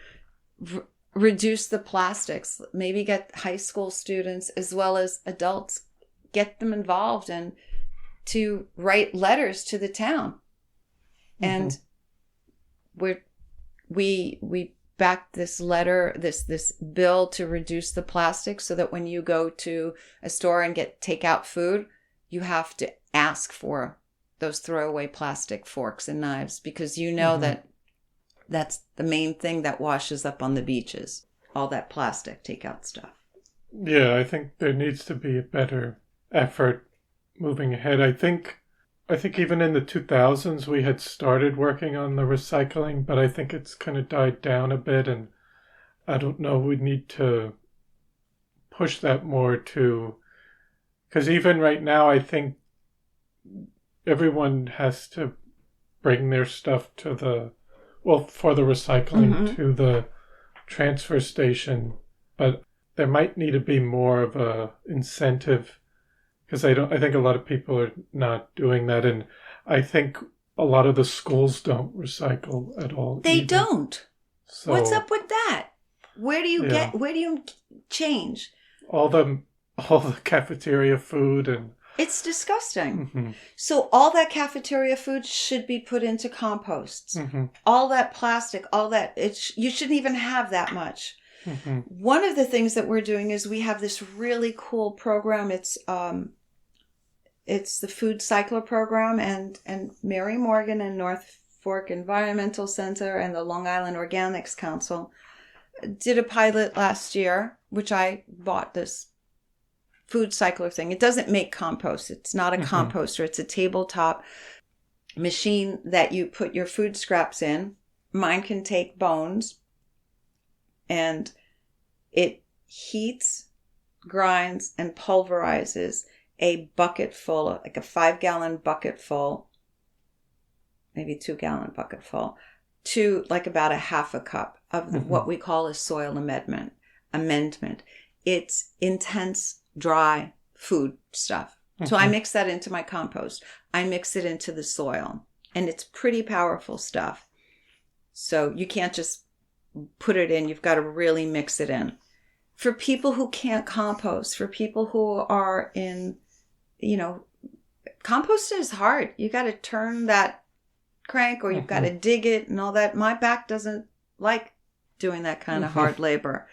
reduce the plastics, maybe get high school students as well as adults, get them involved and to write letters to the town. And we backed this letter, this bill to reduce the plastic, so that when you go to a store and get takeout food, you have to ask for those throwaway plastic forks and knives, because you know that that's the main thing that washes up on the beaches, all that plastic takeout stuff. Yeah, I think there needs to be a better effort moving ahead. I think even in the 2000s we had started working on the recycling, but I think it's kind of died down a bit, and I don't know, we need to push that more too, because even right now I think everyone has to bring their stuff for the recycling to the transfer station, but there might need to be more of a incentive, because I think a lot of people are not doing that, and I think a lot of the schools don't recycle at all. They either. don't. So, what's up with that? Where do you change? All the cafeteria food, and it's disgusting. So all that cafeteria food should be put into composts. All that plastic, you shouldn't even have that much. One of the things that we're doing is we have this really cool program. It's the Food Cycler program, and Mary Morgan and North Fork Environmental Center and the Long Island Organics Council did a pilot last year, which I bought this Food Cycler thing. It doesn't make compost. It's not a composter. It's a tabletop machine that you put your food scraps in. Mine can take bones, and it heats, grinds, and pulverizes a bucket full, like a 5-gallon bucket full, maybe 2-gallon bucket full, to like about a half a cup of what we call a soil amendment. It's intense, dry food stuff. So I mix that into my compost. I mix it into the soil, and it's pretty powerful stuff. So you can't just put it in. You've got to really mix it in. For people who can't compost, for people who are in, compost is hard. You got to turn that crank, or you've got to dig it and all that. My back doesn't like doing that kind of hard labor.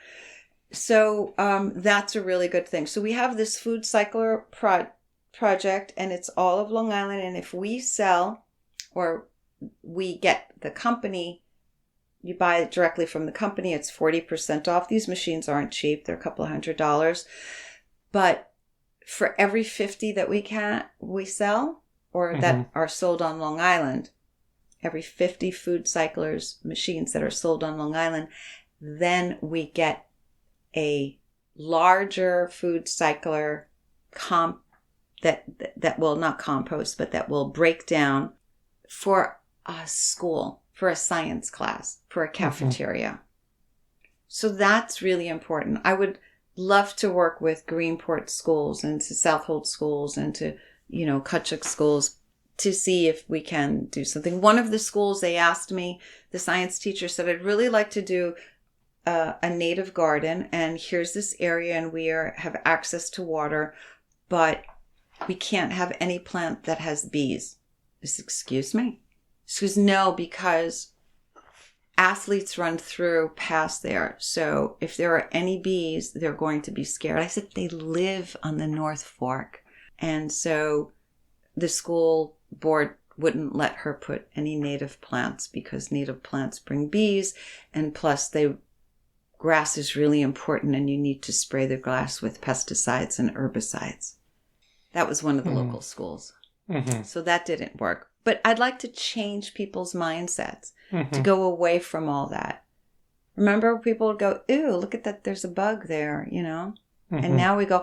So that's a really good thing. So we have this Food Cycler project, and it's all of Long Island. And if we sell, or we get the company, you buy it directly from the company, it's 40% off. These machines aren't cheap. They're a couple $100. But for every 50 that we sell, or that are sold on Long Island, every 50 Food Cyclers machines that are sold on Long Island, then we get a larger Food Cycler that will not compost, but that will break down for a school, for a science class, for a cafeteria. So that's really important. I would love to work with Greenport schools and to Southold schools and to, Kutchuk schools, to see if we can do something. One of the schools, they asked me, the science teacher said, I'd really like to do a native garden, and here's this area, and have access to water, but we can't have any plant that has bees. I said, excuse me? She goes, no, because athletes run through past there. So if there are any bees, they're going to be scared. I said, they live on the North Fork. And so the school board wouldn't let her put any native plants because native plants bring bees. And plus grass is really important, and you need to spray the grass with pesticides and herbicides. That was one of the local schools. Mm-hmm. So that didn't work. But I'd like to change people's mindsets to go away from all that. Remember, people would go, ew, look at that, there's a bug there, And now we go,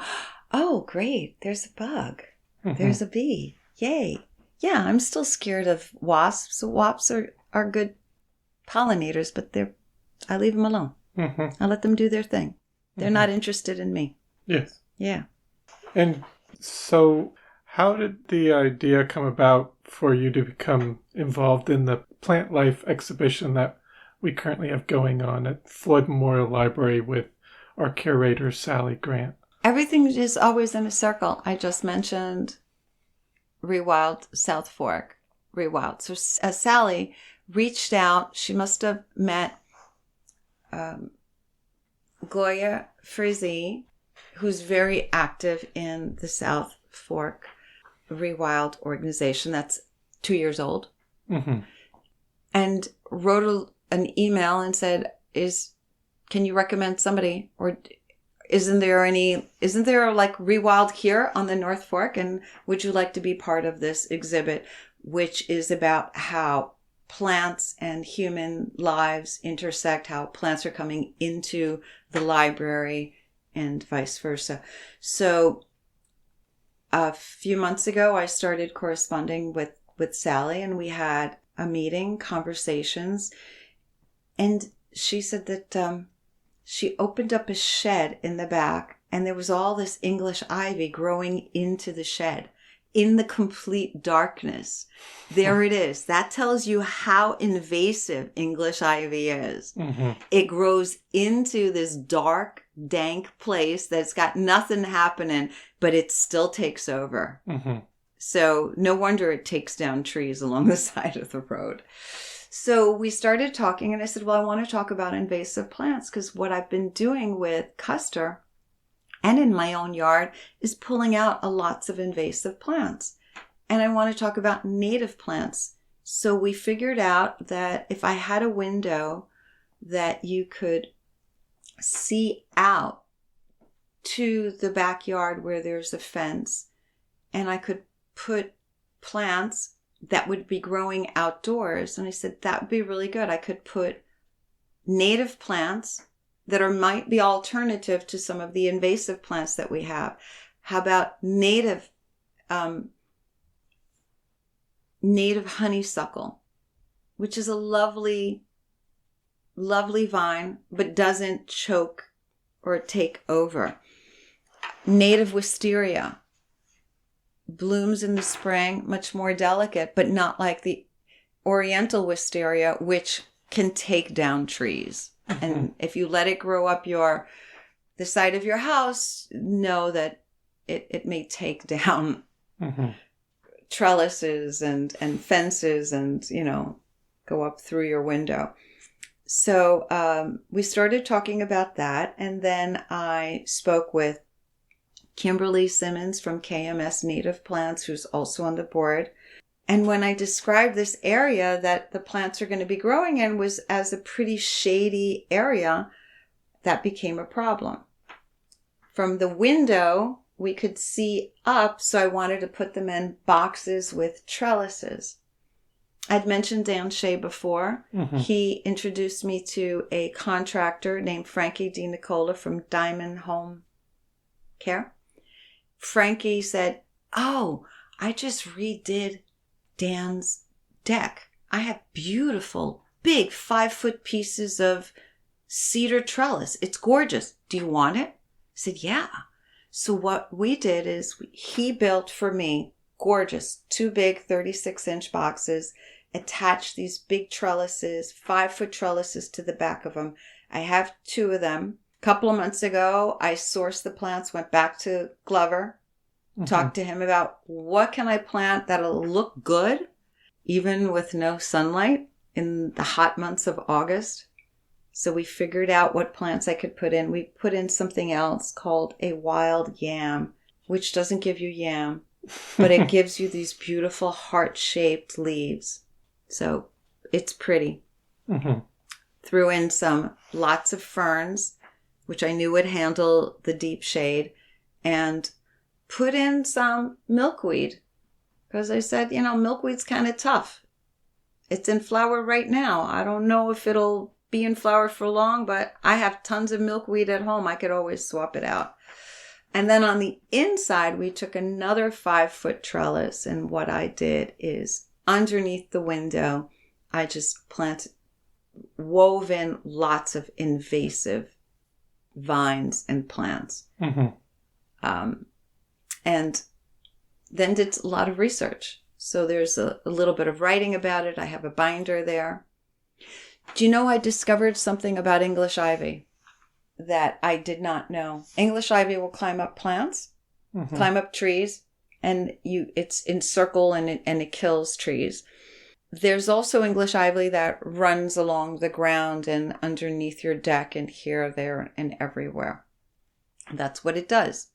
oh, great, there's a bug. There's a bee. Yay. Yeah, I'm still scared of wasps. So wasps are good pollinators, but I leave them alone. I let them do their thing. They're not interested in me. Yes. Yeah. And so how did the idea come about for you to become involved in the plant life exhibition that we currently have going on at Floyd Memorial Library with our curator, Sally Grant? Everything is always in a circle. I just mentioned ReWild South Fork. ReWild. So Sally reached out. She must have met Goya Frizzy, who's very active in the South Fork ReWild organization that's 2 years old, and wrote an email and said, can you recommend somebody, or isn't there like ReWild here on the North Fork, and would you like to be part of this exhibit, which is about how plants and human lives intersect, how plants are coming into the library and vice versa. So a few months ago, I started corresponding with Sally, and we had a meeting, conversations, and she said that she opened up a shed in the back, and there was all this English ivy growing into the shed in the complete darkness. There it is. That tells you how invasive English ivy is. It grows into this dark, dank place that's got nothing happening, but it still takes over. So no wonder it takes down trees along the side of the road. So we started talking, and I said, well, I want to talk about invasive plants, because what I've been doing with Custer and in my own yard is pulling out lots of invasive plants. And I want to talk about native plants. So we figured out that if I had a window that you could see out to the backyard where there's a fence, and I could put plants that would be growing outdoors. And I said, that would be really good. I could put native plants that might be alternative to some of the invasive plants that we have. How about native honeysuckle, which is a lovely, lovely vine, but doesn't choke or take over. Native wisteria blooms in the spring, much more delicate, but not like the oriental wisteria, which can take down trees. And if you let it grow up the side of your house, know that it may take down trellises and fences and, go up through your window. So we started talking about that. And then I spoke with Kimberly Simmons from KMS Native Plants, who's also on the board. And when I described this area that the plants are going to be growing in was as a pretty shady area, that became a problem. From the window, we could see up, so I wanted to put them in boxes with trellises. I'd mentioned Dan Shea before. He introduced me to a contractor named Frankie DiNicola from Diamond Home Care. Frankie said, oh, I just redid Dan's deck. I have beautiful, big 5-foot pieces of cedar trellis. It's gorgeous. Do you want it? I said, yeah. So what we did is he built for me gorgeous, 2 big 36-inch boxes, attach these big trellises, 5-foot trellises to the back of them. I have 2 of them. A couple of months ago, I sourced the plants, went back to Glover, talked to him about what can I plant that'll look good, even with no sunlight in the hot months of August. So we figured out what plants I could put in. We put in something else called a wild yam, which doesn't give you yam, but it gives you these beautiful heart-shaped leaves. So it's pretty. Threw in lots of ferns, which I knew would handle the deep shade, and put in some milkweed, because I said, milkweed's kind of tough. It's in flower right now. I don't know if it'll be in flower for long, but I have tons of milkweed at home. I could always swap it out. And then on the inside, we took another 5-foot trellis, and what I did is underneath the window, I just wove in lots of invasive vines and plants. And then did a lot of research. So there's a little bit of writing about it. I have a binder there. Do you know I discovered something about English ivy that I did not know? English ivy will climb up plants, climb up trees, and it's in circle and it kills trees. There's also English ivy that runs along the ground and underneath your deck and here, there, and everywhere. That's what it does.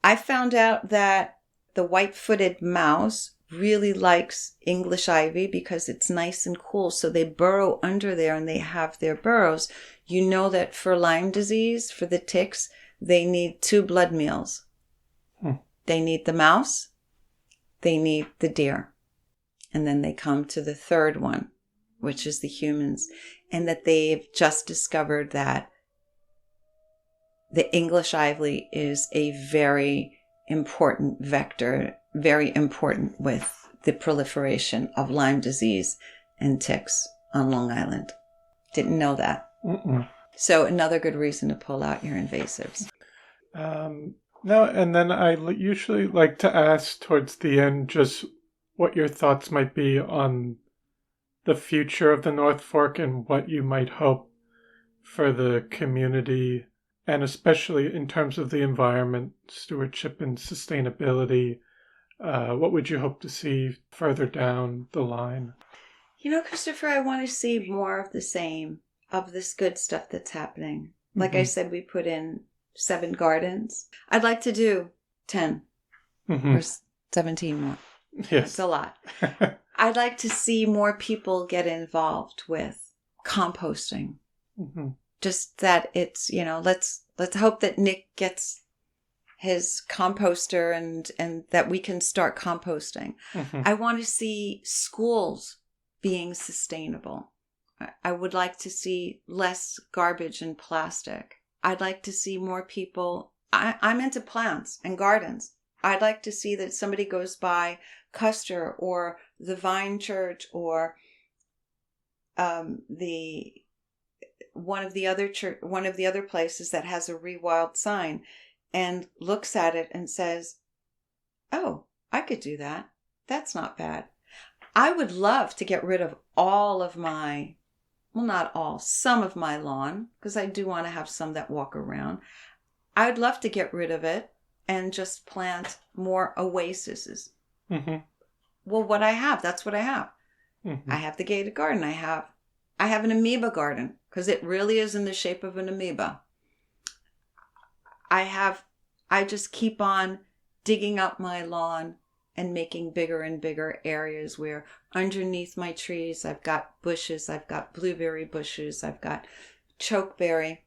I found out that the white-footed mouse really likes English ivy because it's nice and cool. So they burrow under there and they have their burrows. You know that for Lyme disease, for the ticks, they need 2 blood meals. They need the mouse, they need the deer. And then they come to the third one, which is the humans. And that they've just discovered that the English ivy is a very important vector, very important with the proliferation of Lyme disease and ticks on Long Island. Didn't know that. So another good reason to pull out your invasives. No, and then I usually like to ask towards the end just what your thoughts might be on the future of the North Fork and what you might hope for the community, and especially in terms of the environment, stewardship, and sustainability. What would you hope to see further down the line? Christopher, I want to see more of the same, of this good stuff that's happening. Like I said, we put in 7 gardens. I'd like to do 10 or 17 more. Yes. It's a lot. I'd like to see more people get involved with composting. Just that it's, let's hope that Nick gets his composter and that we can start composting. I want to see schools being sustainable. I would like to see less garbage and plastic. I'd like to see more people. I'm into plants and gardens. I'd like to see that somebody goes by Custer or the Vine Church or one of the other places that has a ReWild sign and looks at it and says, "Oh, I could do that. That's not bad." I would love to get rid of all of my, well, not all, some of my lawn, because I do want to have some that walk around. I'd love to get rid of it and just plant more oases. Well, what I have, that's what I have. I have the gated garden. I have an amoeba garden because it really is in the shape of an amoeba. I just keep on digging up my lawn and making bigger and bigger areas where underneath my trees, I've got bushes, I've got blueberry bushes, I've got chokeberry,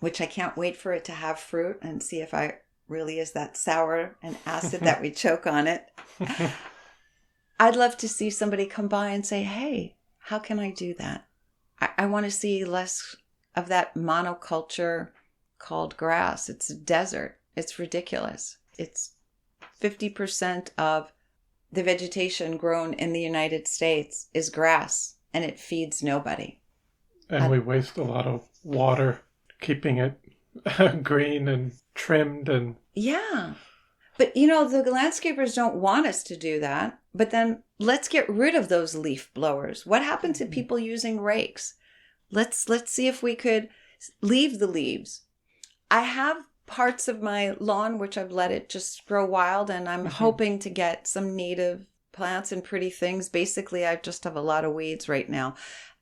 which I can't wait for it to have fruit and see if I really is that sour and acid that we choke on it. I'd love to see somebody come by and say, "Hey, how can I do that?" I want to see less of that monoculture called grass. It's a desert. It's ridiculous. It's 50% of the vegetation grown in the United States is grass, and it feeds nobody. And we waste a lot of water keeping it green and trimmed and... Yeah. But, you know, the landscapers don't want us to do that. But then let's get rid of those leaf blowers. What happened to people using rakes? Let's see if we could leave the leaves. I have parts of my lawn which I've let it just grow wild, and I'm hoping to get some native plants and pretty things. Basically, I just have a lot of weeds right now.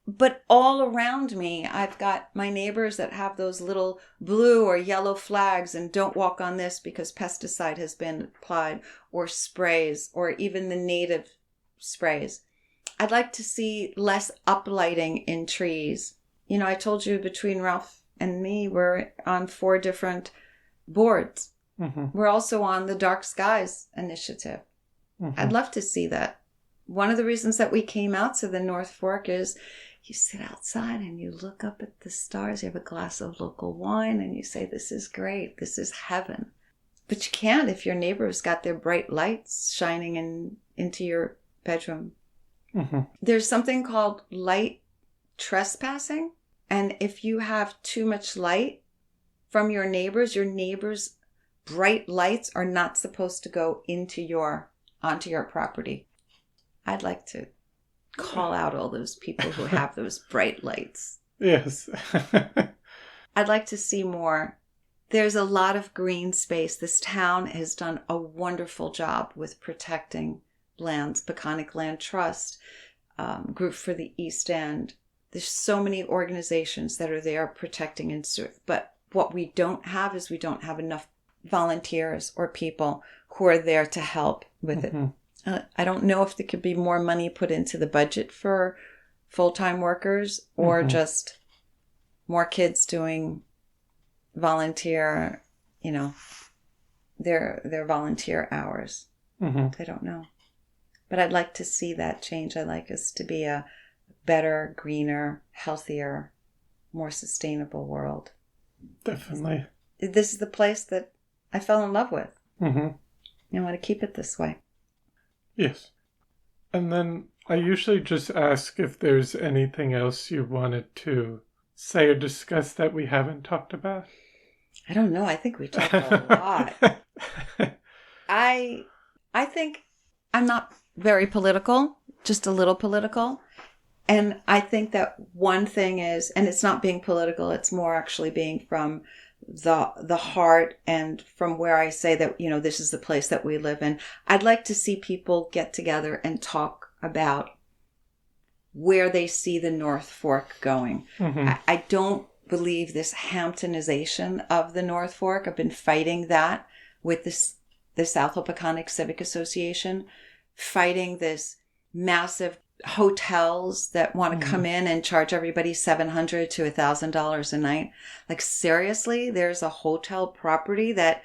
But all around me, I've got my neighbors that have those little blue or yellow flags and don't walk on this because pesticide has been applied, or sprays, or even the native sprays. I'd like to see less uplighting in trees. You know, I told you between Ralph and me, we're on 4 different boards. We're also on the Dark Skies Initiative. I'd love to see that. One of the reasons that we came out to the North Fork is you sit outside and you look up at the stars. You have a glass of local wine and you say, this is great. This is heaven. But you can't if your neighbor's got their bright lights shining into your bedroom. There's something called light trespassing. And if you have too much light from your neighbors' bright lights are not supposed to go onto your property. I'd like to call out all those people who have those bright lights. Yes. I'd like to see more. There's a lot of green space. This town has done a wonderful job with protecting lands. Peconic Land Trust, Group for the East End. There's so many organizations that are there protecting and serve. But what we don't have is we don't have enough volunteers or people who are there to help with it. I don't know if there could be more money put into the budget for full-time workers or just more kids doing volunteer, you know, their volunteer hours. I don't know. But I'd like to see that change. I'd like us to be a better, greener, healthier, more sustainable world. Definitely. This is the place that I fell in love with. I want to keep it this way. Yes. And then I usually just ask if there's anything else you wanted to say or discuss that we haven't talked about. I don't know. I think we talked a lot. I think I'm not very political, just a little political. And I think that one thing is, and it's not being political, it's more actually being from the heart and from where I say that, you know, this is the place that we live in. I'd like to see people get together and talk about where they see the North Fork going. I don't believe this Hamptonization of the North Fork. I've been fighting that with the South Peconic Civic Association, fighting this massive hotels that want to come in and charge everybody $700 to $1,000 a night. Like, seriously, there's a hotel property that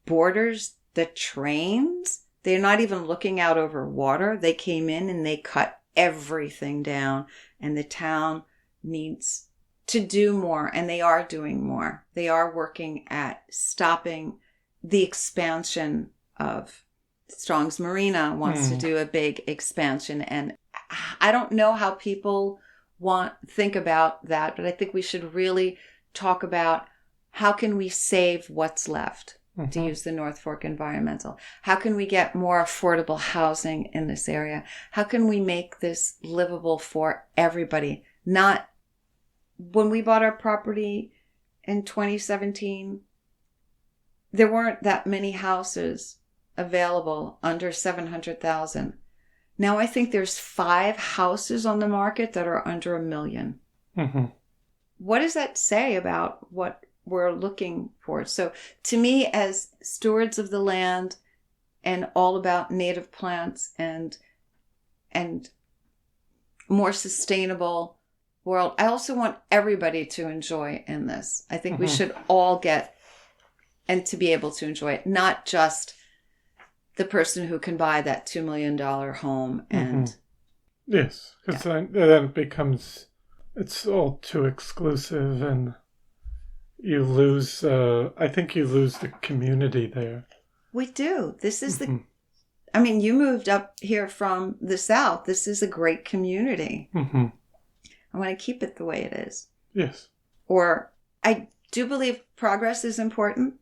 borders the trains. They're not even looking out over water. They came in and they cut everything down, and the town needs to do more, and they are doing more. They are working at stopping the expansion of Strong's Marina wants to do a big expansion, and I don't know how people think about that, but I think we should really talk about how can we save what's left, to use the North Fork Environmental. How can we get more affordable housing in this area? How can we make this livable for everybody? Not when we bought our property in 2017, there weren't that many houses available under 700,000. Now I think there's 5 houses on the market that are under $1 million. What does that say about what we're looking for? So to me, as stewards of the land and all about native plants and more sustainable world, I also want everybody to enjoy in this. I think we should all get and to be able to enjoy it, not just the person who can buy that $2 million home. And yes, because then it becomes, it's all too exclusive, and you lose, I think you lose the community there. We do. This is I mean, you moved up here from the South. This is a great community. I want to keep it the way it is. Yes. Or I do believe progress is important.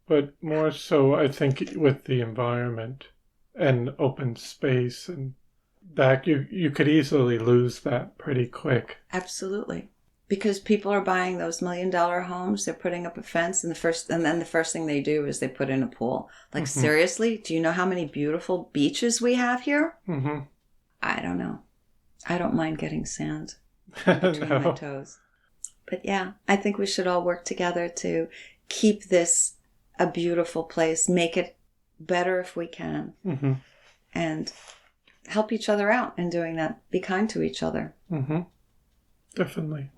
but more so, I think, with the environment and open space and that you could easily lose that pretty quick. Absolutely. Because people are buying those $1 million homes, they're putting up a fence, and then the first thing they do is they put in a pool. Like, seriously, do you know how many beautiful beaches we have here? Mm-hmm. I don't know. I don't mind getting sand between my toes. But yeah, I think we should all work together to keep this a beautiful place, make it better if we can, and help each other out in doing that. Be kind to each other. Definitely.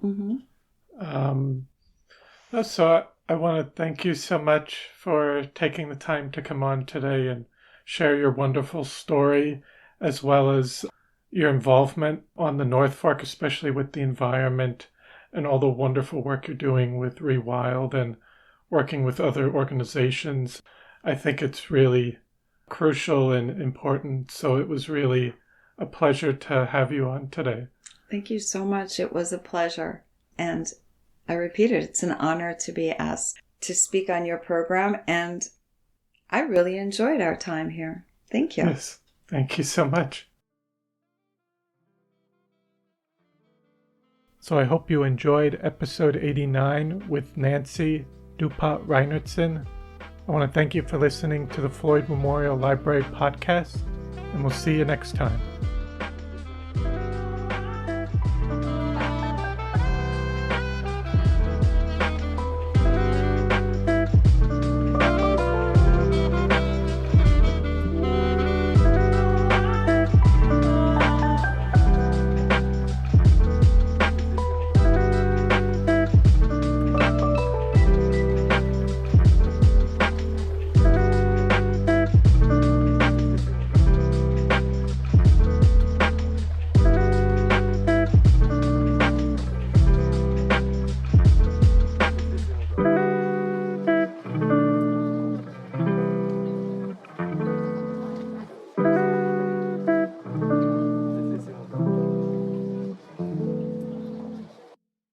So I want to thank you so much for taking the time to come on today and share your wonderful story, as well as your involvement on the North Fork, especially with the environment and all the wonderful work you're doing with ReWild and working with other organizations. I think it's really crucial and important. So it was really a pleasure to have you on today. Thank you so much. It was a pleasure. And I repeat it, it's an honor to be asked to speak on your program. And I really enjoyed our time here. Thank you. Yes, thank you so much. So I hope you enjoyed episode 89 with Nancy DePas Reinertsen. I want to thank you for listening to the Floyd Memorial Library podcast, and we'll see you next time.